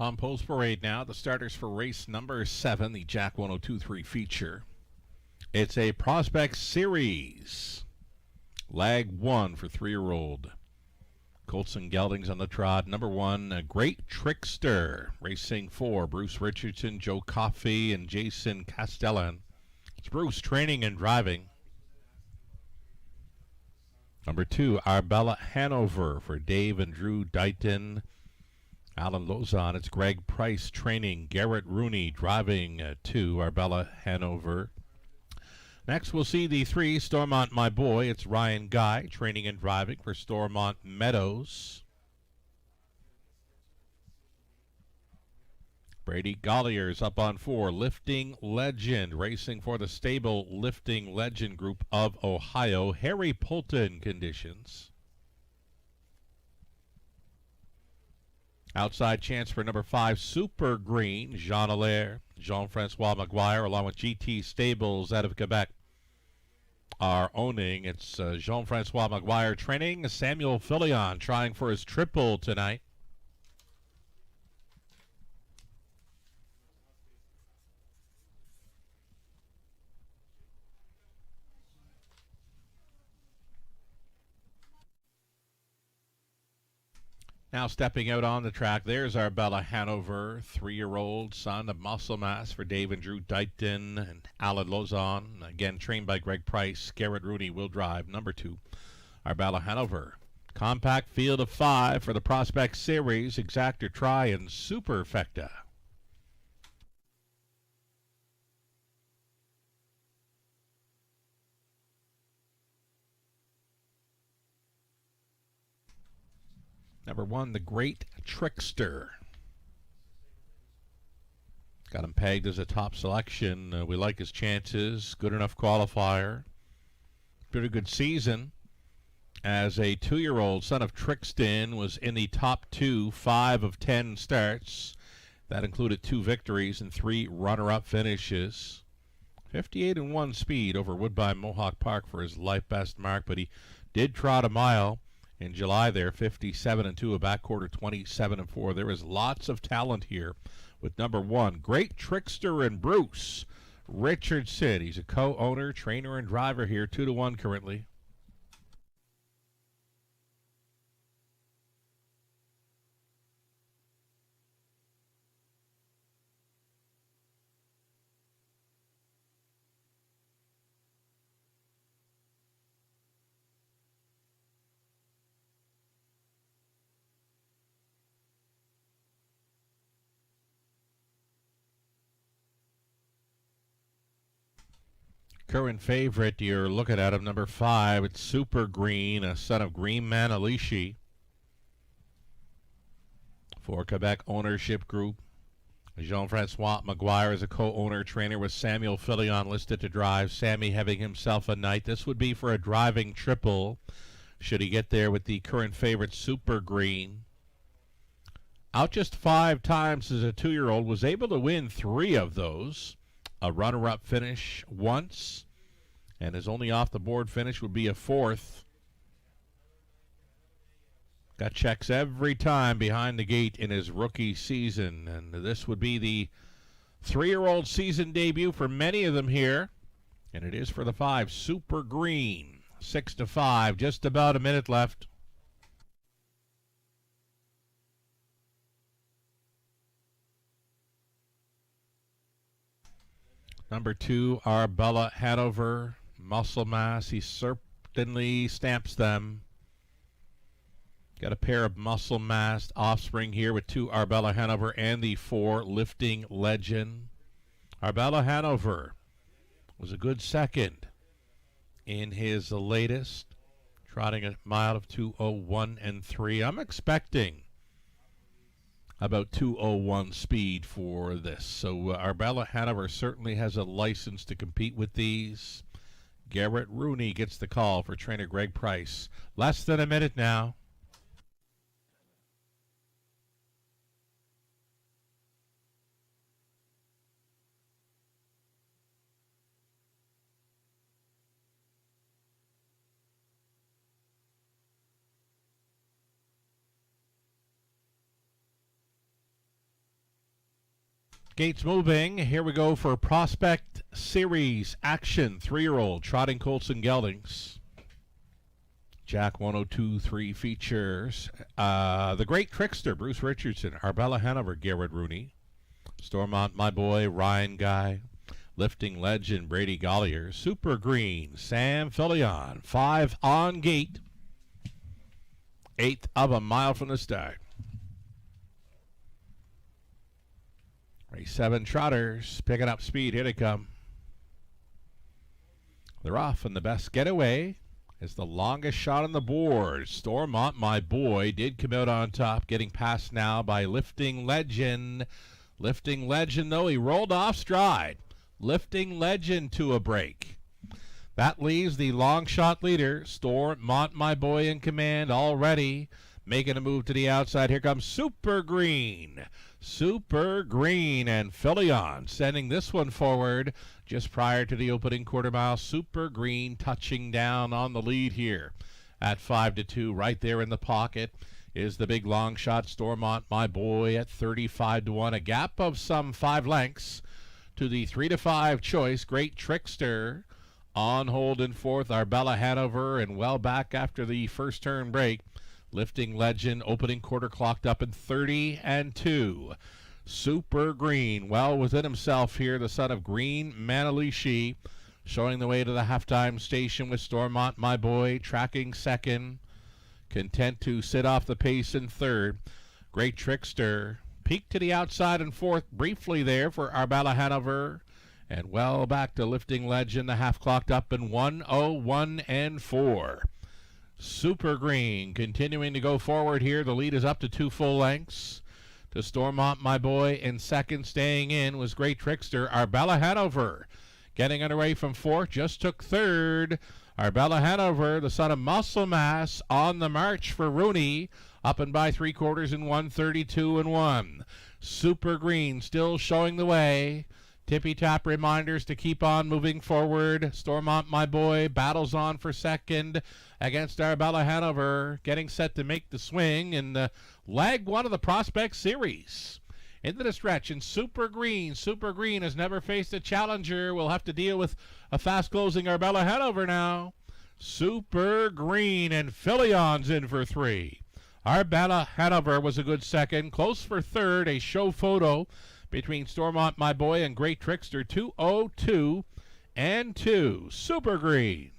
On Post Parade now, the starters for race number 7, the Jack 1023 feature. It's a Prospect Series. Lag 1 for 3-year-old. Colson Geldings on the trot. Number 1, a Great Trickster. Racing 4, Bruce Richardson, Joe Coffey, and Jason Castellan. It's Bruce training and driving. Number 2, Arbella Hanover for Dave and Drew Dighton. Alan Lozon, it's Greg Price training. Garrett Rooney driving 2, Arbella Hanover. Next, we'll see the 3, Stormont My Boy. It's Ryan Guy training and driving for Stormont Meadows. Brady Gollier's up on 4, Lifting Legend, racing for the stable Lifting Legend Group of Ohio. Harry Poulton conditions. Outside chance for number 5, Super Green, Jean Allaire, Jean-Francois Maguire, along with GT Stables out of Quebec, are owning. It's Jean-Francois Maguire training. Samuel Filion trying for his triple tonight. Now stepping out on the track, there's Arbella Hanover, 3-year-old son of Muscle Mass for Dave and Drew Dighton and Alan Lozon. Again, trained by Greg Price. Garrett Rooney will drive. Number 2, Arbella Hanover. Compact field of 5 for the Prospect Series. Exactor Try and Superfecta. Number 1, the Great Trickster. Got him pegged as a top selection. We like his chances. Good enough qualifier. Pretty good season. As a 2-year-old, son of Trixton, was in the top 2, 5 of 10 starts. That included 2 victories and 3 runner-up finishes. 58-1 speed over Woodbine Mohawk Park for his life best mark, but he did trot a mile in July there, 57-2, a back quarter 27-4. There is lots of talent here with number 1, Great Trickster and Bruce Richardson. He's a co-owner, trainer, and driver here, 2-1 currently. Current favorite, you're looking at him, number 5. It's Super Green, a son of Green Man Alishi. For Quebec Ownership Group. Jean-Francois Maguire is a co-owner trainer with Samuel Filion listed to drive. Sammy having himself a night. This would be for a driving triple, should he get there with the current favorite Super Green. Out just 5 times as a 2-year-old, was able to win 3 of those. A runner-up finish once, and his only off-the-board finish would be a 4th. Got checks every time behind the gate in his rookie season, and this would be the 3-year-old season debut for many of them here, and it is for the 5, Super Green. 6-5, just about a minute left. Number 2, Arbella Hanover, muscle mass. He certainly stamps them. Got a pair of muscle mass offspring here with 2, Arbella Hanover, and the 4, Lifting Legend. Arbella Hanover was a good second in his latest, trotting a mile of 2:01 and 3. I'm expecting about 2:01 speed for this. So Arbella Hanover certainly has a license to compete with these. Garrett Rooney gets the call for trainer Greg Price. Less than a minute now. Gates moving. Here we go for Prospect Series action. 3-year-old trotting colts and geldings. Jack 102.3 features The Great Trickster, Bruce Richardson, Arbella Hanover, Garrett Rooney, Stormont, My Boy, Ryan Guy, Lifting Legend, Brady Gollier, Super Green, Sam Filion, 5 on gate, 1/8 of a mile from the start. Race 7 trotters picking up speed. Here they come. They're off, and the best getaway is the longest shot on the board. Stormont, My Boy, did come out on top, getting passed now by Lifting Legend. Lifting Legend, though, he rolled off stride. Lifting Legend to a break. That leaves the long shot leader, Stormont, My Boy, in command already, making a move to the outside. Here comes Super Green. Super Green and Filion sending this one forward just prior to the opening quarter mile. Super Green touching down on the lead here at 5-2. Right there in the pocket is the big long shot, Stormont, My Boy, at 35-1. A gap of some 5 lengths to the 3-5 choice, Great Trickster, on hold in fourth. Arbella Hanover, and well back after the first turn break. Lifting Legend, opening quarter clocked up in 30-2. Super Green, well within himself here, the son of Green Manalishi, showing the way to the halftime station with Stormont, My Boy, tracking second. Content to sit off the pace in third. Great Trickster peeked to the outside in fourth briefly there for Arbella Hanover. And well back to Lifting Legend, the half clocked up in 1:01.4. Super Green continuing to go forward here. The lead is up to 2 full lengths. To Stormont, My Boy in second. Staying in was Great Trickster. Arbella Hanover getting underway from fourth. Just took third. Arbella Hanover, the son of Muscle Mass, on the march for Rooney. Up and by 3/4 in 1:32.1. Super Green still showing the way. Tippy-tap reminders to keep on moving forward. Stormont, My Boy, battles on for second against Arbella Hanover, getting set to make the swing in leg 1 of the Prospect Series. Into the stretch, and Super Green has never faced a challenger. We'll have to deal with a fast-closing Arbella Hanover now. Super Green, and Filion's in for 3. Arbella Hanover was a good second. Close for third, a show photo between Stormont, My Boy, and Great Trickster. 2:02.2. Super Green.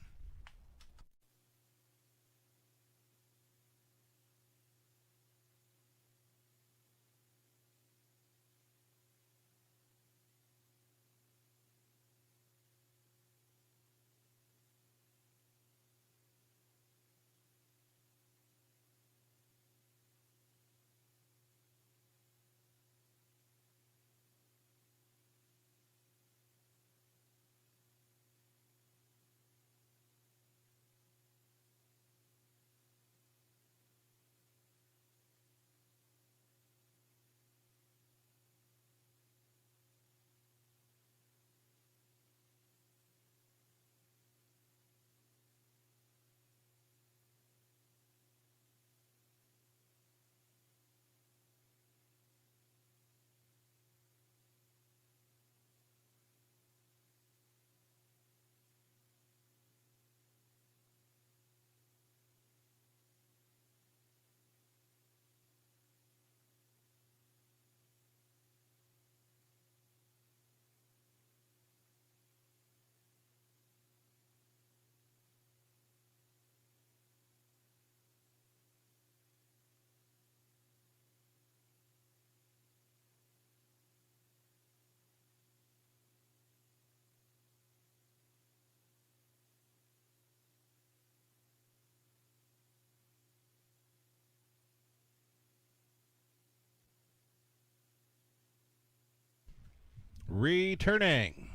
Returning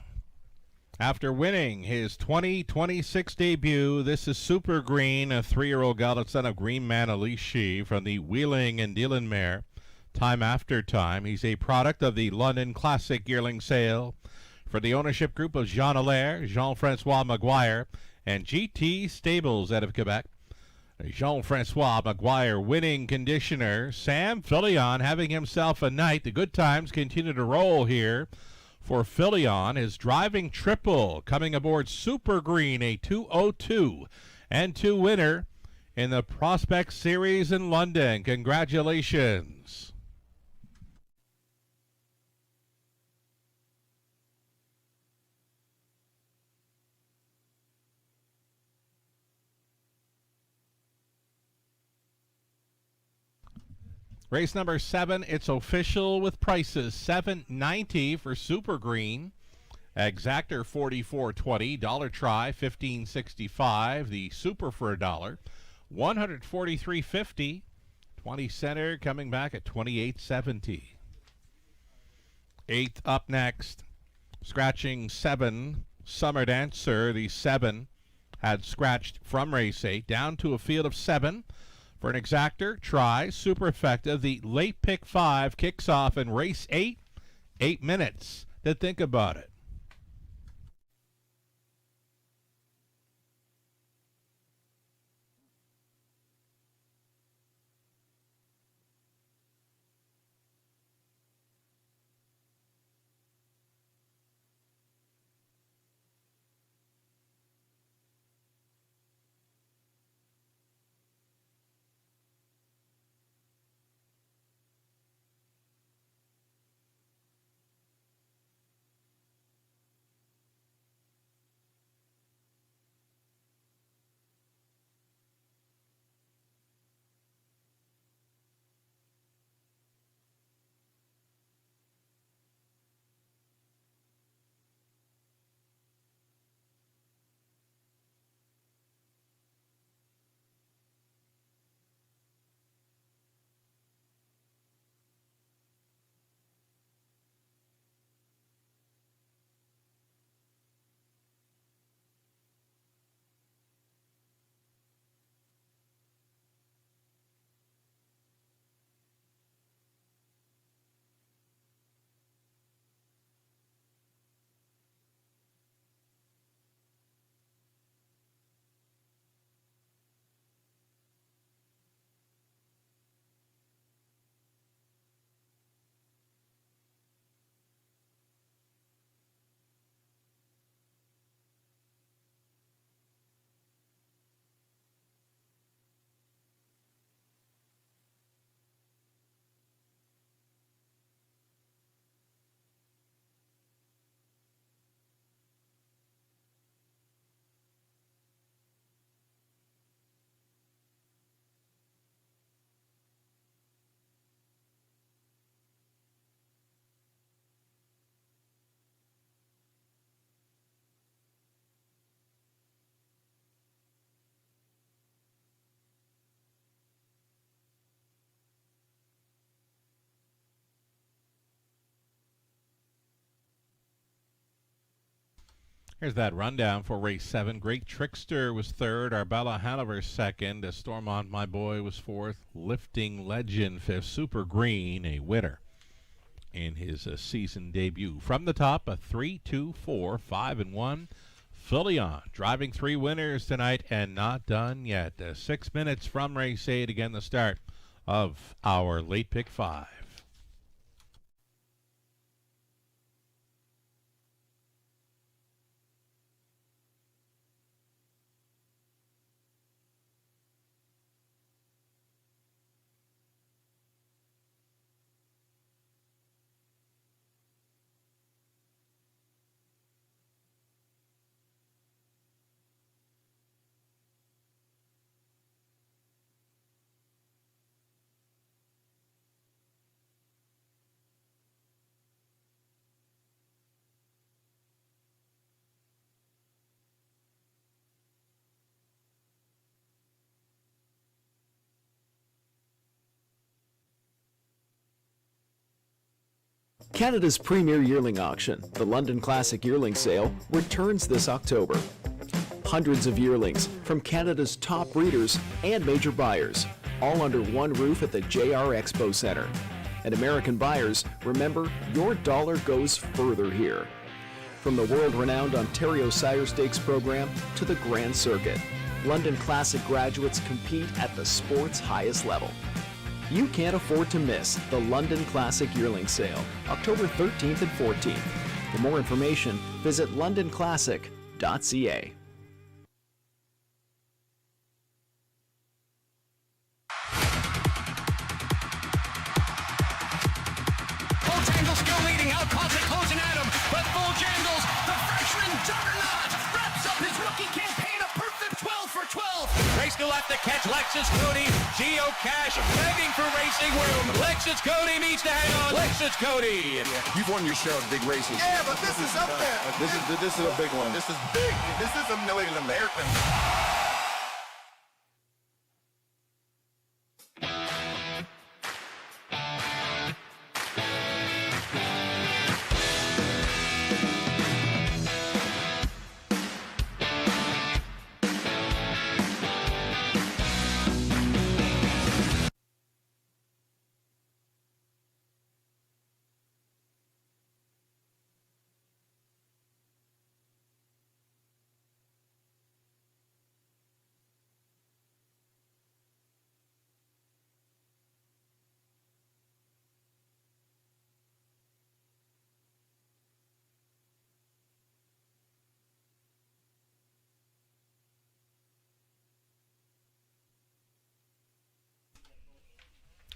after winning his 2026 debut, this is Super Green, a 3-year-old gelded son of Green Manalishi from the Wheeling and Dealing mare. Time After Time. He's a product of the London Classic yearling sale for the ownership group of Jean Allaire, Jean-Francois Maguire, and GT Stables out of Quebec. Jean-Francois Maguire winning conditioner. Sam Filion having himself a night. The good times continue to roll here for Filion. His driving triple coming aboard Super Green, a 2:02 and 2 winner in the Prospect Series in London. Congratulations. Race number 7, it's official with prices. $7.90 for Super Green. Exactor $44.20. Dollar Try $15.65. The Super for $1. $143.50. 20 Center coming back at $28.70. 8th up next. Scratching 7. Summer Dancer. The 7 had scratched from race 8 down to a field of 7. For an exactor, try, super effective. The late pick 5 kicks off in race 8. 8 minutes to think about it. Here's that rundown for race 7. Great Trickster was 3rd. Arbella Hanover 2nd. Stormont My Boy was 4th. Lifting Legend 5th. Super Green, a winner in his season debut. From the top, a 3, 2, 4, 5, and 1. Filion driving 3 winners tonight and not done yet. 6 minutes from race 8. Again, the start of our late pick 5. Canada's premier yearling auction, the London Classic Yearling Sale, returns this October. Hundreds of yearlings from Canada's top breeders and major buyers, all under one roof at the JR Expo Centre. And American buyers, remember, your dollar goes further here. From the world-renowned Ontario Sire Stakes program to the Grand Circuit, London Classic graduates compete at the sport's highest level. You can't afford to miss the London Classic Yearling Sale, October 13th and 14th. For more information, visit londonclassic.ca. Bojangles still leading, Alcantara closing at him, but Bojangles, the freshman juggernaut, wraps up his rookie campaign a perfect 12 for 12. Race to left to catch Lexus Cody, Geocache begging for racing room. Lexus Cody needs to hang on. Lexus Cody. You've won your share of big races. Yeah, but this is up there. This is a big one. This is big. This is a million American.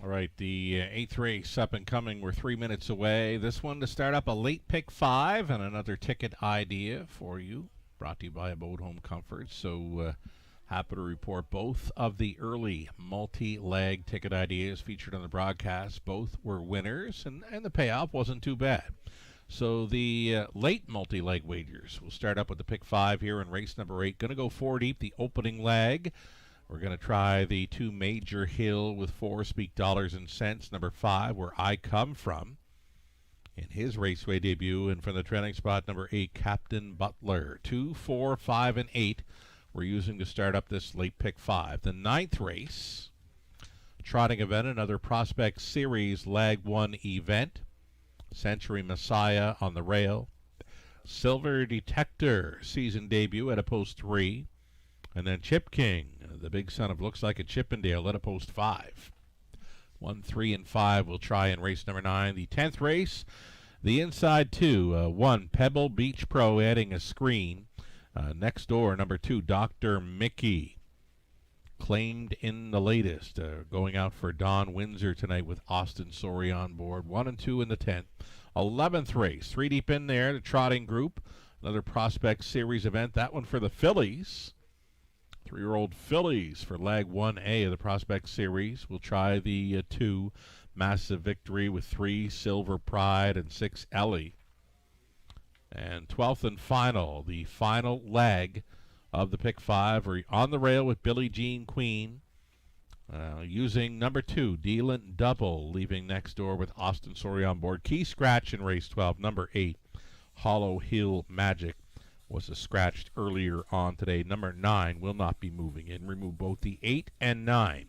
All right, the eighth race up and coming. We're 3 minutes away. This one to start up a late pick 5 and another ticket idea for you. Brought to you by Abode Home Comfort. So happy to report both of the early multi-leg ticket ideas featured on the broadcast. Both were winners, and the payoff wasn't too bad. So the late multi-leg wagers will start up with the pick 5 here in race number 8. Going to go 4 deep, the opening leg. We're going to try the 2 Major Hill with 4 Speak Dollars and Cents. Number 5, Where I Come From, in his raceway debut. And from the trailing spot, number 8, Captain Butler. 2, 4, 5, and 8 we're using to start up this late pick 5. The 9th race, trotting event, another Prospect Series Lag 1 event. Century Messiah on the rail. Silver Detector season debut at a post 3. And then Chip King, the big son of Looks Like a Chippendale, at a post 5. 1, 3, and 5 will try in race number 9. The 10th race, the inside 2. 1, Pebble Beach Pro adding a screen. Next door, number 2, Dr. Mickey. Claimed in the latest. Going out for Don Windsor tonight with Austin Sorey on board. 1 and 2 in the 10th. 11th race, 3 deep in there, the trotting group. Another Prospect Series event. That one for the Phillies. 3-year-old Phillies for Lag 1A of the Prospect Series. We'll try the 2 Massive Victory with 3 Silver Pride and 6 Ellie. And 12th and final, the final leg of the pick 5. We're on the rail with Billie Jean Queen. Using number 2, Dealant Double, leaving next door with Austin Sorey on board. Key scratch in race 12, number 8, Hollow Hill Magic. Was a scratched earlier on today. Number 9 will not be moving in. Remove both the 8 and 9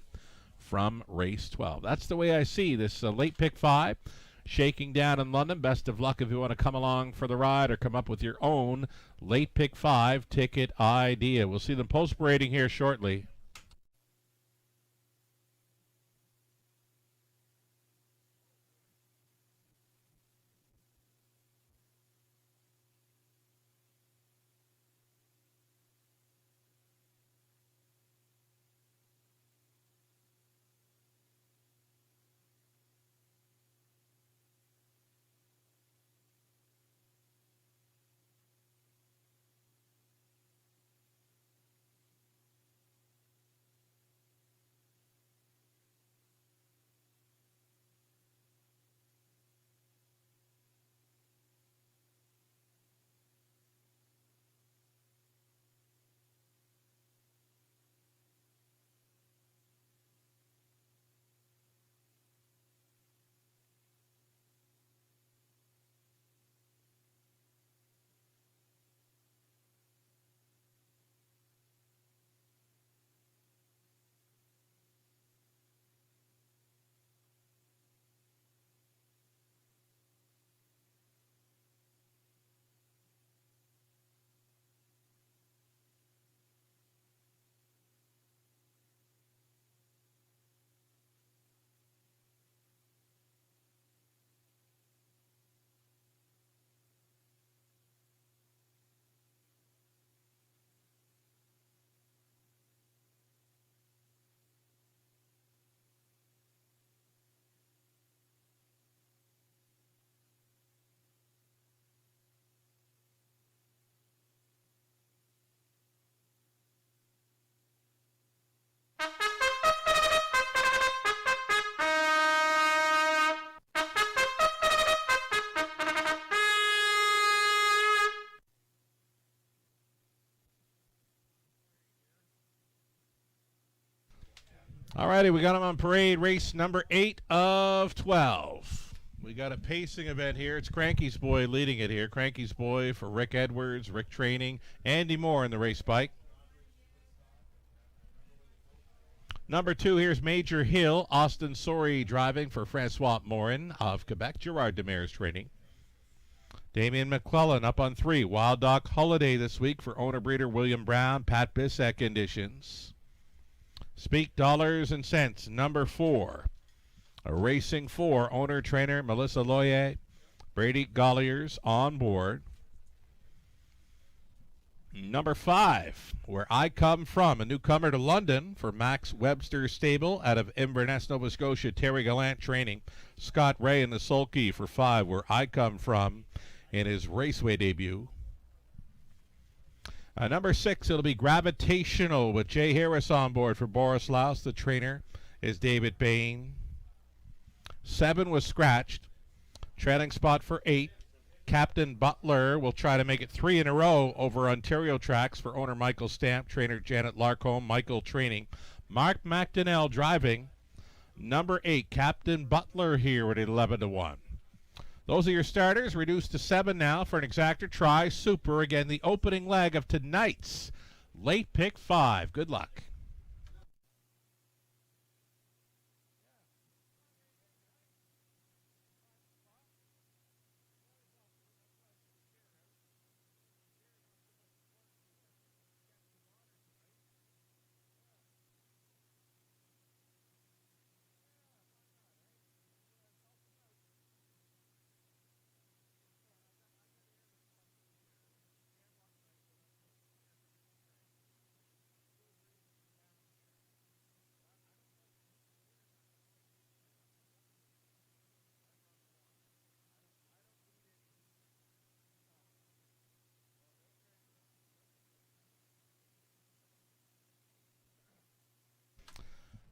from race 12. That's the way I see this late pick 5 shaking down in London. Best of luck if you want to come along for the ride or come up with your own late pick 5 ticket idea. We'll see them post-parading here shortly. All righty, we got him on parade, race number 8 of 12. We got a pacing event here. It's Cranky's Boy leading it here. Cranky's Boy for Rick Edwards, Rick Training, Andy Moore in the race bike. Number 2, here's Major Hill, Austin Sori driving for Francois Morin of Quebec, Gerard Demers training. Damian McClellan up on 3, Wild Dog Holiday this week for owner-breeder William Brown, Pat Bissek conditions. Speak Dollars and Cents, number 4. A Racing 4, owner-trainer Melissa Loyer, Brady Golliers on board. Number 5, Where I Come From, a newcomer to London for Max Webster Stable out of Inverness, Nova Scotia, Terry Gallant training. Scott Ray in the sulky for 5, Where I Come From, in his Raceway debut. Number 6, it'll be Gravitational with Jay Harris on board for Boris Laus. The trainer is David Bain. 7 was scratched. Trailing spot for 8. Captain Butler will try to make it 3 in a row over Ontario tracks for owner Michael Stamp, trainer Janet Larcombe, Michael training. Mark McDonnell driving. Number 8, Captain Butler here at 11-1. Those are your starters, reduced to 7 now for an exactor try. Super, again, the opening leg of tonight's late pick 5. Good luck.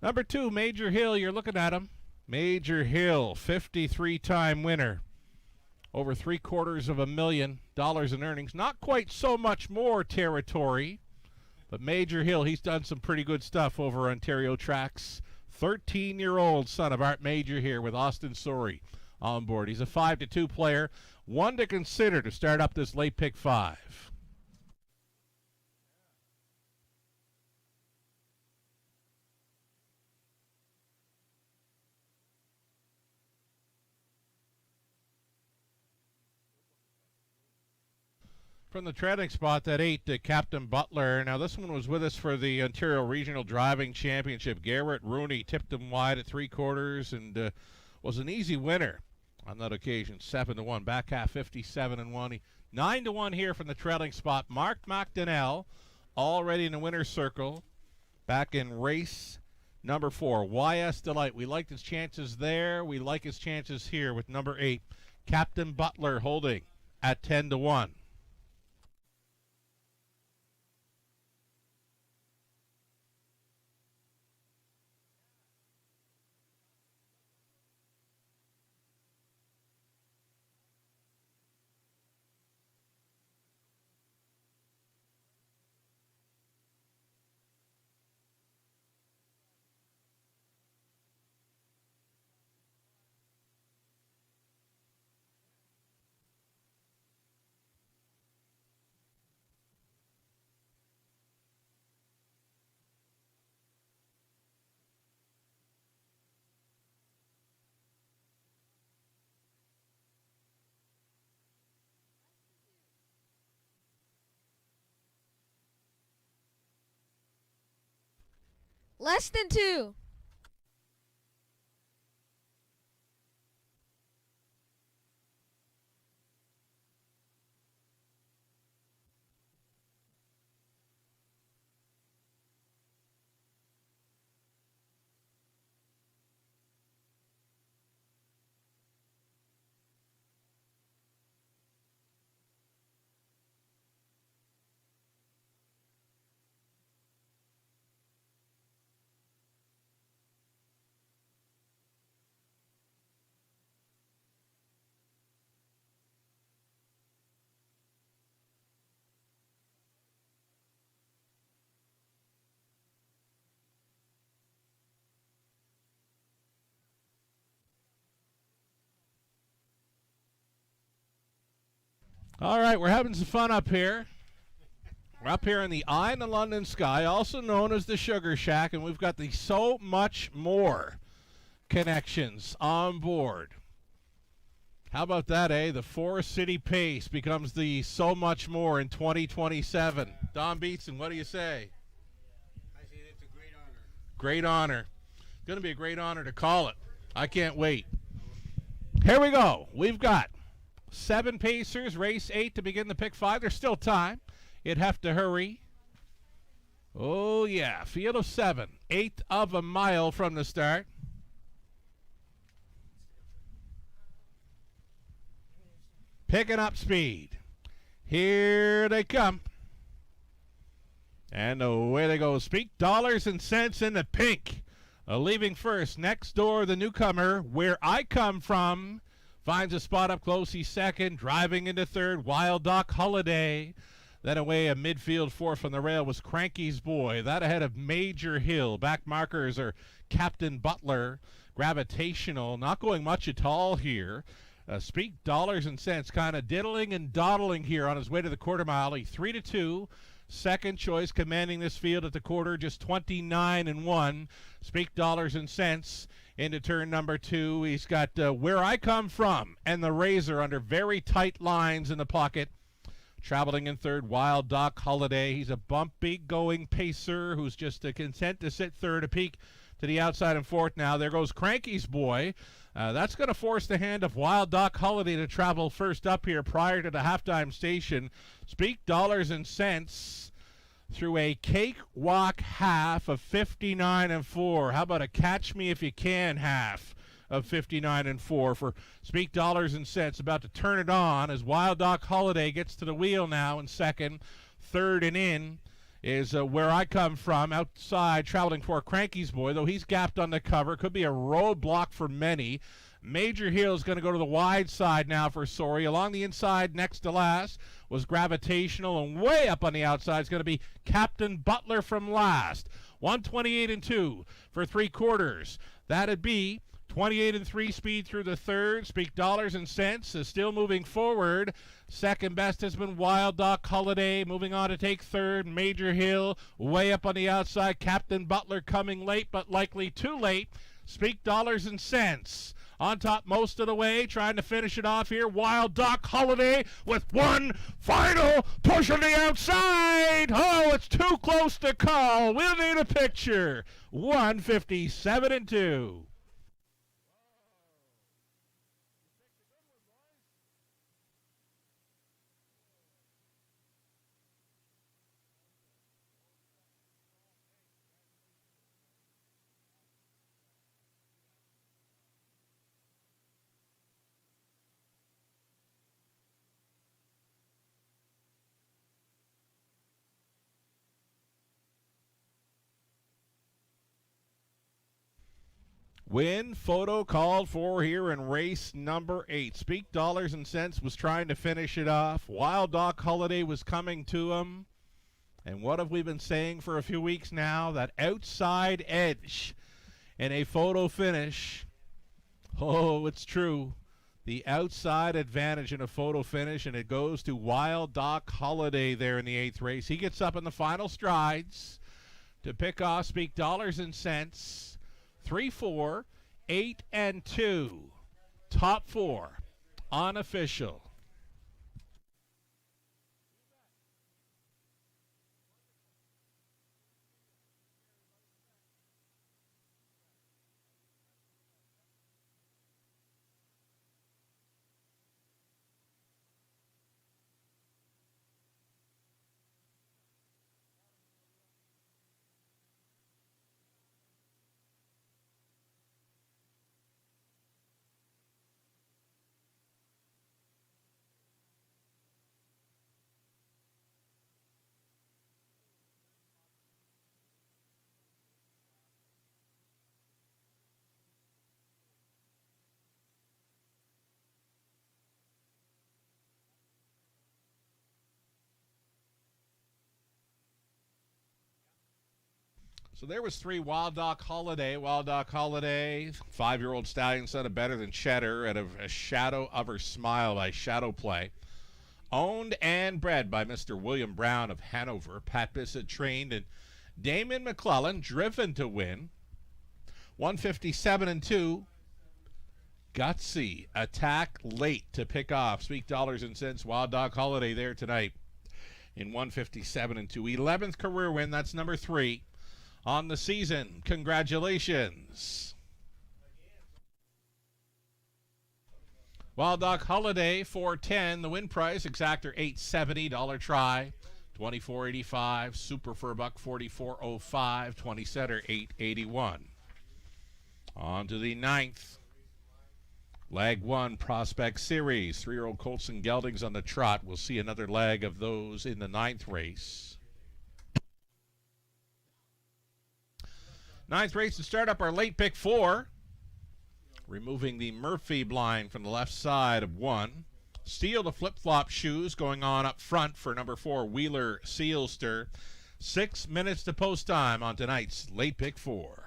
Number 2, Major Hill, you're looking at him. Major Hill, 53-time winner. Over $750,000 in earnings. Not quite so much more territory, but Major Hill, he's done some pretty good stuff over Ontario tracks. 13-year-old son of Art Major here with Austin Sori on board. He's a 5-2 player. One to consider to start up this late pick 5. From the trailing spot, that 8, Captain Butler. Now, this one was with us for the Ontario Regional Driving Championship. Garrett Rooney tipped him wide at 3/4 and was an easy winner on that occasion. 7-1, back half 57-1. 9-1 here from the trailing spot. Mark McDonnell already in the winner's circle. Back in race number 4, YS Delight. We liked his chances there. We like his chances here with number 8, Captain Butler holding at 10-1. Less than 2. All right, we're having some fun up here. We're up here in the Eye in the London Sky, also known as the Sugar Shack, and we've got the So Much More connections on board. How about that, eh? The Forest City Pace becomes the So Much More in 2027. Don Beatson, what do you say? I say it's a great honor. Great honor. Going to be a great honor to call it. I can't wait. Here we go. We've got 7 pacers, race 8 to begin the pick 5. There's still time. You'd have to hurry. Oh, yeah. Field of 7. 1/8 of a mile from the start. Picking up speed. Here they come. And away they go. Speak Dollars and Cents in the pink. Leaving first. Next door, the newcomer, Where I Come From. Finds a spot up close. He's second. Driving into third. Wild Doc Holiday. Then away a midfield fourth from the rail was Cranky's Boy. That ahead of Major Hill. Back markers are Captain Butler. Gravitational. Not going much at all here. Speak Dollars and Cents kind of diddling and dawdling here on his way to the quarter mile. 3-2. Second choice commanding this field at the quarter, just 29-1. Speak Dollars and Cents into turn number 2. He's got Where I Come From and the Razor under very tight lines in the pocket. Traveling in third, Wild Doc Holiday. He's a bumpy going pacer who's just content to sit third, a peek to the outside and fourth now. There goes Cranky's Boy. That's going to force the hand of Wild Doc Holiday to travel first up here prior to the halftime station. Speak Dollars and Cents through a cakewalk half of 59-4. How about a Catch Me If You Can half of 59-4 for Speak Dollars and Cents? About to turn it on as Wild Doc Holiday gets to the wheel now in second. Third and in is Where I Come From. Outside, traveling for Cranky's Boy, though he's gapped on the cover. Could be a roadblock for many. Major Hill is going to go to the wide side now for Sori. Along the inside, next to last, was Gravitational, and way up on the outside is going to be Captain Butler from last. 128-2 for 3/4. That'd be 28-3 speed through the third. Speak Dollars and Cents is still moving forward. Second best has been Wild Doc Holiday. Moving on to take third. Major Hill way up on the outside. Captain Butler coming late, but likely too late. Speak Dollars and Cents on top most of the way, trying to finish it off here. Wild Doc Holiday with one final push on the outside. Oh, it's too close to call. We'll need a picture. 157-2. Win photo called for here in race number 8. Speak Dollars and Cents was trying to finish it off. Wild Doc Holiday was coming to him. And what have we been saying for a few weeks now? That outside edge in a photo finish. Oh, it's true. The outside advantage in a photo finish, and it goes to Wild Doc Holiday there in the 8th race. He gets up in the final strides to pick off Speak Dollars and Cents. 3-4, 8-2. Top 4 unofficial. So there was 3 Wild Doc Holiday. Wild Doc Holiday, 5-year-old stallion son of Better Than Cheddar, at a shadow of her smile by Shadow Play. Owned and bred by Mr. William Brown of Hanover. Pat Bissett trained, and Damon McClellan driven to win. 157-2. Gutsy attack late to pick off. Speak dollars and cents. Wild Dog Holiday there tonight in 157-2. 11th career win. That's number 3 on the season. Congratulations. Wild Dog Holiday 410. The win price exactor $870. Dollar try $24.85. Super for a buck $44.05. 20 setter $881. On to the 9th. Leg 1 Prospect Series. 3-year-old Colts and Geldings on the trot. We'll see another leg of those in the 9th race. 9th race to start up our late pick 4. Removing the Murphy blind from the left side of 1. Steal the flip-flop shoes going on up front for number 4 Wheeler Sealster. 6 minutes to post time on tonight's late pick 4.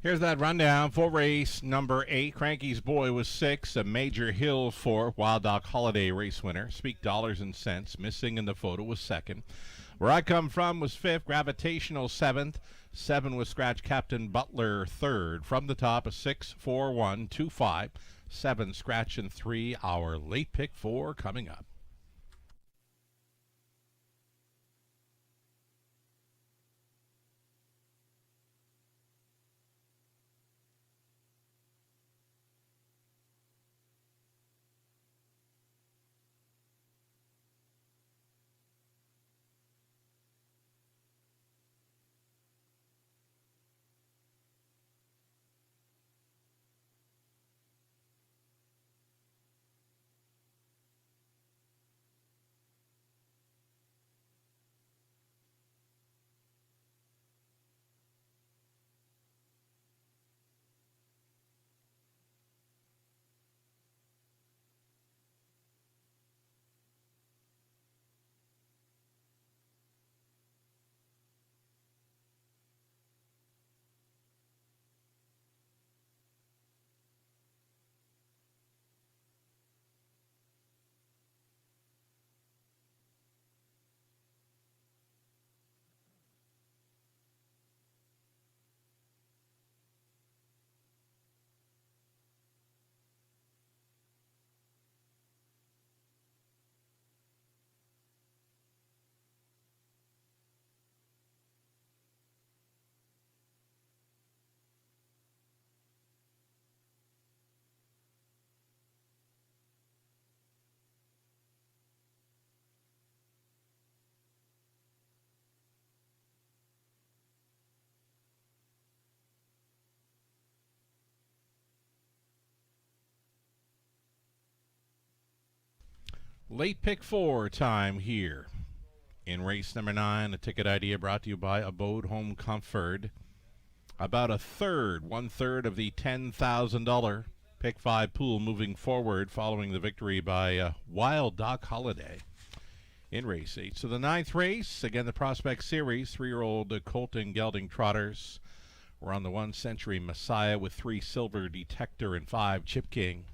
Here's that rundown for race number 8. Cranky's Boy was 6. A Major Hill 4. Wild Dog Holiday race winner. Speak dollars and cents. Missing in the photo was 2nd. Where I Come From was 5th. Gravitational 7th. 7 was Scratch Captain Butler 3rd. From the top, a 6, 4, 1, 2, 5. 7 Scratch and 3. Our late pick 4 coming up. Late pick 4 time here in race number 9. A ticket idea brought to you by Abode Home Comfort. About a third, 1/3 of the $10,000 pick 5 pool moving forward following the victory by Wild Doc Holiday in race 8. So the 9th race, again the Prospect Series, 3-year-old Colton Gelding Trotters. We're on the 1 Century Messiah with 3 Silver Detector and 5 Chip King.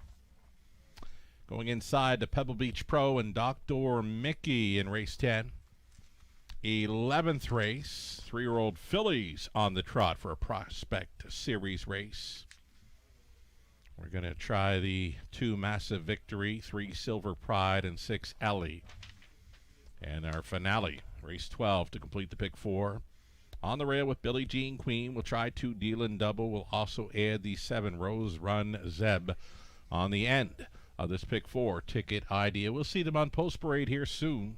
Going inside to Pebble Beach Pro and Dr. Mickey in race 10. 11th race, 3-year-old fillies on the trot for a Prospect Series race. We're going to try the 2 Massive Victory, 3 Silver Pride, and 6 Ellie. And our finale, race 12 to complete the pick 4. On the rail with Billie Jean Queen, we'll try 2 Deal and Double. We'll also add the 7 Rose Run Zeb on the end of this pick 4 ticket idea. We'll see them on Post Parade here soon.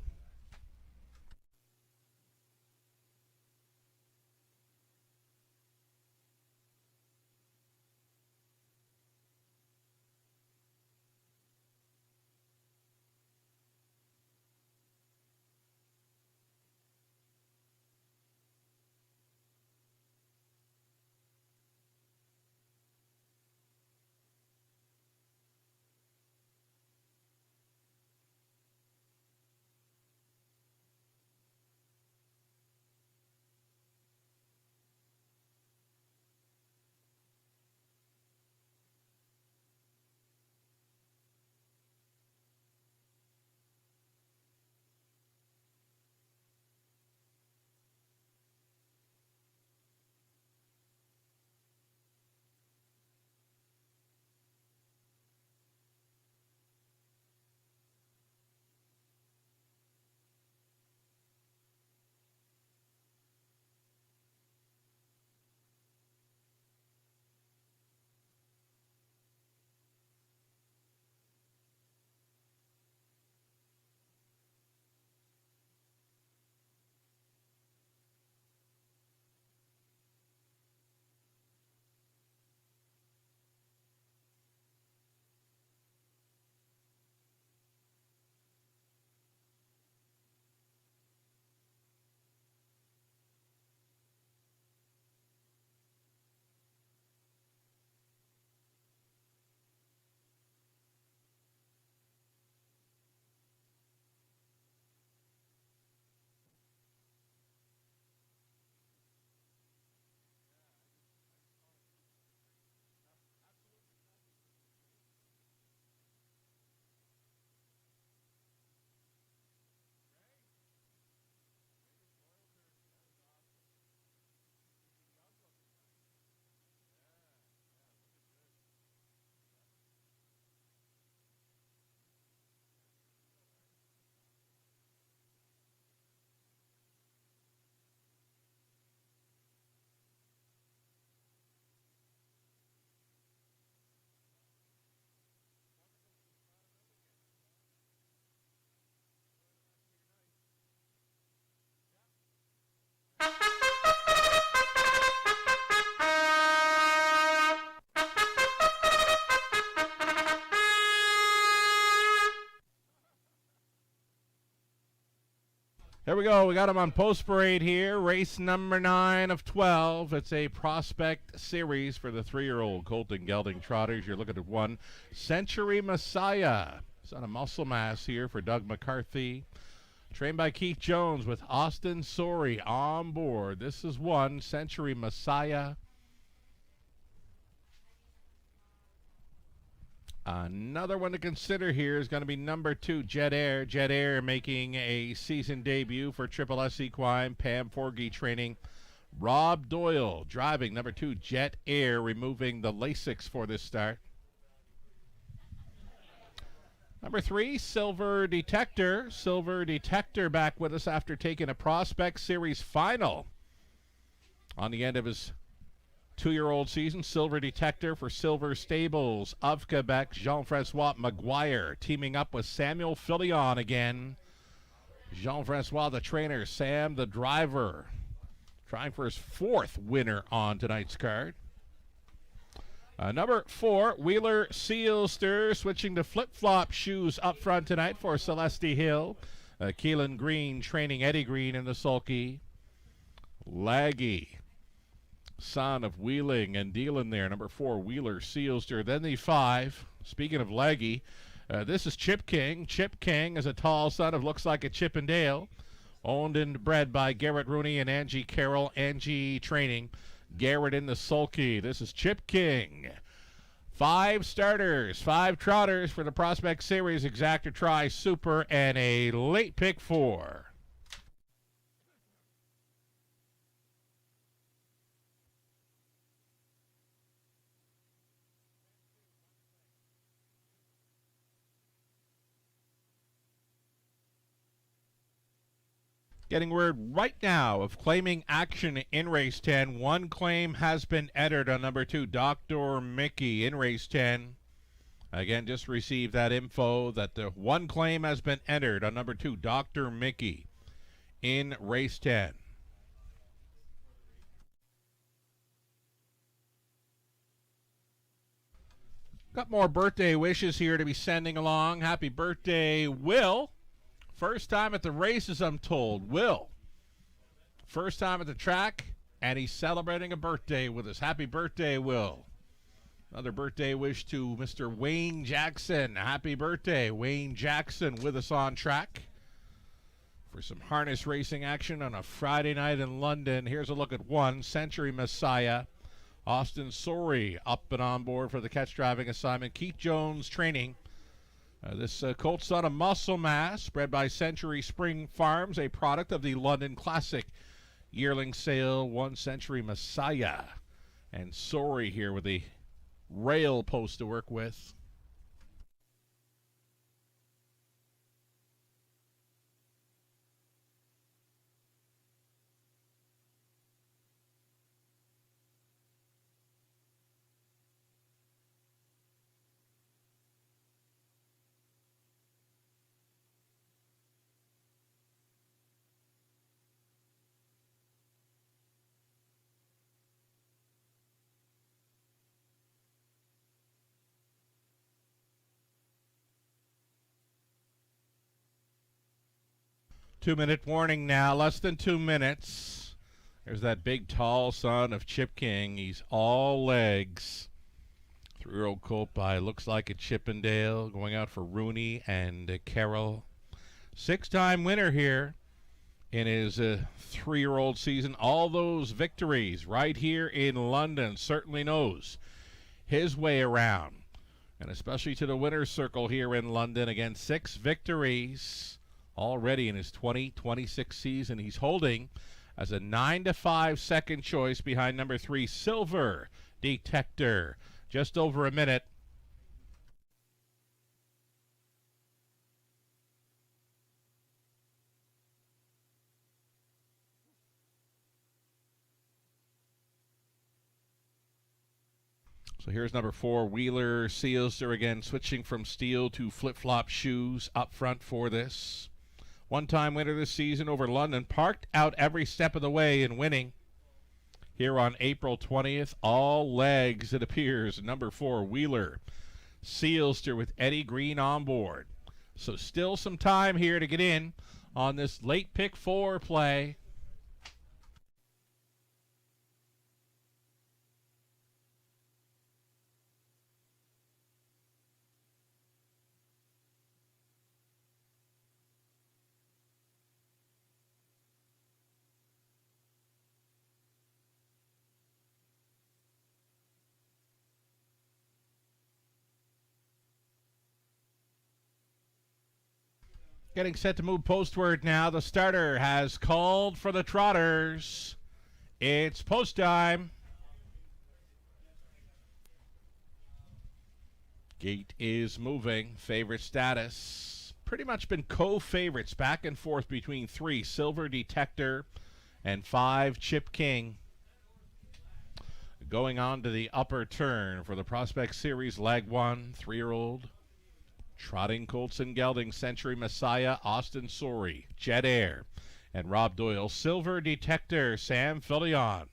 Here we go. We got them on Post Parade here. Race number 9 of 12. It's a Prospect Series for the 3-year-old Colton Gelding Trotters. You're looking at 1 Century Messiah. It's on a muscle mass here for Doug McCarthy. Trained by Keith Jones with Austin Sorey on board. This is 1 Century Messiah. Another one to consider here is going to be number 2, Jet Air. Jet Air making a season debut for Triple S Equine. Pam Forgey training. Rob Doyle driving number 2, Jet Air, removing the Lasix for this start. Number 3, Silver Detector. Silver Detector back with us after taking a Prospect Series final on the end of his 2-year-old season. Silver Detector for Silver Stables of Quebec. Jean-Francois Maguire teaming up with Samuel Filion again. Jean-Francois the trainer, Sam the driver, trying for his 4th winner on tonight's card. Number 4, Wheeler Sealster, switching to flip-flop shoes up front tonight for Celeste Hill. Keelan Green training Eddie Green in the sulky. Laggy, son of Wheeling and dealing there. Number 4, Wheeler Sealster. Then the 5, speaking of Laggy, this is Chip King. Chip King is a tall son of looks like a Chippendale. Owned and bred by Garrett Rooney and Angie Carroll. Angie training Garrett in the sulky. This is Chip King. 5 starters, 5 trotters for the Prospect Series Exacta Tri Super, and a late pick 4. Getting word right now of claiming action in race 10. One claim has been entered on number 2, Dr. Mickey in race 10. Again, just received that info that the one claim has been entered on number 2, Dr. Mickey in race 10. Got more birthday wishes here to be sending along. Happy birthday, Will. First time at the races, I'm told. Will. First time at the track, and he's celebrating a birthday with us. Happy birthday, Will. Another birthday wish to Mr. Wayne Jackson. Happy birthday, Wayne Jackson, with us on track for some harness racing action on a Friday night in London. Here's a look at 1, Century Messiah. Austin Sorey up and on board for the catch driving assignment. Keith Jones training. This colt's on a muscle mass, bred by Century Spring Farms, a product of the London Classic yearling sale. 1 Century Messiah. And Sorey here with the rail post to work with. Two-minute warning now, less than 2 minutes. There's that big, tall son of Chip King. He's all legs. 3-year-old colt by looks like a Chippendale, going out for Rooney and Carroll. 6-time winner here in his 3-year-old season. All those victories right here in London. Certainly knows his way around, and especially to the winner's circle here in London. Again, 6 victories already in his 2026 season. He's holding as a 9-5 second choice behind number 3, Silver Detector. Just over a minute. So here's number 4, Wheeler Sealster, again switching from steel to flip-flop shoes up front for this. One-time winner this season over London, parked out every step of the way in winning. Here on April 20th, all legs, it appears. Number 4, Wheeler Sealster with Eddie Green on board. So still some time here to get in on this late pick 4 play. Getting set to move postward now. The starter has called for the trotters. It's post time. Gate is moving. Favorite status. Pretty much been co-favorites back and forth between 3, Silver Detector, and 5, Chip King. Going on to the upper turn for the Prospect Series Leg 1, 3-year-old. Trotting colts and gelding, Century Messiah, Austin Sorey, Jet Air, and Rob Doyle. Silver Detector, Sam Fillion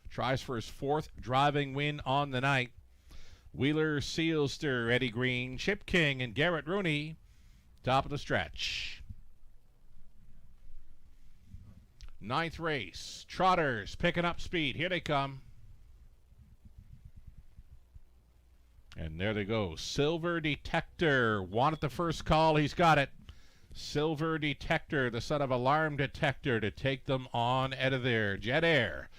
tries for his 4th driving win on the night. Wheeler Sealster, Eddie Green, Chip King, and Garrett Rooney, top of the stretch. Ninth race, Trotters picking up speed. Here they come. And there they go. Silver Detector wanted the first call. He's got it. Silver Detector, the son of Alarm Detector, to take them on out of there. Jet Air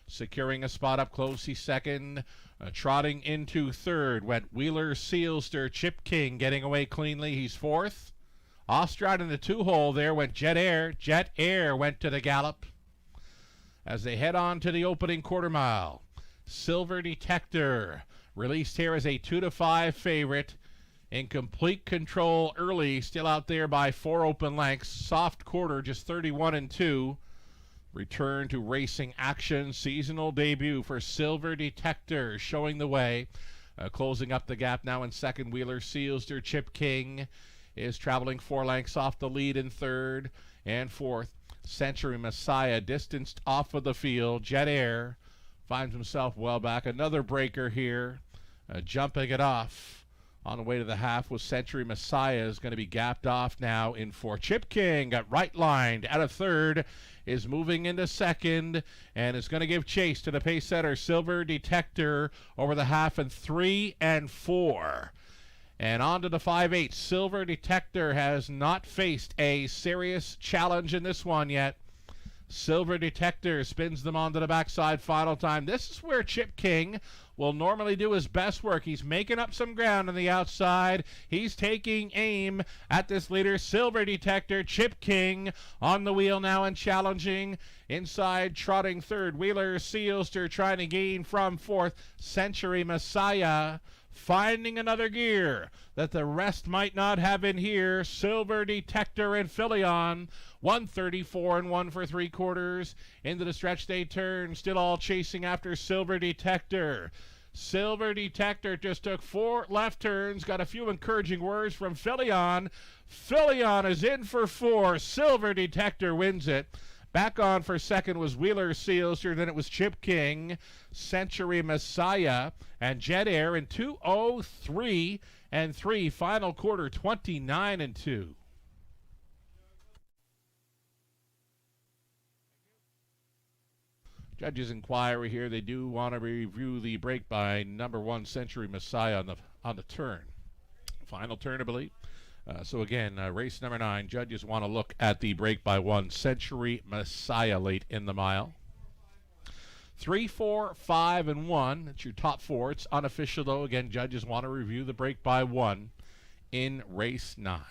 securing a spot up close. He's second. Trotting into third went Wheeler Sealster. Chip King getting away cleanly. He's fourth. Ostrad in the two-hole there went Jet Air. Jet Air went to the gallop as they head on to the opening quarter mile. Silver Detector released here as a 2-5 favorite. In complete control early, still out there by 4 open lengths. Soft quarter, just 31-2. Return to racing action. Seasonal debut for Silver Detector, showing the way. Closing up the gap now in second. Wheeler Sealster. Chip King is traveling 4 lengths off the lead in third and fourth. Century Messiah distanced off of the field. Jet Air finds himself well back. Another breaker here, jumping it off. On the way to the half was Century Messiah, is going to be gapped off now in fourth. Chip King got right lined out of third, is moving into second, and is going to give chase to the pace setter Silver Detector over the half in 3 and 4. And on to the 5/8. Silver Detector has not faced a serious challenge in this one yet. Silver Detector spins them onto the backside final time. This is where Chip King will normally do his best work. He's making up some ground on the outside. He's taking aim at this leader, Silver Detector. Chip King on the wheel now and challenging. Inside, trotting third. Wheeler Sealster trying to gain from fourth. Century Messiah finding another gear that the rest might not have in here. Silver Detector and Philion, 134 and 1 for 3/4. Into the stretch they turn, still all chasing after Silver Detector. Silver Detector just took 4 left turns, got a few encouraging words from Philion. Philion is in for 4. Silver Detector wins it. Back on for second was Wheeler Sealster, then it was Chip King, Century Messiah, and Jet Air in 2:03 and 3. Final quarter, 29-2. Judges' inquiry here. They do want to review the break by number 1 Century Messiah on the turn. Final turn, I believe. So again, race number 9, judges want to look at the break by 1 Century Messiah late in the mile. 3, 4, 5, and 1. That's your top 4. It's unofficial, though. Again, judges want to review the break by 1 in race 9.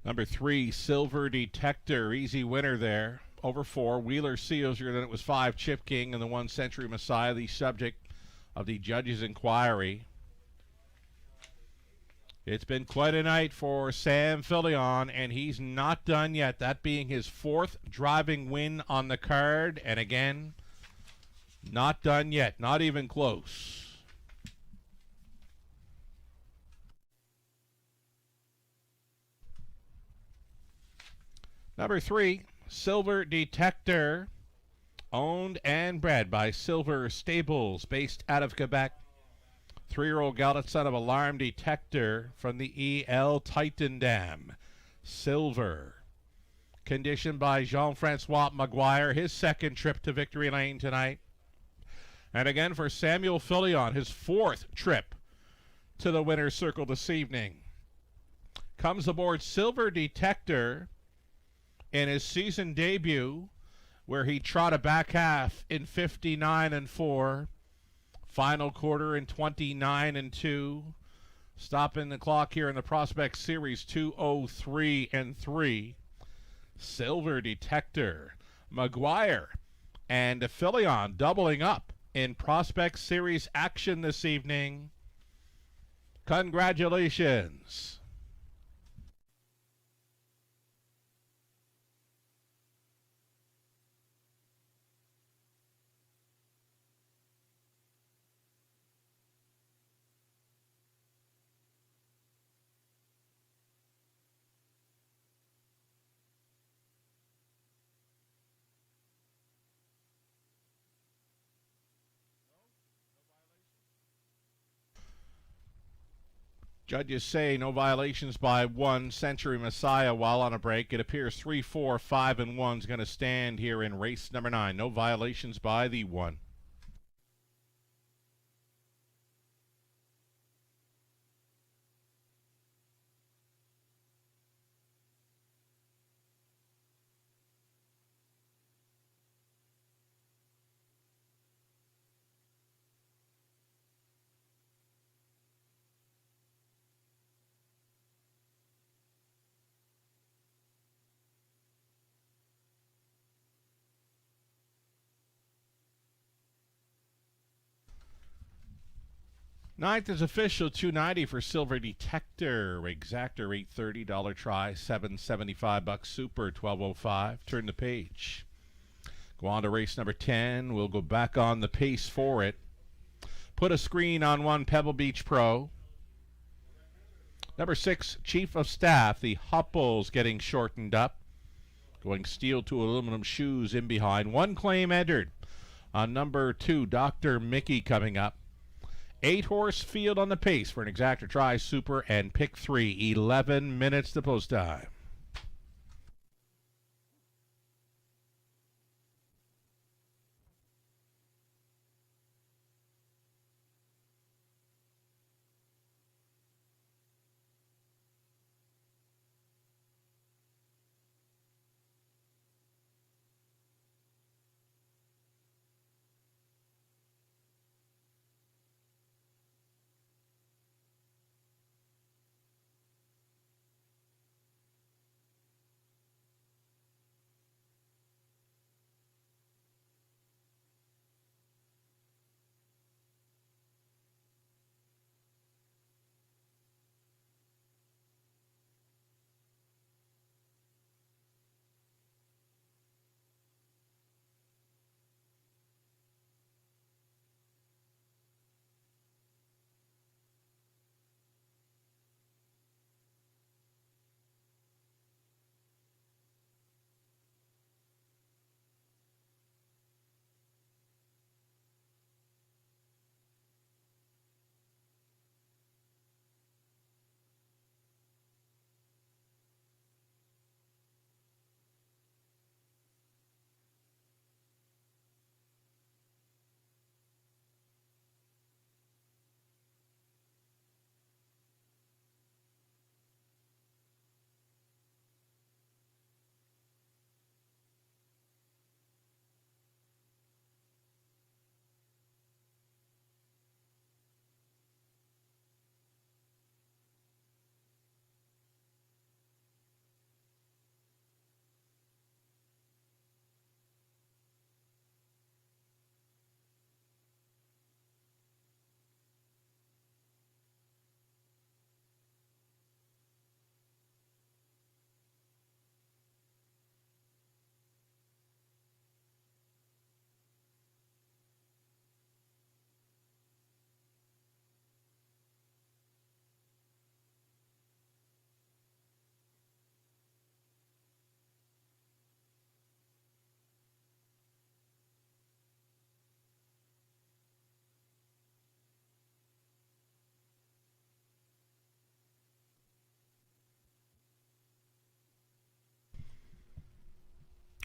Number 3, Silver Detector, easy winner there. Over 4, Wheeler Sealster, then it was 5, Chip King, and the 1 Century Messiah, the subject of the judge's inquiry. It's been quite a night for Sam Philion, and he's not done yet. That being his 4th driving win on the card, and again, not done yet, not even close. Number 3, Silver Detector, owned and bred by Silver Stables, based out of Quebec. 3-year-old gelded son of Alarm Detector from the EL Titan Dam. Silver, conditioned by Jean-Francois Maguire, his 2nd trip to Victory Lane tonight. And again for Samuel Philion, his 4th trip to the winner's circle this evening. Comes aboard Silver Detector in his season debut, where he trot a back half in 59 and 4, final quarter in 29 and 2, stopping the clock here in the Prospect Series 2:03 and 3. Silver Detector, Maguire, and Philion doubling up in Prospect Series action this evening. Congratulations. Judges say no violations by 1. Century Messiah while on a break. It appears 3, 4, 5, and 1 is going to stand here in race number 9. No violations by the 1. Ninth is official, $290 for Silver Detector. Exactor, $830 try, $775 Super, $1205. Turn the page. Go on to race number 10. We'll go back on the pace for it. Put a screen on 1 Pebble Beach Pro. Number 6, Chief of Staff. The Hupples getting shortened up. Going steel to aluminum shoes in behind. 1 claim entered. On number 2, Dr. Mickey coming up. 8-horse field on the pace for an Exactor try, Super, and pick 3. 11 minutes to post time.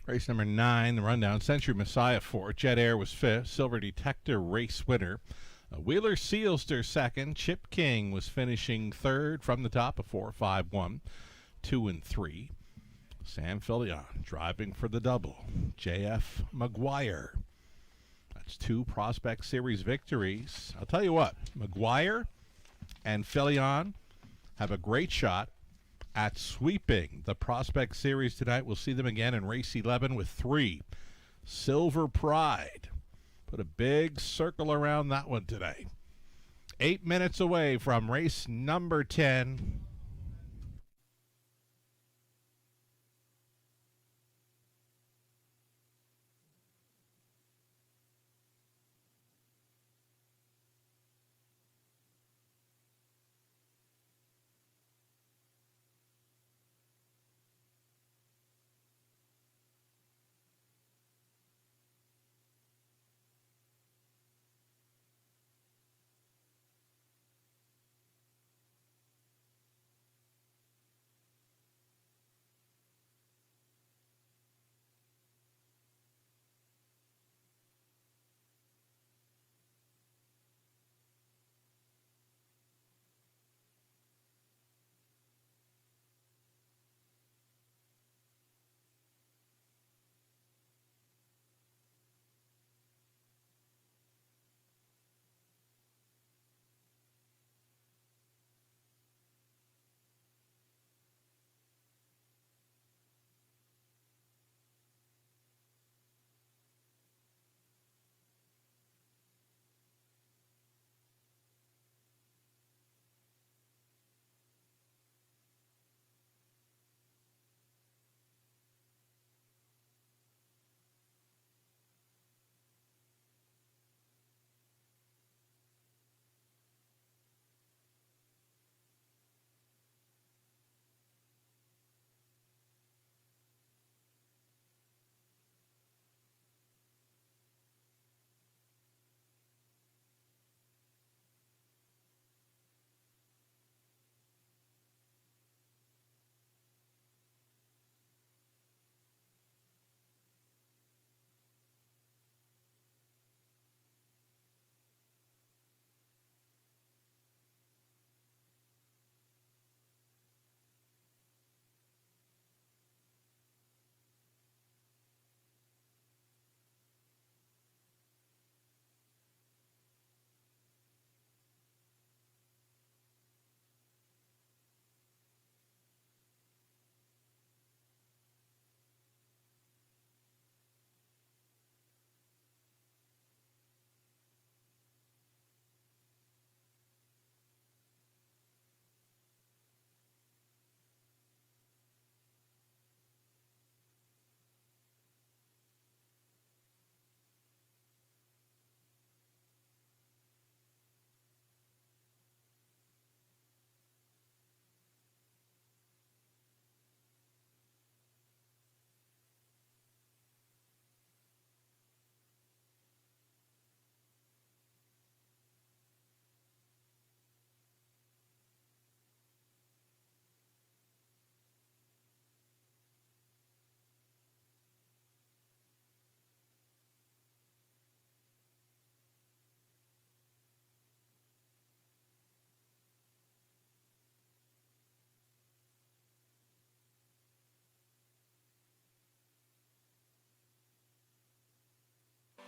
Race number 9, the rundown. Century Messiah 4. Jet Air was 5th. Silver Detector race winner. Wheeler Sealster 2nd. Chip King was finishing 3rd from the top of 4, 5, 1, 2, and 3. Sam Fillion driving for the double. J.F. McGuire. That's 2 Prospect Series victories. I'll tell you what, McGuire and Fillion have a great shot at sweeping the Prospect Series tonight. We'll see them again in race 11 with 3. Silver Pride. Put a big circle around that one today. 8 minutes away from race number 10.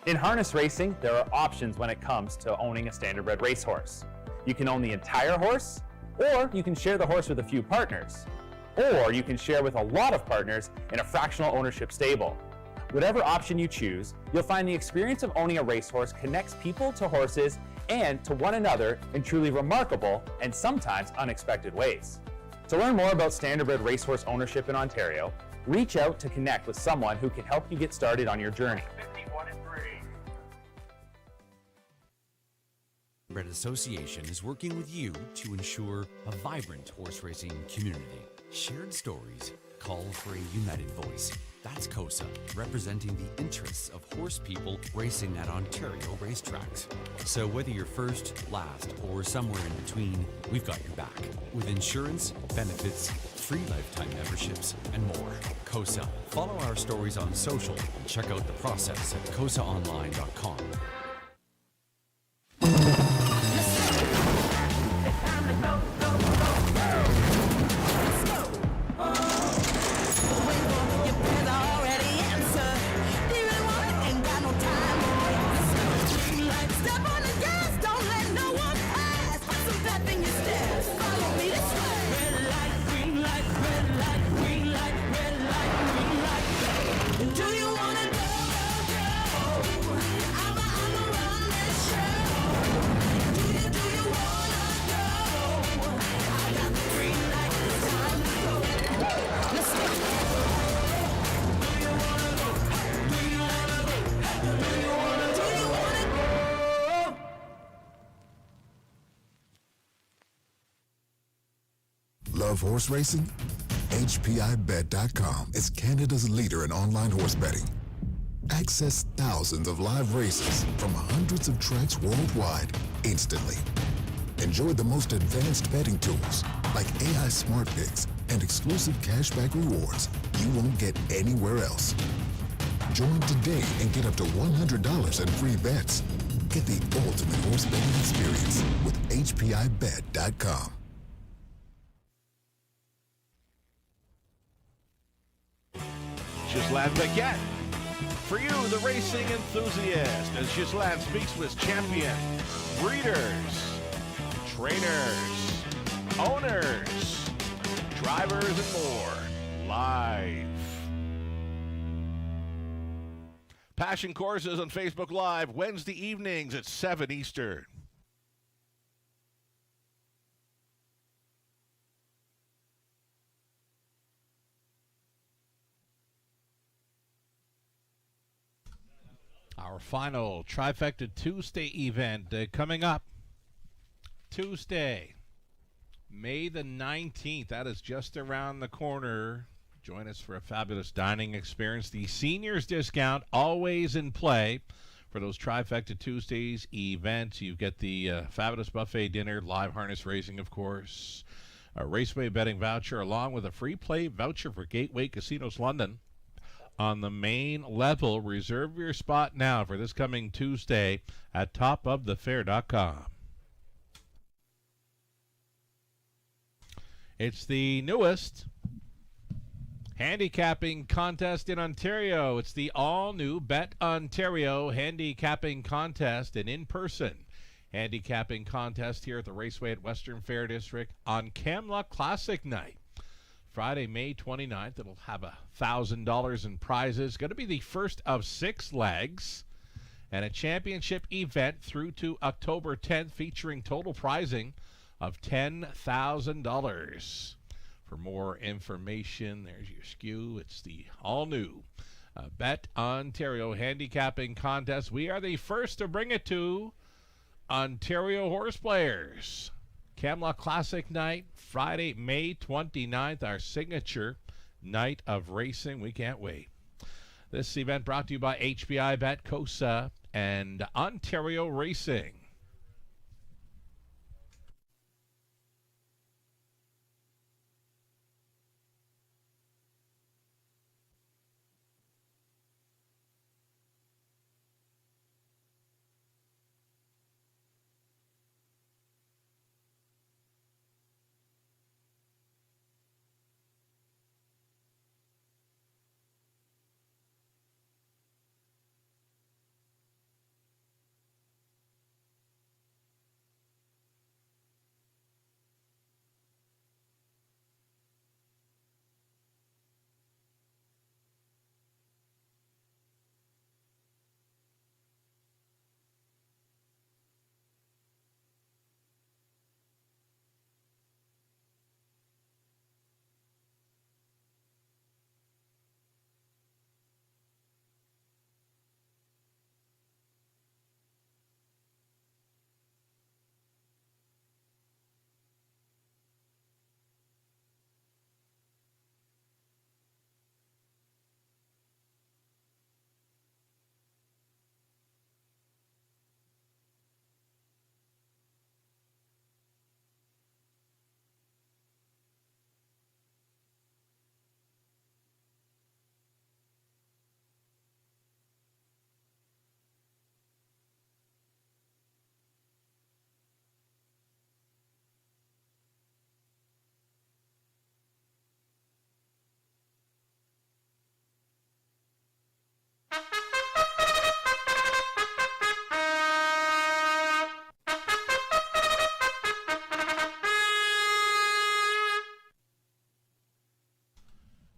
In harness racing, there are options when it comes to owning a standardbred racehorse. You can own the entire horse, or you can share the horse with a few partners, or you can share with a lot of partners in a fractional ownership stable. Whatever option you choose, you'll find the experience of owning a racehorse connects people to horses and to one another in truly remarkable and sometimes unexpected ways. To learn more about standardbred racehorse ownership in Ontario, reach out to connect with someone who can help you get started on your journey. Standardbred Association is working with you to ensure a vibrant horse racing community. Shared stories call for a united voice. That's COSA, representing the interests of horse people racing at Ontario racetracks. So whether you're first, last, or somewhere in between, we've got your back. With insurance, benefits, free lifetime memberships, and more. COSA. Follow our stories on social and check out the process at cosaonline.com. Love horse racing? HPIBet.com is Canada's leader in online horse betting. Access thousands of live races from hundreds of tracks worldwide instantly. Enjoy the most advanced betting tools like AI Smart Picks and exclusive cashback rewards you won't get anywhere else. Join today and get up to $100 in free bets. Get the ultimate horse betting experience with HPIBet.com. Ghislain Paquette. For you, the racing enthusiast, as Ghislain speaks with champion, breeders, trainers, owners, drivers, and more, live. Passion Courses on Facebook Live, Wednesday evenings at 7 Eastern. Our final Trifecta Tuesday event coming up Tuesday, May the 19th. That is just around the corner. Join us for a fabulous dining experience. The seniors discount always in play for those Trifecta Tuesdays events. You get the fabulous buffet dinner, live harness racing, of course, a Raceway betting voucher, along with a free play voucher for Gateway Casinos London. On the main level, reserve your spot now for this coming Tuesday at topofthefair.com. It's the newest handicapping contest in Ontario. It's the all-new Bet Ontario handicapping contest, an in-person handicapping contest here at the Raceway at Western Fair District on Camluck Classic Night. Friday, May 29th, it'll have $1,000 in prizes. Going to be the first of 6 legs and a championship event through to October 10th featuring total prizing of $10,000. For more information, there's your SKU. It's the all-new Bet Ontario handicapping contest. We are the first to bring it to Ontario horse players. Camluck Classic Night, Friday, May 29th, our signature night of racing. We can't wait. This event brought to you by HPI Bet, COSA, and Ontario Racing.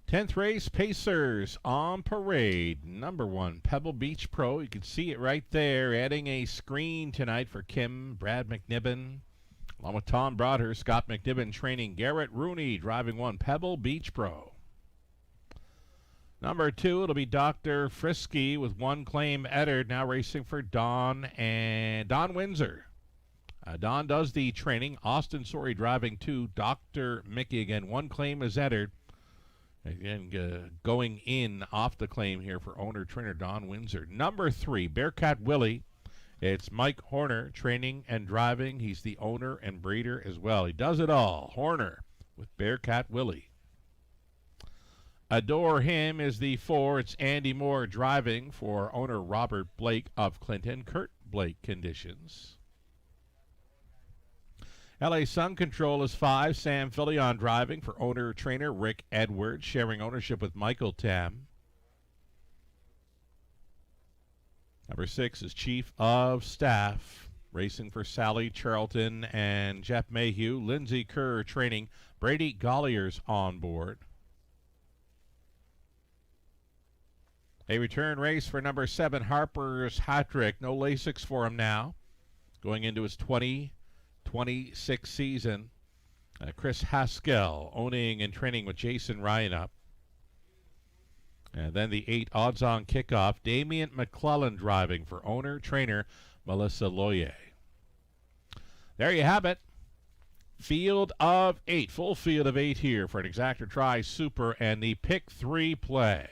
10th race, Pacers on parade. Number 1, Pebble Beach Pro. You can see it right there, adding a screen tonight for Kim, Brad McNibbin, along with Tom Broadhurst, Scott McNibbin training Garrett Rooney, driving 1, Pebble Beach Pro. Number 2, it'll be Dr. Frisky with 1 Claim Eddard, now racing for Don Windsor. Don does the training. Austin Sorey driving 2, Dr. Mickey again. 1 Claim is Eddard. Again, going in off the claim here for owner-trainer Don Windsor. Number 3, Bearcat Willie. It's Mike Horner training and driving. He's the owner and breeder as well. He does it all. Horner with Bearcat Willie. Adore Him is the 4. It's Andy Moore driving for owner Robert Blake of Clinton. Kurt Blake conditions. LA Sun Control is 5. Sam Filion driving for owner-trainer Rick Edwards, sharing ownership with Michael Tam. Number 6 is Chief of Staff, racing for Sally Charlton and Jeff Mayhew. Lindsay Kerr training. Brady Gollier's on board. A return race for number 7, Harper's Hat-Trick. No Lasix for him now, going into his 2026 season. Chris Haskell owning and training with Jason Ryan up. And then the 8 odds-on kickoff, Damian McClellan driving for owner-trainer Melissa Loyer. There you have it. Field of 8, full field of 8 here for an Exactor Tri Super and the Pick 3 play.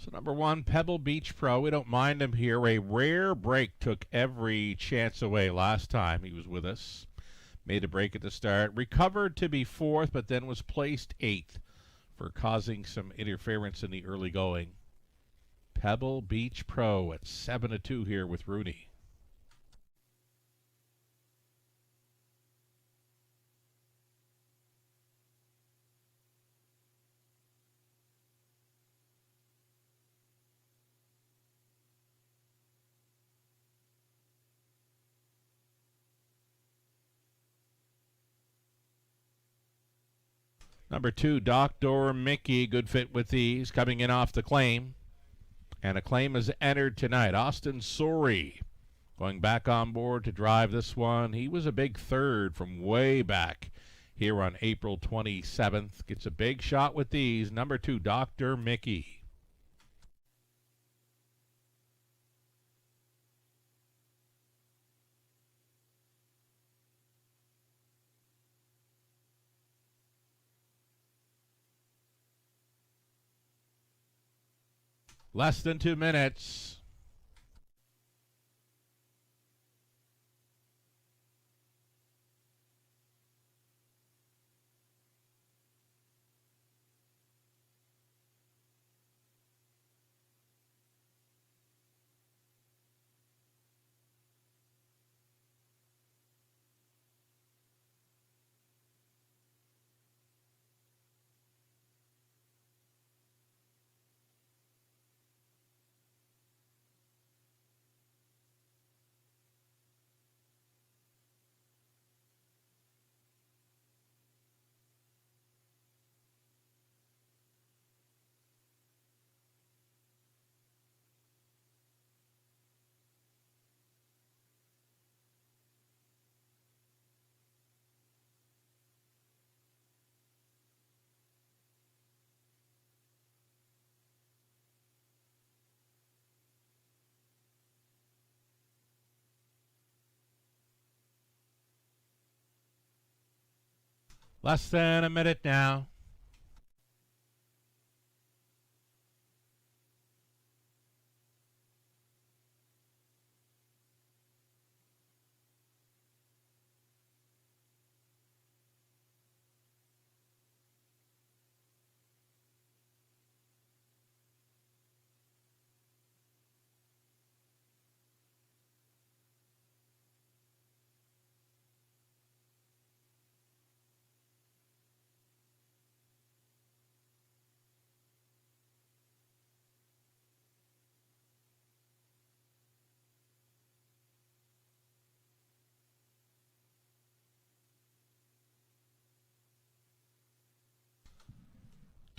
So number 1, Pebble Beach Pro. We don't mind him here. A rare break, took every chance away last time he was with us. Made a break at the start. Recovered to be 4th, but then was placed 8th for causing some interference in the early going. Pebble Beach Pro at 7-2 here with Rooney. Number 2, Dr. Mickey, good fit with these, coming in off the claim. And a claim is entered tonight. Austin Sorey going back on board to drive this one. He was a big 3rd from way back here on April 27th. Gets a big shot with these. Number 2, Dr. Mickey. Less than 2 minutes. Less than a minute now.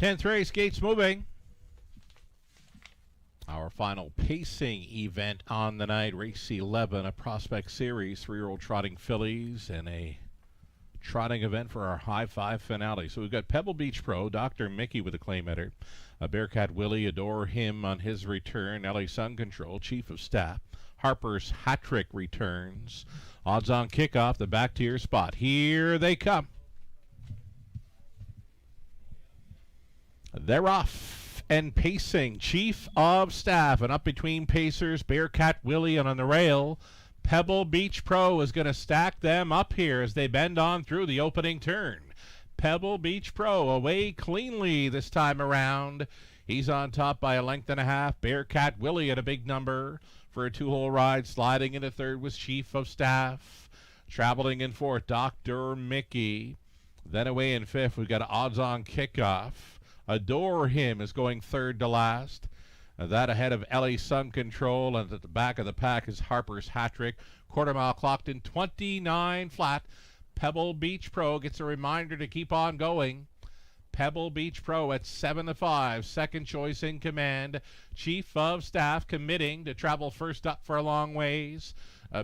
10th race, gates moving. Our final pacing event on the night, race 11, a Prospect Series, 3-year-old trotting fillies, and a trotting event for our High Five finale. So we've got Pebble Beach Pro, Dr. Mickey with a claim header, Bearcat Willie, Adore Him on his return, LA Sun Control, Chief of Staff, Harper's Hat Trick returns. Odds on kickoff, the back tier spot. Here they come. They're off and pacing. Chief of Staff, and up between pacers, Bearcat Willie, and on the rail, Pebble Beach Pro is going to stack them up here as they bend on through the opening turn. Pebble Beach Pro away cleanly this time around. He's on top by a length and a half. Bearcat Willie at a big number for a 2-hole ride. Sliding into third was Chief of Staff. Traveling in fourth, Dr. Mickey. Then away in fifth, we've got Odds on Kickoff. Adore Him is going third to last. That ahead of LA Sun Control, and at the back of the pack is Harper's Hat Trick. Quarter mile clocked in 29 flat. Pebble Beach Pro gets a reminder to keep on going. Pebble Beach Pro at 7-5, second choice in command. Chief of Staff committing to travel first up for a long ways.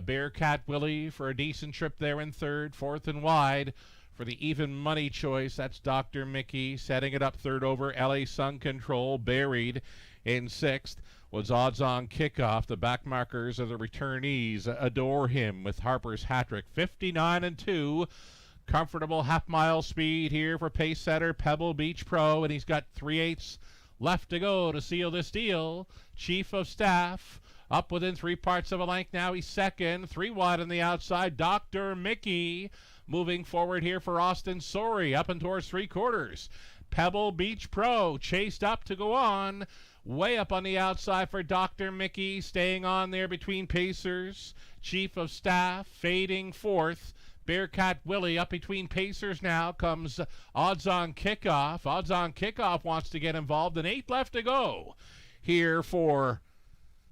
Bearcat Willie for a decent trip there in third. Fourth and wide for the even money choice, that's Dr. Mickey. Setting it up third over LA Sun Control. Buried in sixth was Odds on Kickoff. The back markers are the returnees. Adore Him with Harper's Hat Trick. 59-2. Comfortable half-mile speed here for pace setter Pebble Beach Pro, and he's got 3/8 left to go to seal this deal. Chief of Staff up within 3 parts of a length now. He's second. 3 wide on the outside. Dr. Mickey moving forward here for Austin Sorey up and towards 3/4. Pebble Beach Pro chased up to go on. Way up on the outside for Dr. Mickey, staying on there between pacers. Chief of Staff fading fourth. Bearcat Willie up between pacers now. Comes Odds on Kickoff. Odds on Kickoff wants to get involved, and 8 left to go here for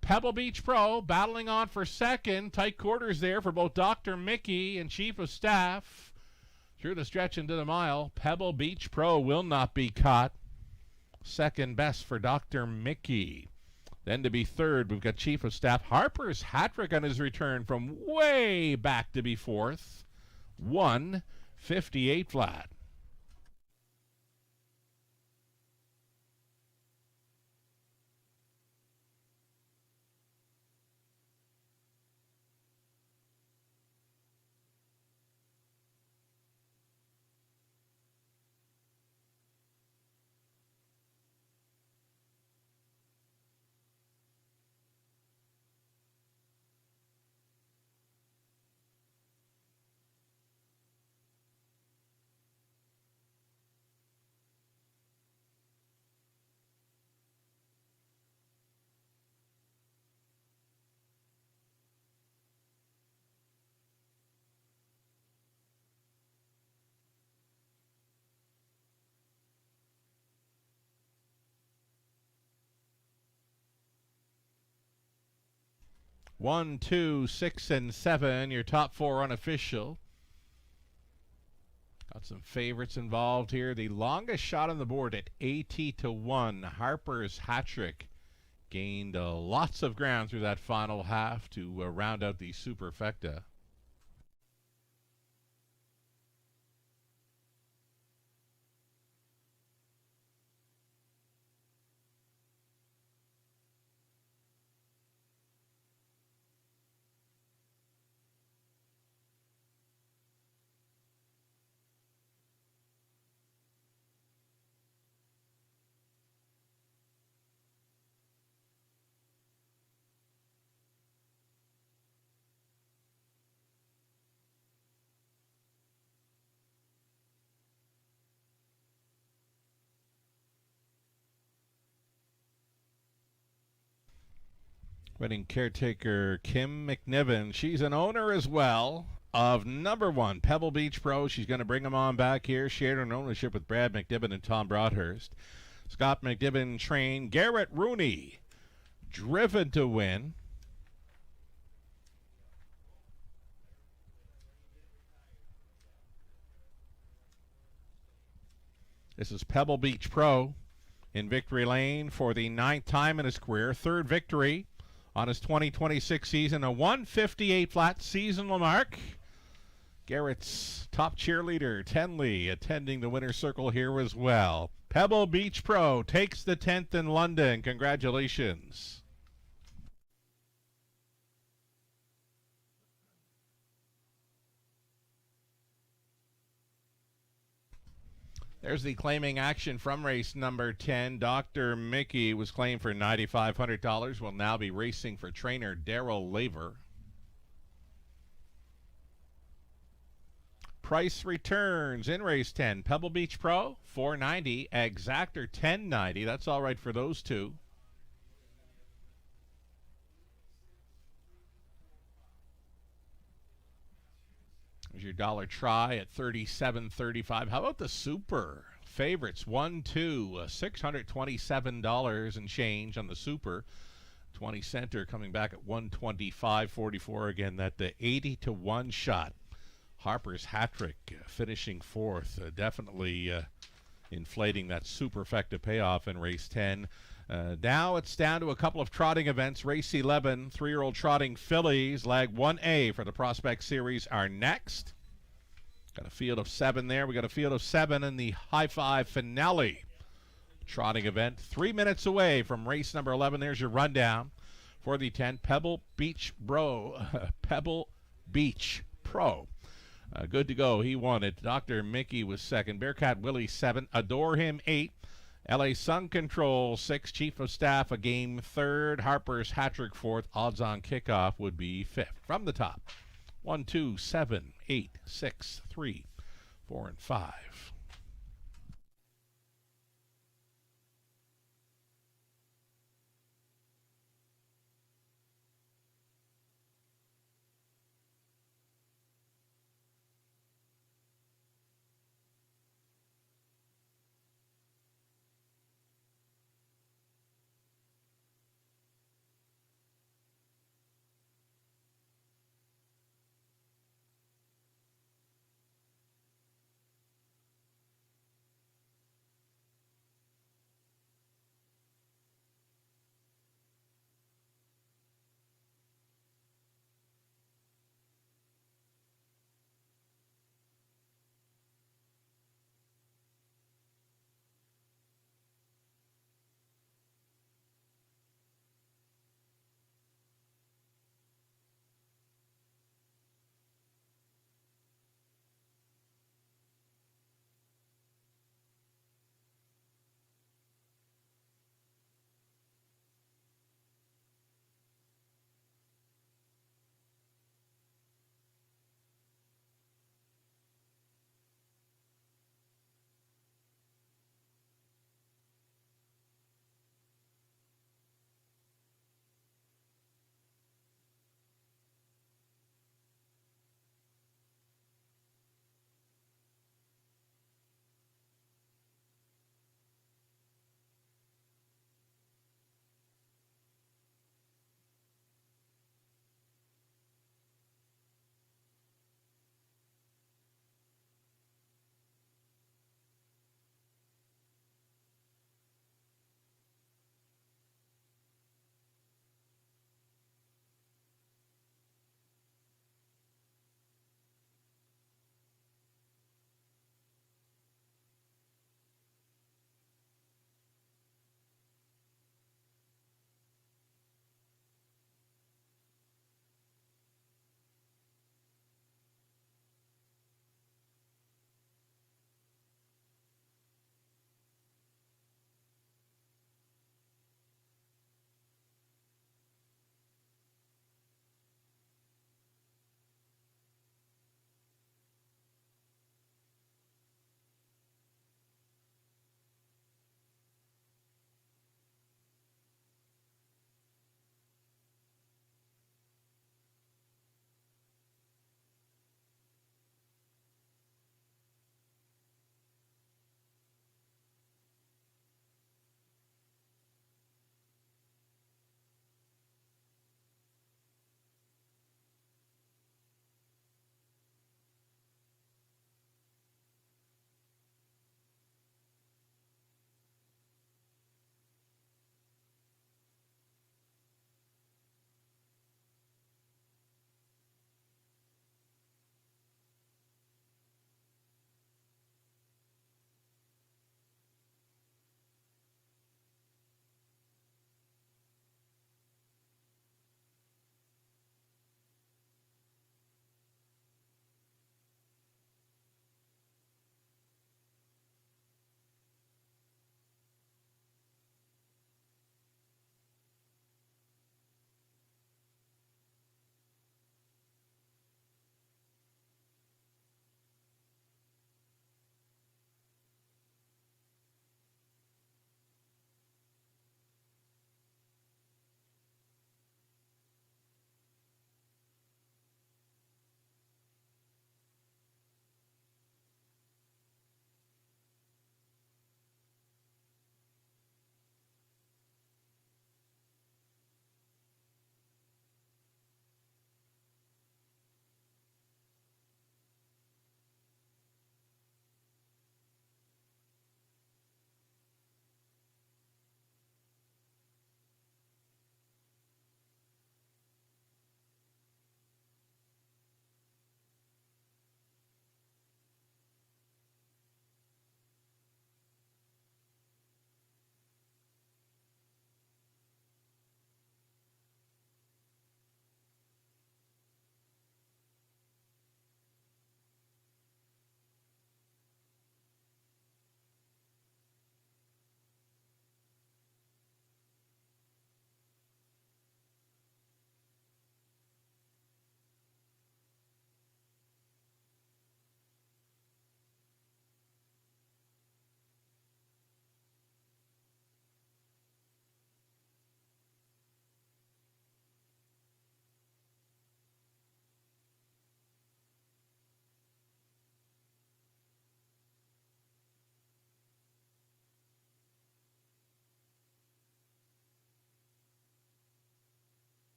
Pebble Beach Pro, battling on for second. Tight quarters there for both Dr. Mickey and Chief of Staff. Through the stretch into the mile, Pebble Beach Pro will not be caught. Second best for Dr. Mickey. Then to be third, we've got Chief of Staff Harper's Hat Trick on his return from way back to be fourth. 1:58 flat. One, 2, 6, and 7, your top 4 unofficial. Got some favorites involved here. The longest shot on the board at 80-1. Harper's Hat Trick gained lots of ground through that final half to round out the superfecta. Wedding caretaker Kim McNiven. She's an owner as well of number 1 Pebble Beach Pro. She's going to bring him on back here. Shared an ownership with Brad McNiven and Tom Broadhurst. Scott McNiven trained Garrett Rooney. Driven to win. This is Pebble Beach Pro in victory lane for the 9th time in his career. 3rd victory on his 2026 season. A 158 flat seasonal mark. Garrett's top cheerleader, Tenley, attending the winner's circle here as well. Pebble Beach Pro takes the 10th in London. Congratulations. There's the claiming action from race number 10. Dr. Mickey was claimed for $9,500. Will now be racing for trainer Daryl Laver. Price returns in race 10. Pebble Beach Pro, $490. Exactor, $10.90. That's all right for those two. There's your dollar try at $37.35. How about the super favorites? 1, 2, $627 and change on the super. 20 center coming back at $125.44. Again, that the 80-1 shot. Harper's hat trick finishing 4th. Definitely inflating that super effective payoff in race 10. Now it's down to a couple of trotting events. Race 11, 3-year-old trotting fillies. Lag 1A for the Prospect Series are next. Got a field of 7 there. We got a field of 7 in the High Five finale trotting event. 3 minutes away from race number 11. There's your rundown for the 10. Pebble Beach Pro. Pebble Beach Pro. Good to go. He won it. Dr. Mickey was 2nd. Bearcat Willie 7. Adore Him 8. LA Sun Control 6. Chief of Staff a game 3rd. Harper's hat-trick 4th. Odds on kickoff would be 5th. From the top, 1, 2, 7, 8, 6, 3, 4, and 5.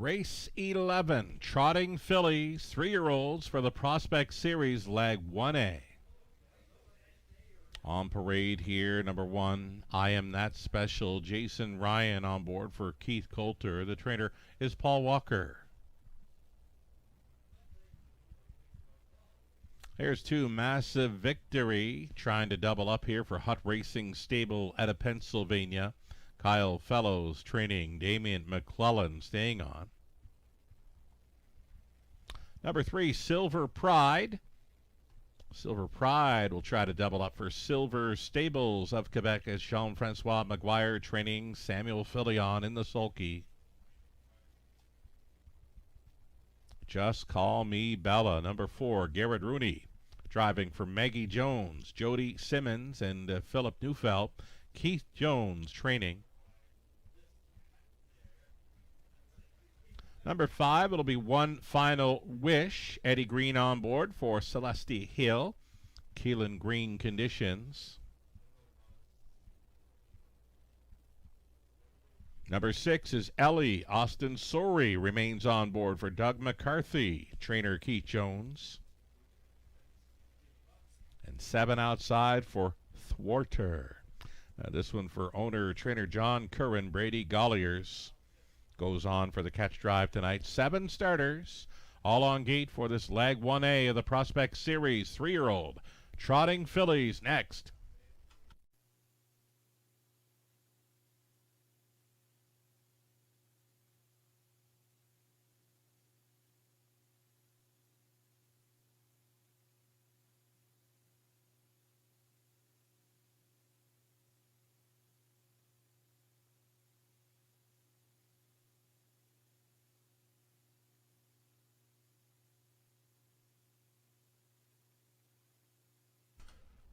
Race 11, Trotting Fillies, 3-year-olds for the Prospect Series, Leg 1A. On parade here, number 1, I Am That Special, Jason Ryan on board for Keith Coulter. The trainer is Paul Walker. Here's 2, Massive Victory, trying to double up here for Hut Racing Stable out of Pennsylvania. Kyle Fellows training, Damian McClellan staying on. Number 3, Silver Pride. Silver Pride will try to double up for Silver Stables of Quebec as Jean-Francois Maguire training, Samuel Filion in the sulky. Just Call Me Bella, number 4, Garrett Rooney, driving for Maggie Jones, Jody Simmons, and Philip Neufeld. Keith Jones training. Number 5, it'll be One Final Wish. Eddie Green on board for Celeste Hill. Keelan Green conditions. Number 6 is Ellie. Austin Sorey remains on board for Doug McCarthy. Trainer Keith Jones. And 7 outside for Thwarter. This one for owner-trainer John Curran. Brady Golliers goes on for the catch drive tonight. 7 starters, all on gate for this Leg 1A of the Prospect Series. 3-year-old Trotting Fillies next.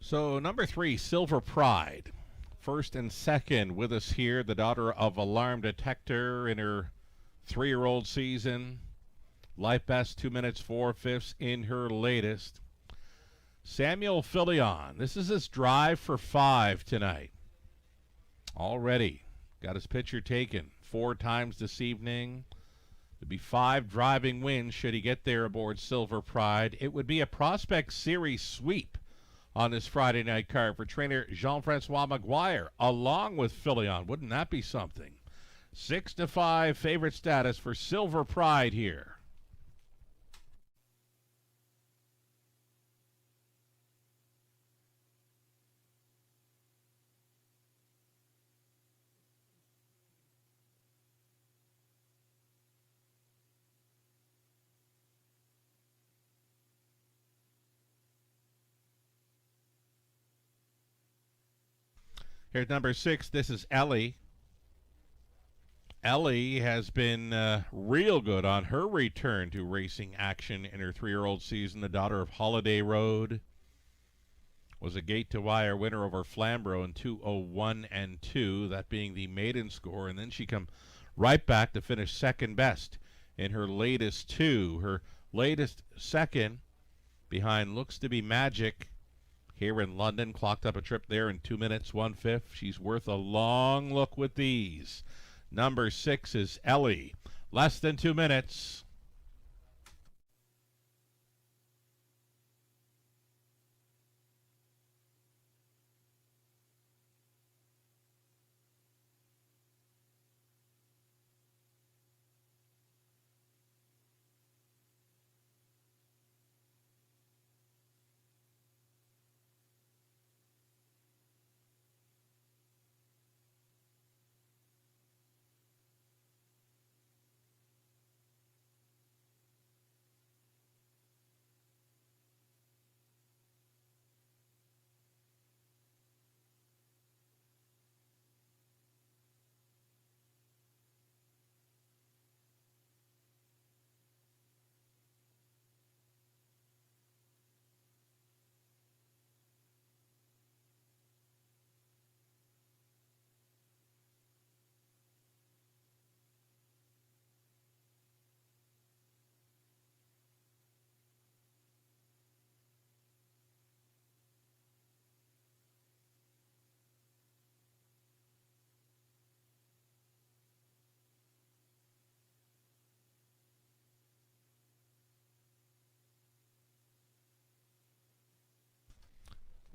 So number 3, Silver Pride. First and second with us here, the daughter of Alarm Detector in her 3-year-old season. Life best 2 minutes 4/5 in her latest. Samuel Filion. This is his drive for 5 tonight. Already got his picture taken 4 times this evening. There'd be 5 driving wins should he get there aboard Silver Pride. It would be a Prospect Series sweep on this Friday night card for trainer Jean-Francois Maguire, along with Filion. Wouldn't that be something? 6-5 favorite status for Silver Pride here. Here's number 6. This is Ellie. Ellie has been real good on her return to racing action in her 3-year-old season. The daughter of Holiday Road was a gate-to-wire winner over Flamborough in 2:01 and 2, that being the maiden score. And then she come right back to finish second best in her latest 2. Her latest second behind Looks to Be Magic here in London. Clocked up a trip there in 2 minutes 1/5. She's worth a long look with these. Number 6 is Ellie. Less than 2 minutes.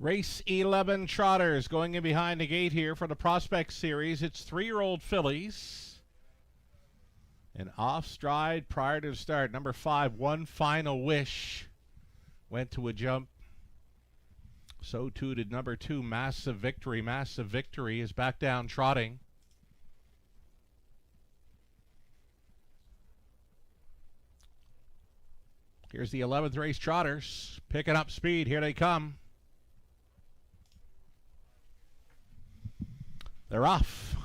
Race 11 Trotters going in behind the gate here for the Prospect Series. It's 3-year-old fillies. And off stride prior to the start. Number 5, One Final Wish, went to a jump. So too did number 2, Massive Victory. Massive Victory is back down trotting. Here's the 11th race Trotters. Picking up speed. Here they come. They're off.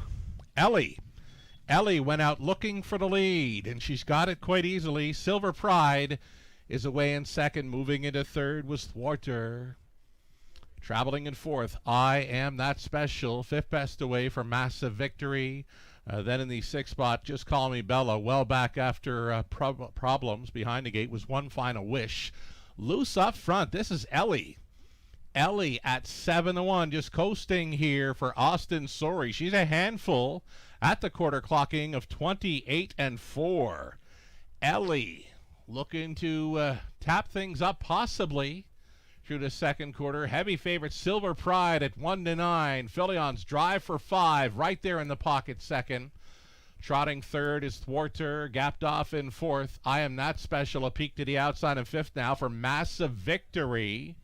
Ellie went out looking for the lead, and she's got it quite easily. Silver Pride is away in second. Moving into third was Thwarter. Traveling in fourth, I Am That Special. Fifth best away for Massive Victory. Then in the sixth spot, Just Call Me Bella. Well back after problems behind the gate was One Final Wish. Loose up front. This is Ellie. Ellie at 7-1, just coasting here for Austin Sorey. She's a handful at the quarter, clocking of 28-4. Ellie looking to tap things up possibly through the second quarter. Heavy favorite Silver Pride at 1-9. Philion's Drive for 5 right there in the pocket second. Trotting third is Thwarter, gapped off in fourth. I Am That Special, a peek to the outside in fifth now for Massive Victory.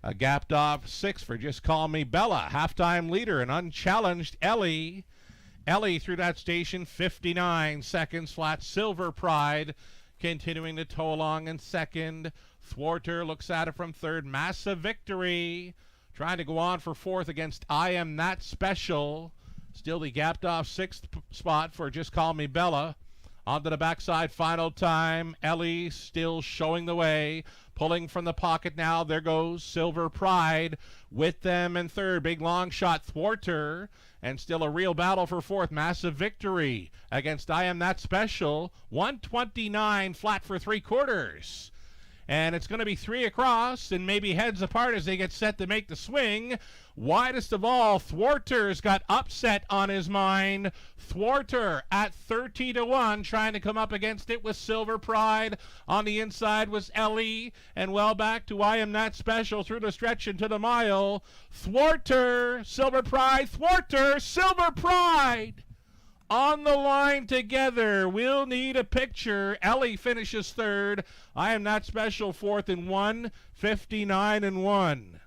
A gapped off sixth for Just Call Me Bella. Halftime leader, an unchallenged Ellie. Ellie through that station, 59 seconds flat. Silver Pride continuing to tow along in second. Thwarter looks at it from third. Massive Victory trying to go on for fourth against I Am That Special. Still the gapped off sixth spot for Just Call Me Bella. Onto the backside, final time. Ellie still showing the way. Pulling from the pocket now. There goes Silver Pride with them in third. Big long shot Thwarter. And still a real battle for fourth. Massive Victory against I Am That Special. 129 flat for three quarters. And it's going to be three across and maybe heads apart as they get set to make the swing. Widest of all, Thwarter's got upset on his mind. Thwarter at 30-1, trying to come up against it with Silver Pride. On the inside was Ellie, and well back to I Am That Special through the stretch into the mile. Thwarter, Silver Pride, Thwarter, Silver Pride. On the line together. We'll need a picture. Ellie finishes third. I Am That Special fourth and 1:59-1.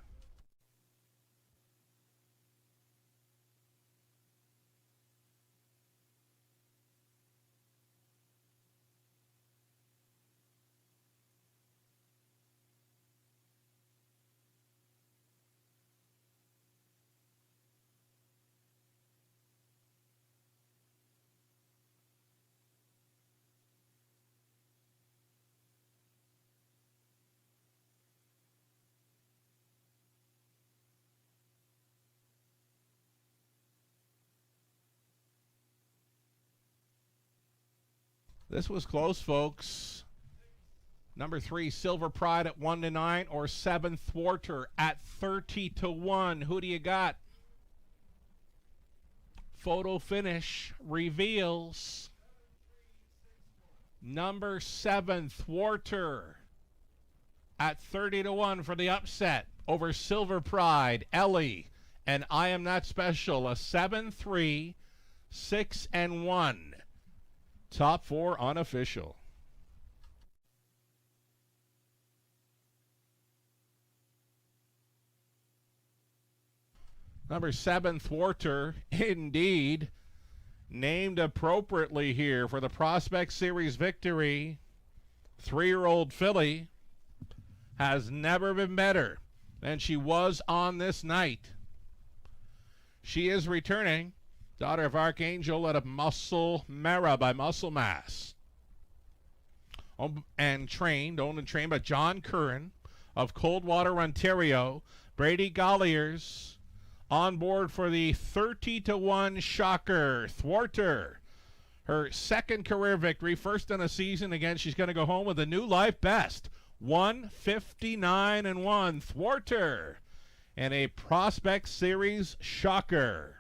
This was close, folks. Number 3, Silver Pride at 1-9, or 7, Thwarter at 30-1. Who do you got? Photo finish reveals number 7, Thwarter at 30-1 for the upset over Silver Pride, Ellie, and I Am That Special, a 7-3, 6-1. Top 4 unofficial. Number 7, Thwarter, indeed, named appropriately here for the Prospect Series victory. 3-year-old filly has never been better than she was on this night. She is returning. Daughter of Archangel out of Muscle Mara by Muscle Mass. Owned and trained by John Curran of Coldwater, Ontario. Brady Golliers on board for the 30-1 shocker. Thwarter, her second career victory, first in a season. Again, she's going to go home with a new life best. 1:59-1. Thwarter and a Prospect Series shocker.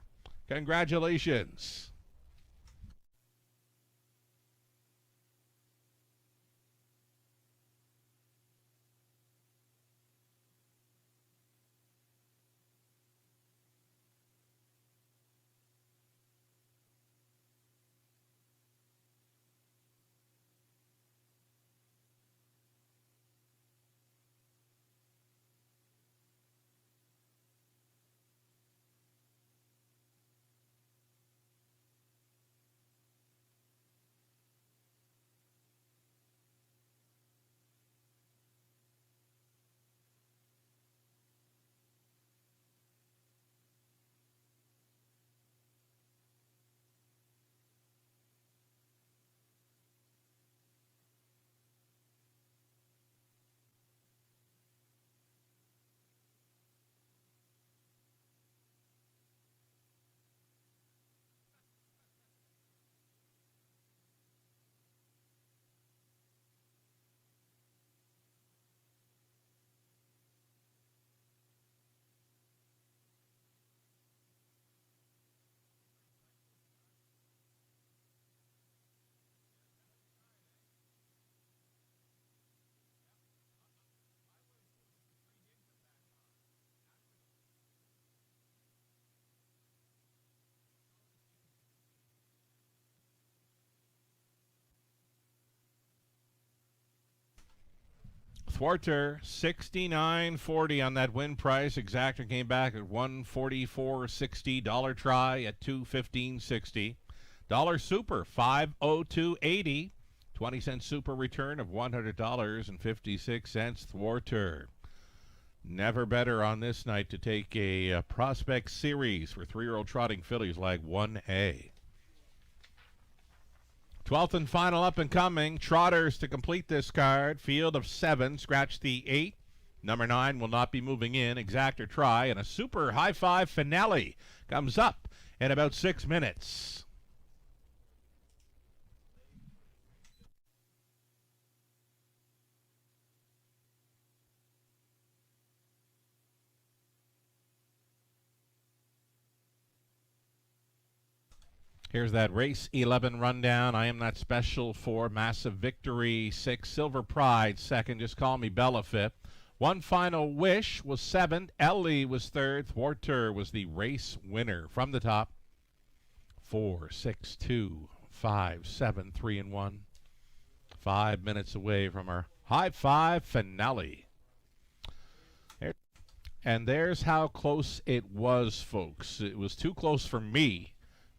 Congratulations. Thwarter, 69.40 on that win price. Exactor came back at 144.60. Dollar try at 215.60. Dollar super, 502.80. 20-cent super return of $100.56. Thwarter. Never better on this night to take a prospect series for 3-year-old trotting fillies like 1A. 12th and final up and coming. Trotters to complete this card. Field of 7. Scratch the 8. Number 9 will not be moving in. Exactor try. And a super high five finale comes up in about 6 minutes. Here's that race 11 rundown. I Am Not Special 4, Massive Victory 6, Silver Pride 2nd, Just Call Me Bella 5th. One Final Wish was 7th, Ellie was 3rd, Thwarter was the race winner. From the top, 4, 6, 2, 5, 7, 3, and 1. 5 minutes away from our high five finale. And there's how close it was, folks. It was too close for me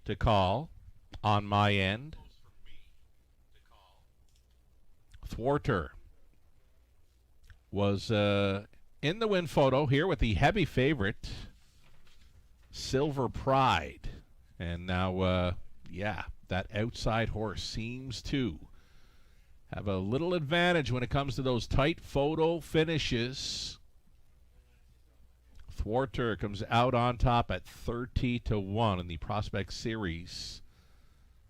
to call on my end. Thwarter was in the win photo here with the heavy favorite, Silver Pride. And now, that outside horse seems to have a little advantage when it comes to those tight photo finishes. Thwarter comes out on top at 30-1 in the Prospect Series.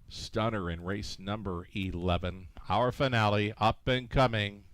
Stunner in race number 11. Our finale up and coming.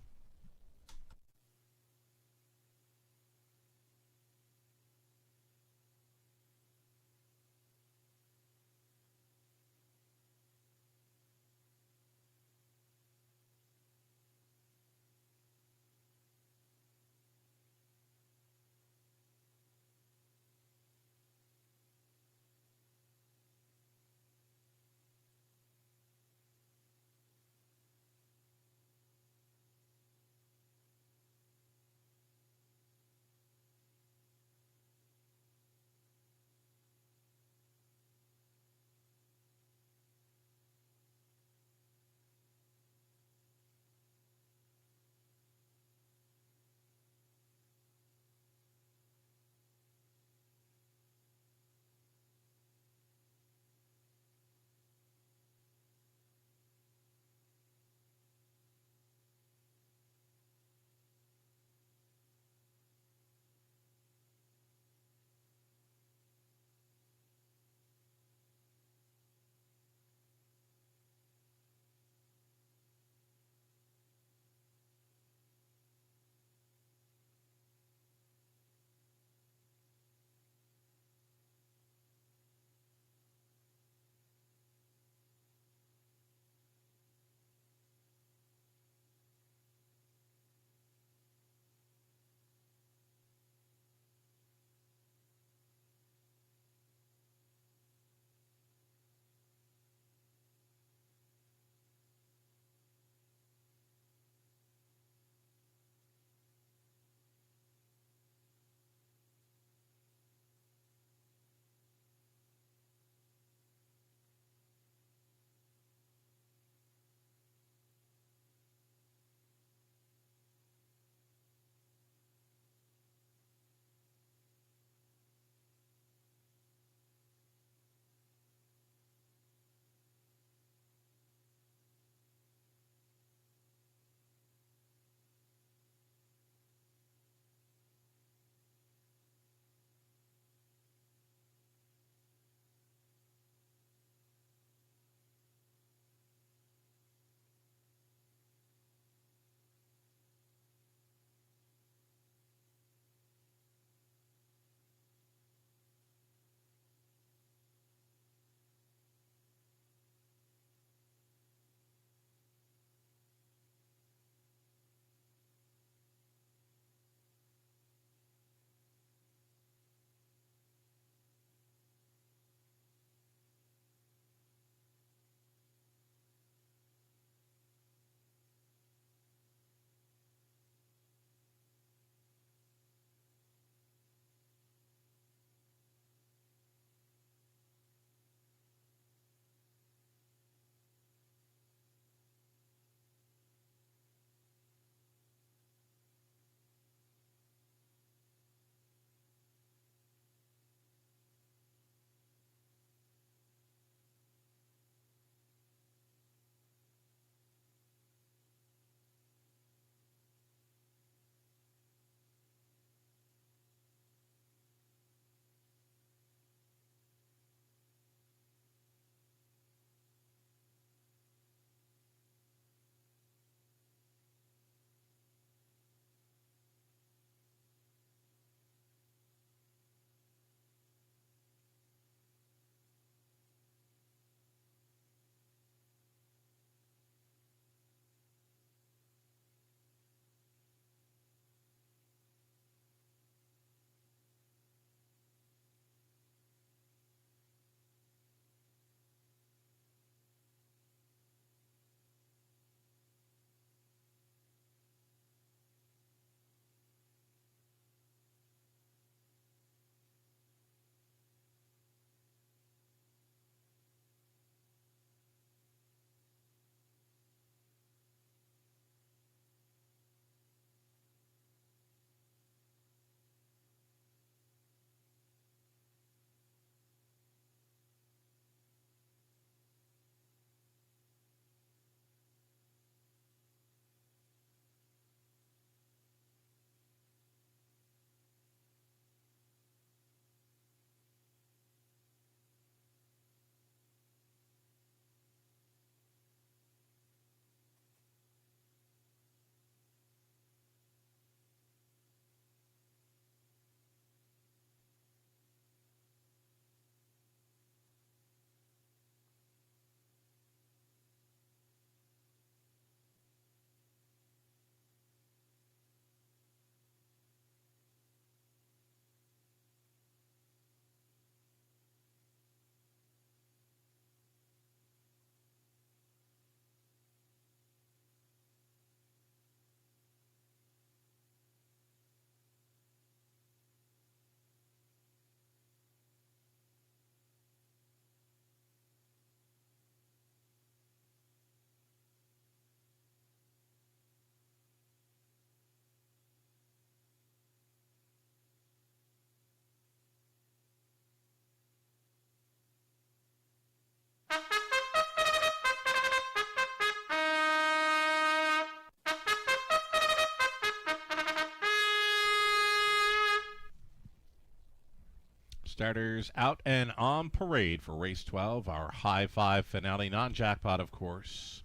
Starters out and on parade for race 12, our high five finale, non-jackpot, of course.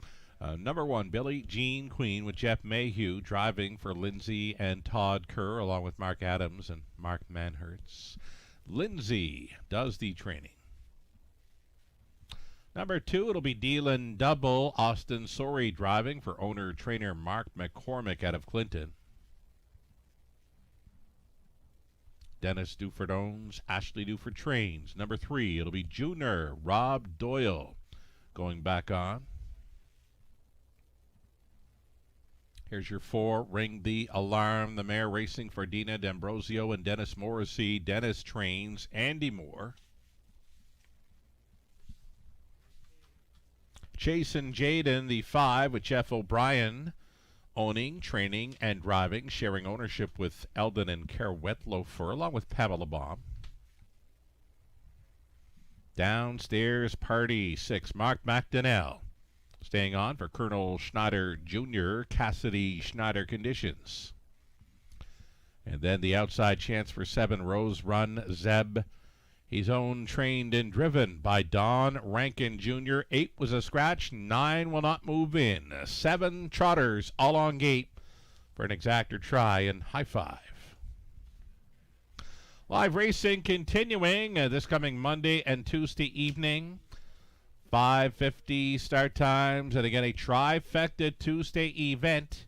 Number 1, Billie Jean Queen with Jeff Mayhew driving for Lindsay and Todd Kerr, along with Mark Adams and Mark Manhertz. Lindsay does the training. Number 2, it'll be Dealan Double, Austin Sorey driving for owner-trainer Mark McCormick out of Clinton. Dennis Duford owns, Ashley Duford trains. Number 3, it'll be Junior Rob Doyle going back on. Here's your 4, Ring the Alarm, the mare racing for Dina D'Ambrosio and Dennis Morrissey. Dennis trains Andy Moore. Chasin' Jaden, the 5, with Jeff O'Brien owning, training, and driving, sharing ownership with Eldon and Kerr Wetlofer, along with Pamela Baum. Downstairs Party, 6, Mark McDonnell. Staying on for Colonel Schneider Jr., Cassidy Schneider Conditions. And then the outside chance for 7, Rose Run Zeb. He's owned, trained, and driven by Don Rankin Jr. 8 was a scratch. 9 will not move in. 7 trotters all on gate for an exactor try and high five. Live racing continuing this coming Monday and Tuesday evening. 5:50 start times, and again a trifecta Tuesday event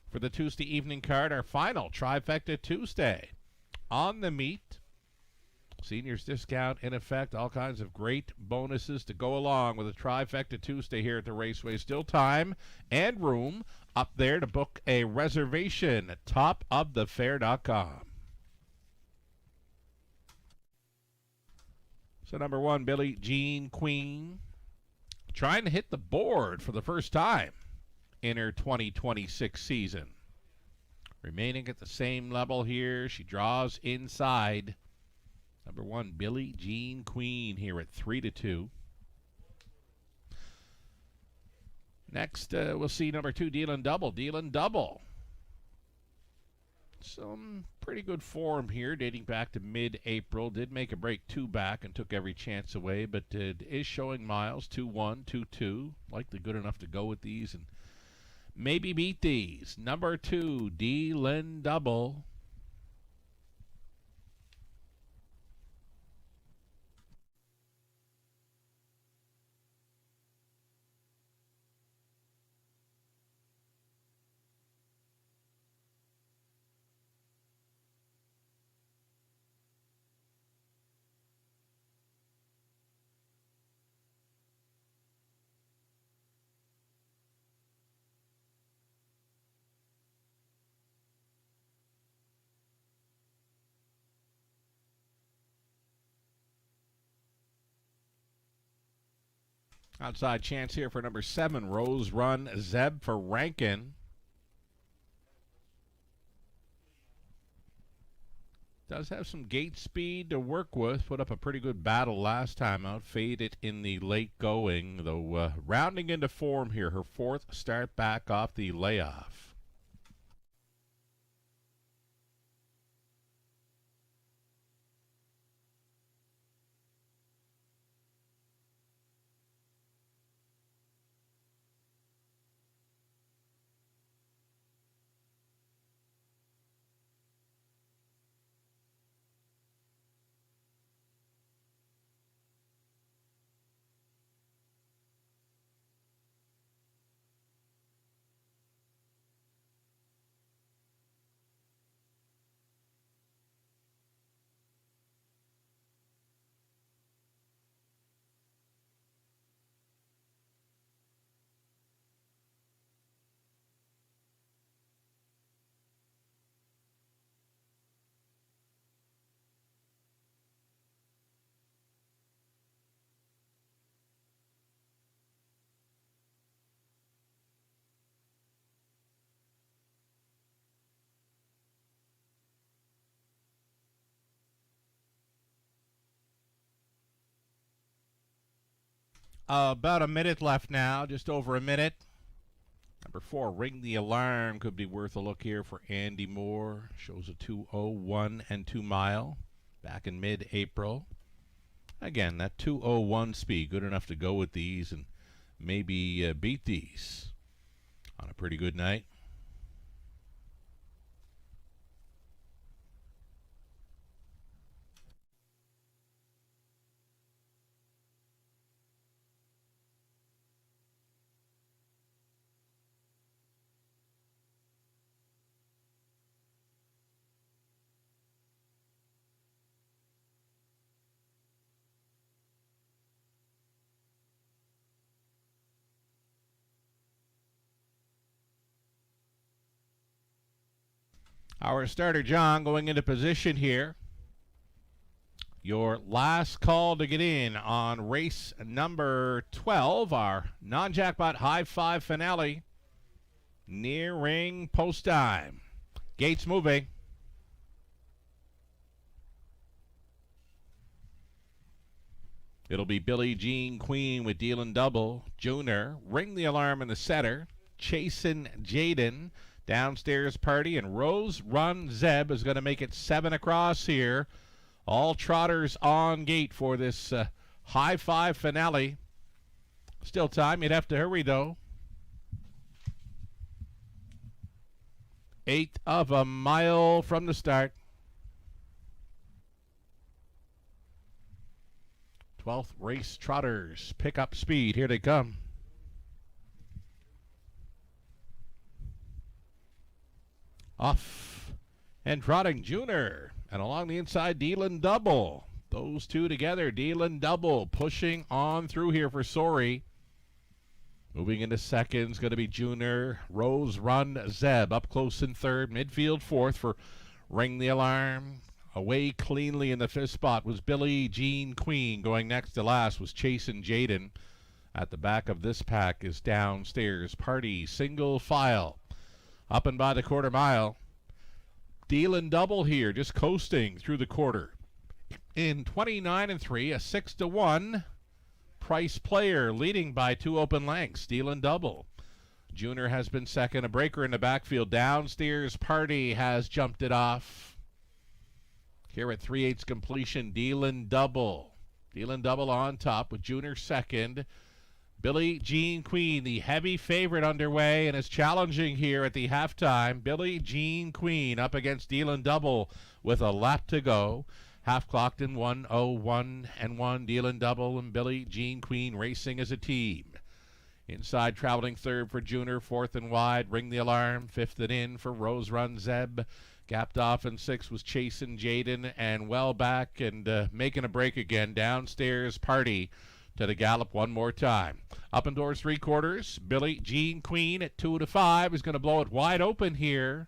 for the Tuesday evening card. Our final trifecta Tuesday on the meet. Seniors discount in effect, all kinds of great bonuses to go along with a trifecta Tuesday here at the Raceway. Still time and room up there to book a reservation at topofthefair.com. So number 1, Billie Jean Queen, trying to hit the board for the first time in her 2026 season. Remaining at the same level here, she draws inside. Number 1, Billie Jean Queen here at 3-2. Next, we'll see number 2, Dealan Double. Dealan Double. Some pretty good form here, dating back to mid-April. Did make a break 2 back and took every chance away, but it is showing miles, 2-1, 2-2. Likely good enough to go with these and maybe beat these. Number 2, Dealan Double. Outside chance here for number 7, Rose Run Zeb for Rankin. Does have some gate speed to work with. Put up a pretty good battle last time out. Faded in the late going, though rounding into form here. Her 4th start back off the layoff. About a minute left now, just over a minute. Number 4, Ring the Alarm, could be worth a look here for Andy Moore. Shows a 2:01 and 2 mile. back in mid-April. Again, that 2:01 speed, good enough to go with these and maybe beat these on a pretty good night. Our starter, John, going into position here. Your last call to get in on race number 12, our non-jackpot high five finale. Near ring post time. Gates moving. It'll be Billie Jean Queen with Dealin' Double. Junior, ring the alarm in the center. Chasin' Jaden. Downstairs Party, and Rose Run Zeb is going to make it 7 across here. All trotters on gate for this high five finale. Still time. You'd have to hurry, though. 1/8 of a mile from the start. 12th race trotters pick up speed. Here they come. Off and trotting Junior, and along the inside Dealin' Double. Those two together, Dealin' Double pushing on through here for Sori. Moving into seconds, going to be Junior. Rose Run Zeb up close in third. Midfield fourth for Ring the Alarm. Away cleanly in the fifth spot was Billie Jean Queen. Going next to last was Chasin' Jaden. At the back of this pack is Downstairs Party, single file. Up and by the quarter mile. Dealin' Double here, just coasting through the quarter. In 29 and 3, a 6-1. Price Player leading by 2 open lengths. Dealin' Double. Junior has been second. A breaker in the backfield. Downstairs Party has jumped it off. Here at 3/8 completion, Dealin' Double. Dealin' Double on top with Junior second. Billie Jean Queen, the heavy favorite, underway and is challenging here at the halftime. Billie Jean Queen up against Dealin' Double with a lap to go. Half clocked in 1:01 and 1. Dealin' Double and Billie Jean Queen racing as a team. Inside traveling third for Junior, fourth and wide. Ring the Alarm, fifth and in for Rose Run Zeb. Gapped off in sixth was Chasin' Jaden, and well back and making a break again. Downstairs Party to the gallop one more time. Up and doors 3/4. Billie Jean Queen at 2-5 is going to blow it wide open here.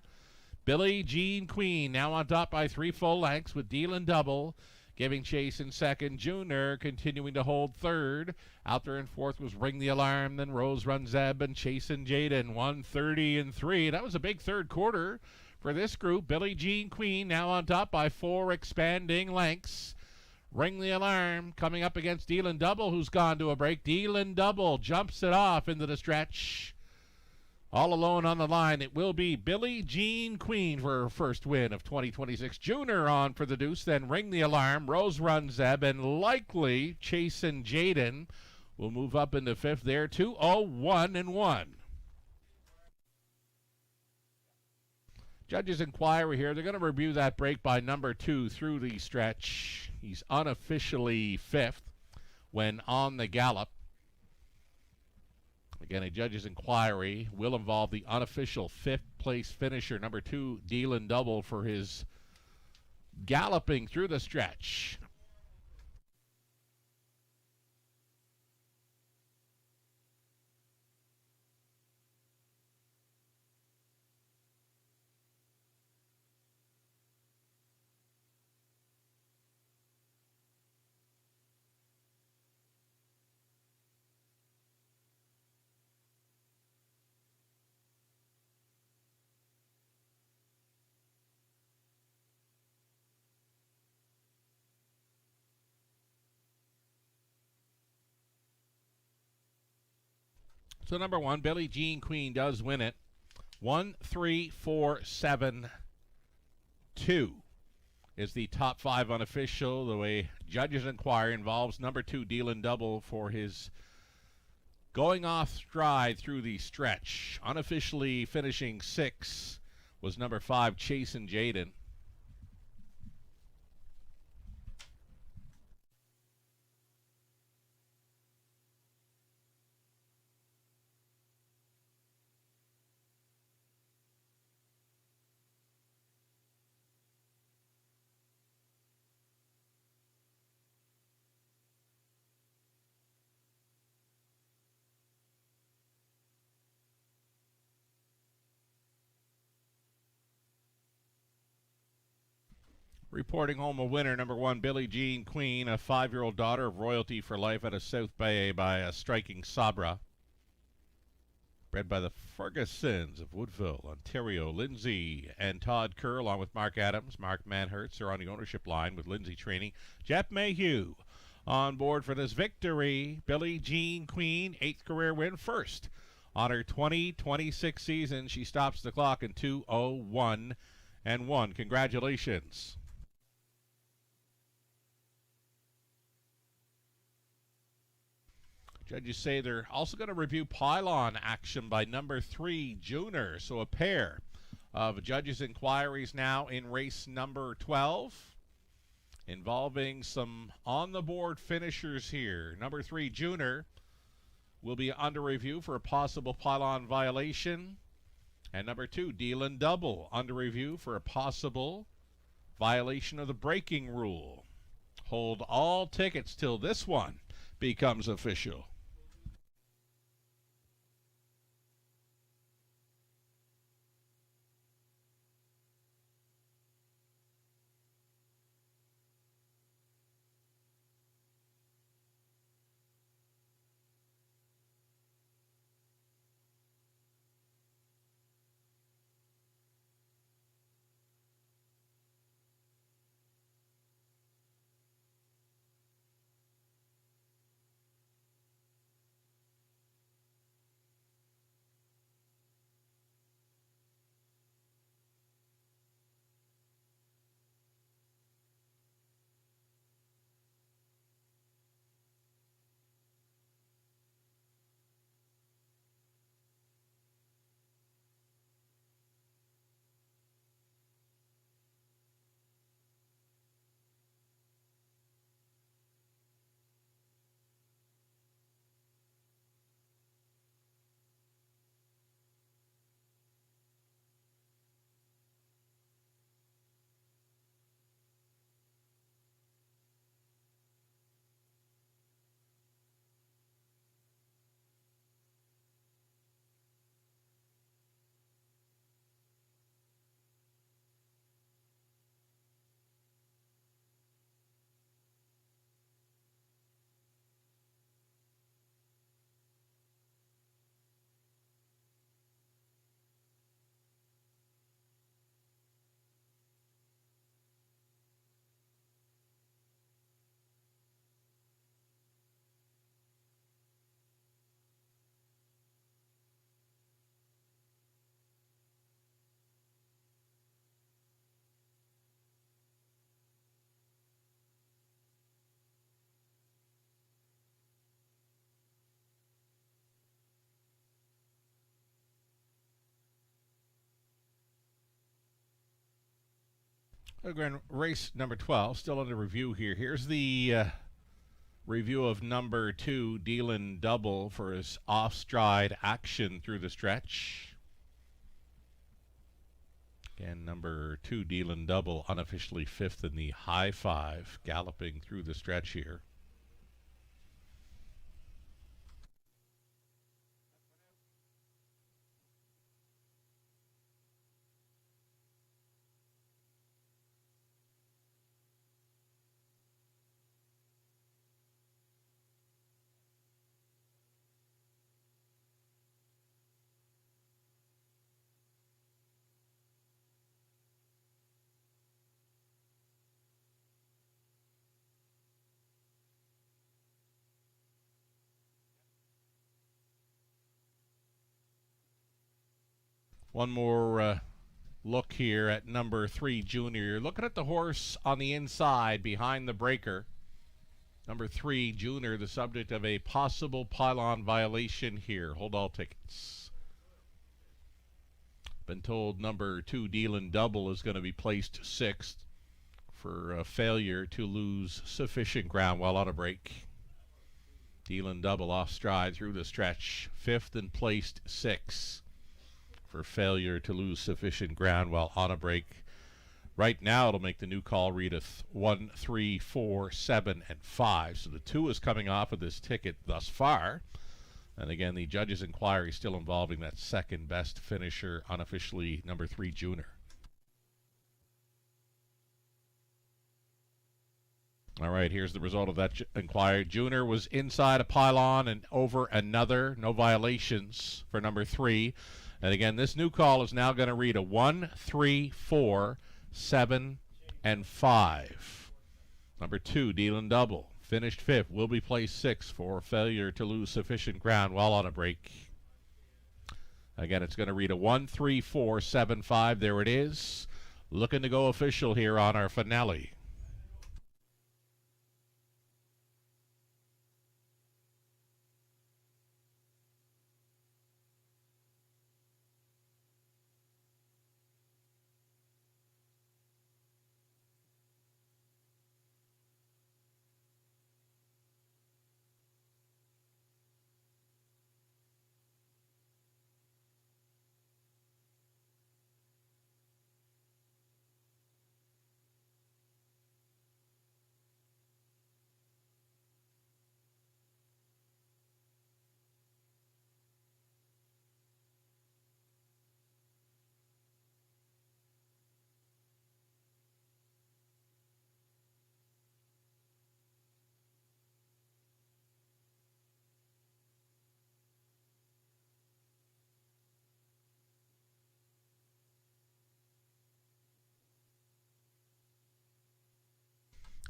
Billie Jean Queen now on top by 3 full lengths with Dealin' Double giving chase in second. Junior continuing to hold third. Out there in fourth was Ring the Alarm, then Rose Run Zeb and Chasin' Jaden. 1:30 and 3. That was a big third quarter for this group. Billie Jean Queen now on top by 4 expanding lengths. Ring the Alarm coming up against Dealin' Double, who's gone to a break. Dealin' Double jumps it off into the stretch. All alone on the line, it will be Billie Jean Queen for her first win of 2026. Junior on for the deuce, then Ring the Alarm, Rose Run Zeb, and likely Chasin' Jaden will move up into fifth there. 2:01 and 1. Judges' inquiry here. They're going to review that break by number 2 through the stretch. He's unofficially fifth when on the gallop. Again, a judge's inquiry will involve the unofficial fifth place finisher, number 2, Dealin' Double, for his galloping through the stretch. So number 1, Billie Jean Queen does win it. 1, 3, 4, 7, 2 is the top 5 unofficial. The way judges inquire involves number 2, Dylan Double, for his going off stride through the stretch. Unofficially finishing 6 was number 5, Chasen Jaden. Reporting home a winner, number 1, Billie Jean Queen, a 5-year-old daughter of royalty for life out of South Bay by a striking Sabra. Bred by the Fergusons of Woodville, Ontario. Lindsay and Todd Kerr, along with Mark Adams, Mark Manhertz, are on the ownership line with Lindsay training. Jeff Mayhew on board for this victory. Billie Jean Queen, 8th career win, first on her 2026 season. She stops the clock in 2:01 and 1. Congratulations. Judges say they're also going to review pylon action by number 3, Junior. So a pair of judges' inquiries now in race number 12, involving some on-the-board finishers here. Number 3, Junior, will be under review for a possible pylon violation. And number 2, Dylan Double, under review for a possible violation of the braking rule. Hold all tickets till this one becomes official. Again, race number 12, still under review here. Here's the review of number 2, Dylan Double, for his off-stride action through the stretch. Again, number 2, Dylan Double, unofficially 5th in the high 5, galloping through the stretch here. One more look here at number 3, Junior. You're looking at the horse on the inside behind the breaker. Number 3, Junior, the subject of a possible pylon violation here. Hold all tickets. Been told number 2, Dealin' Double, is going to be placed 6th for a failure to lose sufficient ground while on a break. Dealin' Double off stride through the stretch. 5th and placed 6th for failure to lose sufficient ground while on a break. Right now, it'll make the new call read 1, 3, 4, 7, and 5. So the 2 is coming off of this ticket thus far. And again, the judges' inquiry still involving that second best finisher, unofficially number 3, Junior. All right, here's the result of that inquiry. Junior was inside a pylon and over another. No violations for number 3. And again, this new call is now going to read 1, 3, 4, 7, and 5. Number 2, Dealin' Double, finished 5th, will be placed 6th for failure to lose sufficient ground while on a break. Again, it's going to read 1, 3, 4, 7, 5. There it is. Looking to go official here on our finale.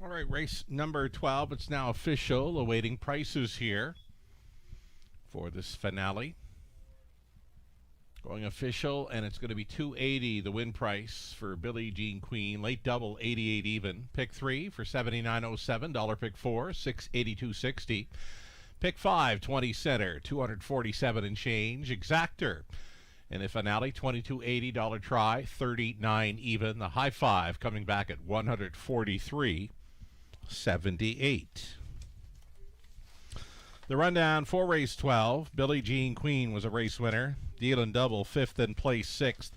All right, race number 12. It's now official, awaiting prices here for this finale. Going official, and it's going to be $280 the win price for Billie Jean Queen. Late double, 88 even. Pick 3 for $79.07. Dollar pick 4, $682.60. Pick 5, 20 center, $247 and change. Exactor in the finale, $22.80. Dollar try, 39 even. The high 5 coming back at $143.78. The rundown for race 12. Billie Jean Queen was a race winner. Dealin' Double, 5th and place 6th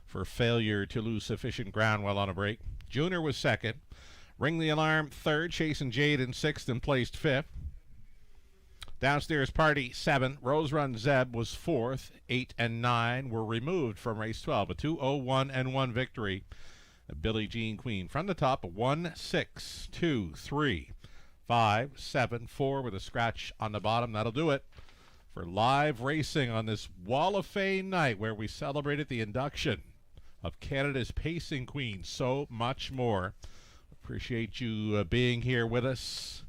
for failure to lose sufficient ground while on a break. Junior was 2nd. Ring the Alarm, 3rd. Chasing Jade in 6th and placed 5th. Downstairs Party, 7th. Rose Run Zeb was 4th. 8 and 9 were removed from race 12. A 2-0-1 and 1 victory. Billie Jean Queen. From the top, a 1, 6, 2, 3, 5, 7, 4 with a scratch on the bottom. That'll do it for live racing on this Wall of Fame night where we celebrated the induction of Canada's pacing queen. So much more. Appreciate you being here with us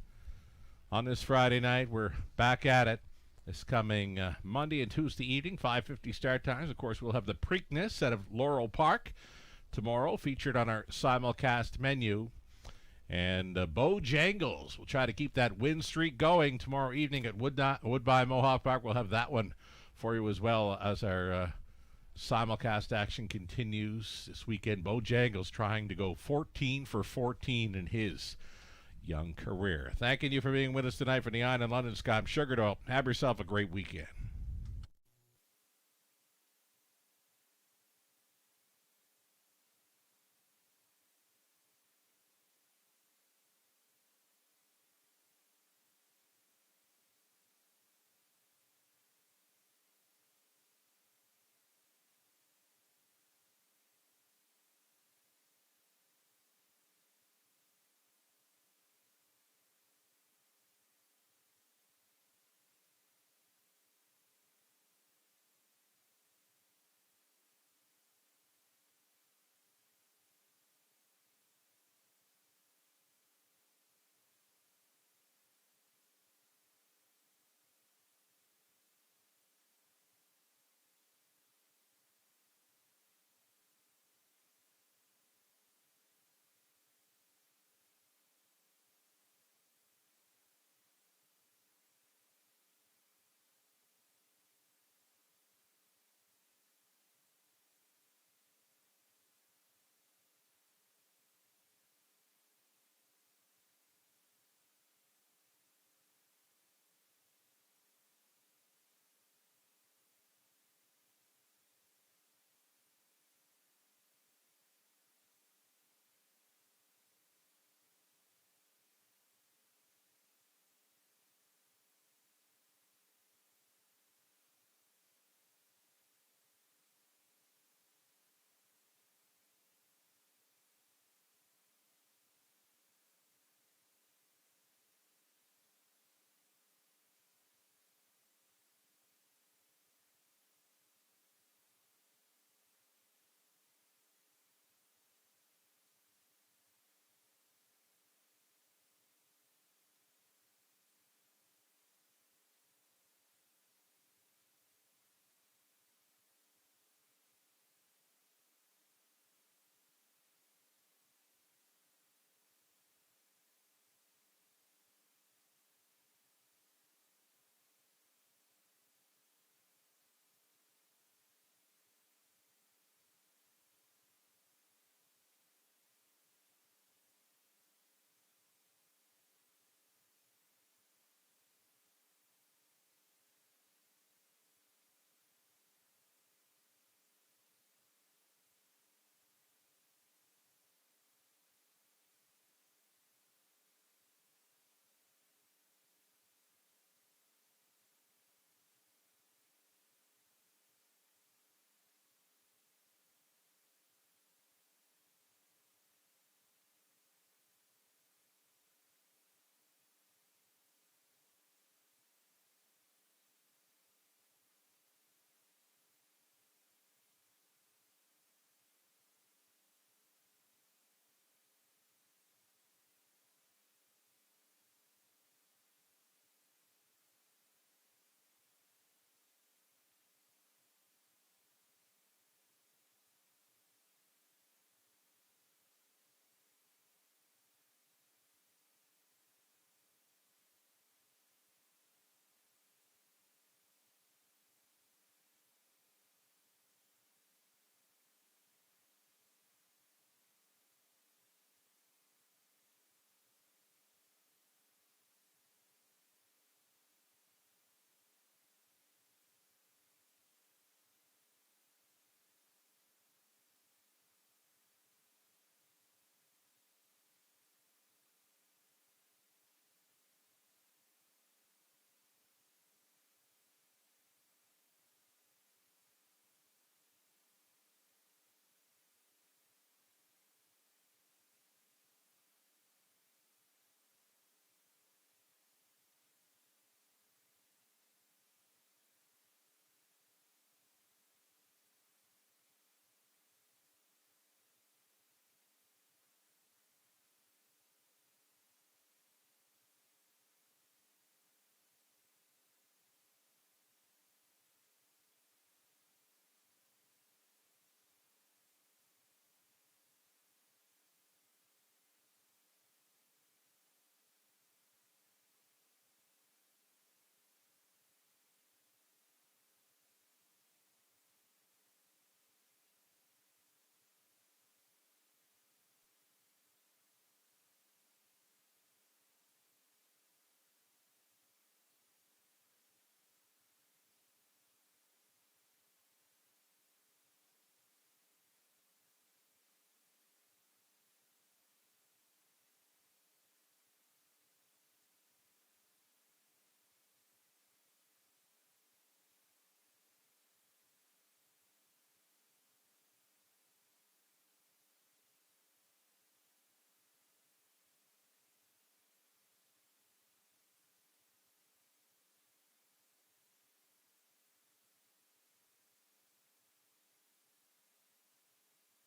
on this Friday night. We're back at it this coming Monday and Tuesday evening, 5:50 start times. Of course, we'll have the Preakness out of Laurel Park tomorrow, featured on our simulcast menu. And Bojangles will try to keep that win streak going tomorrow evening at Woodbine Mohawk Park. We'll have that one for you as well as our simulcast action continues this weekend. Bojangles trying to go 14 for 14 in his young career. Thanking you for being with us tonight from the Iron and London Scott Sugar Dough. Have yourself a great weekend.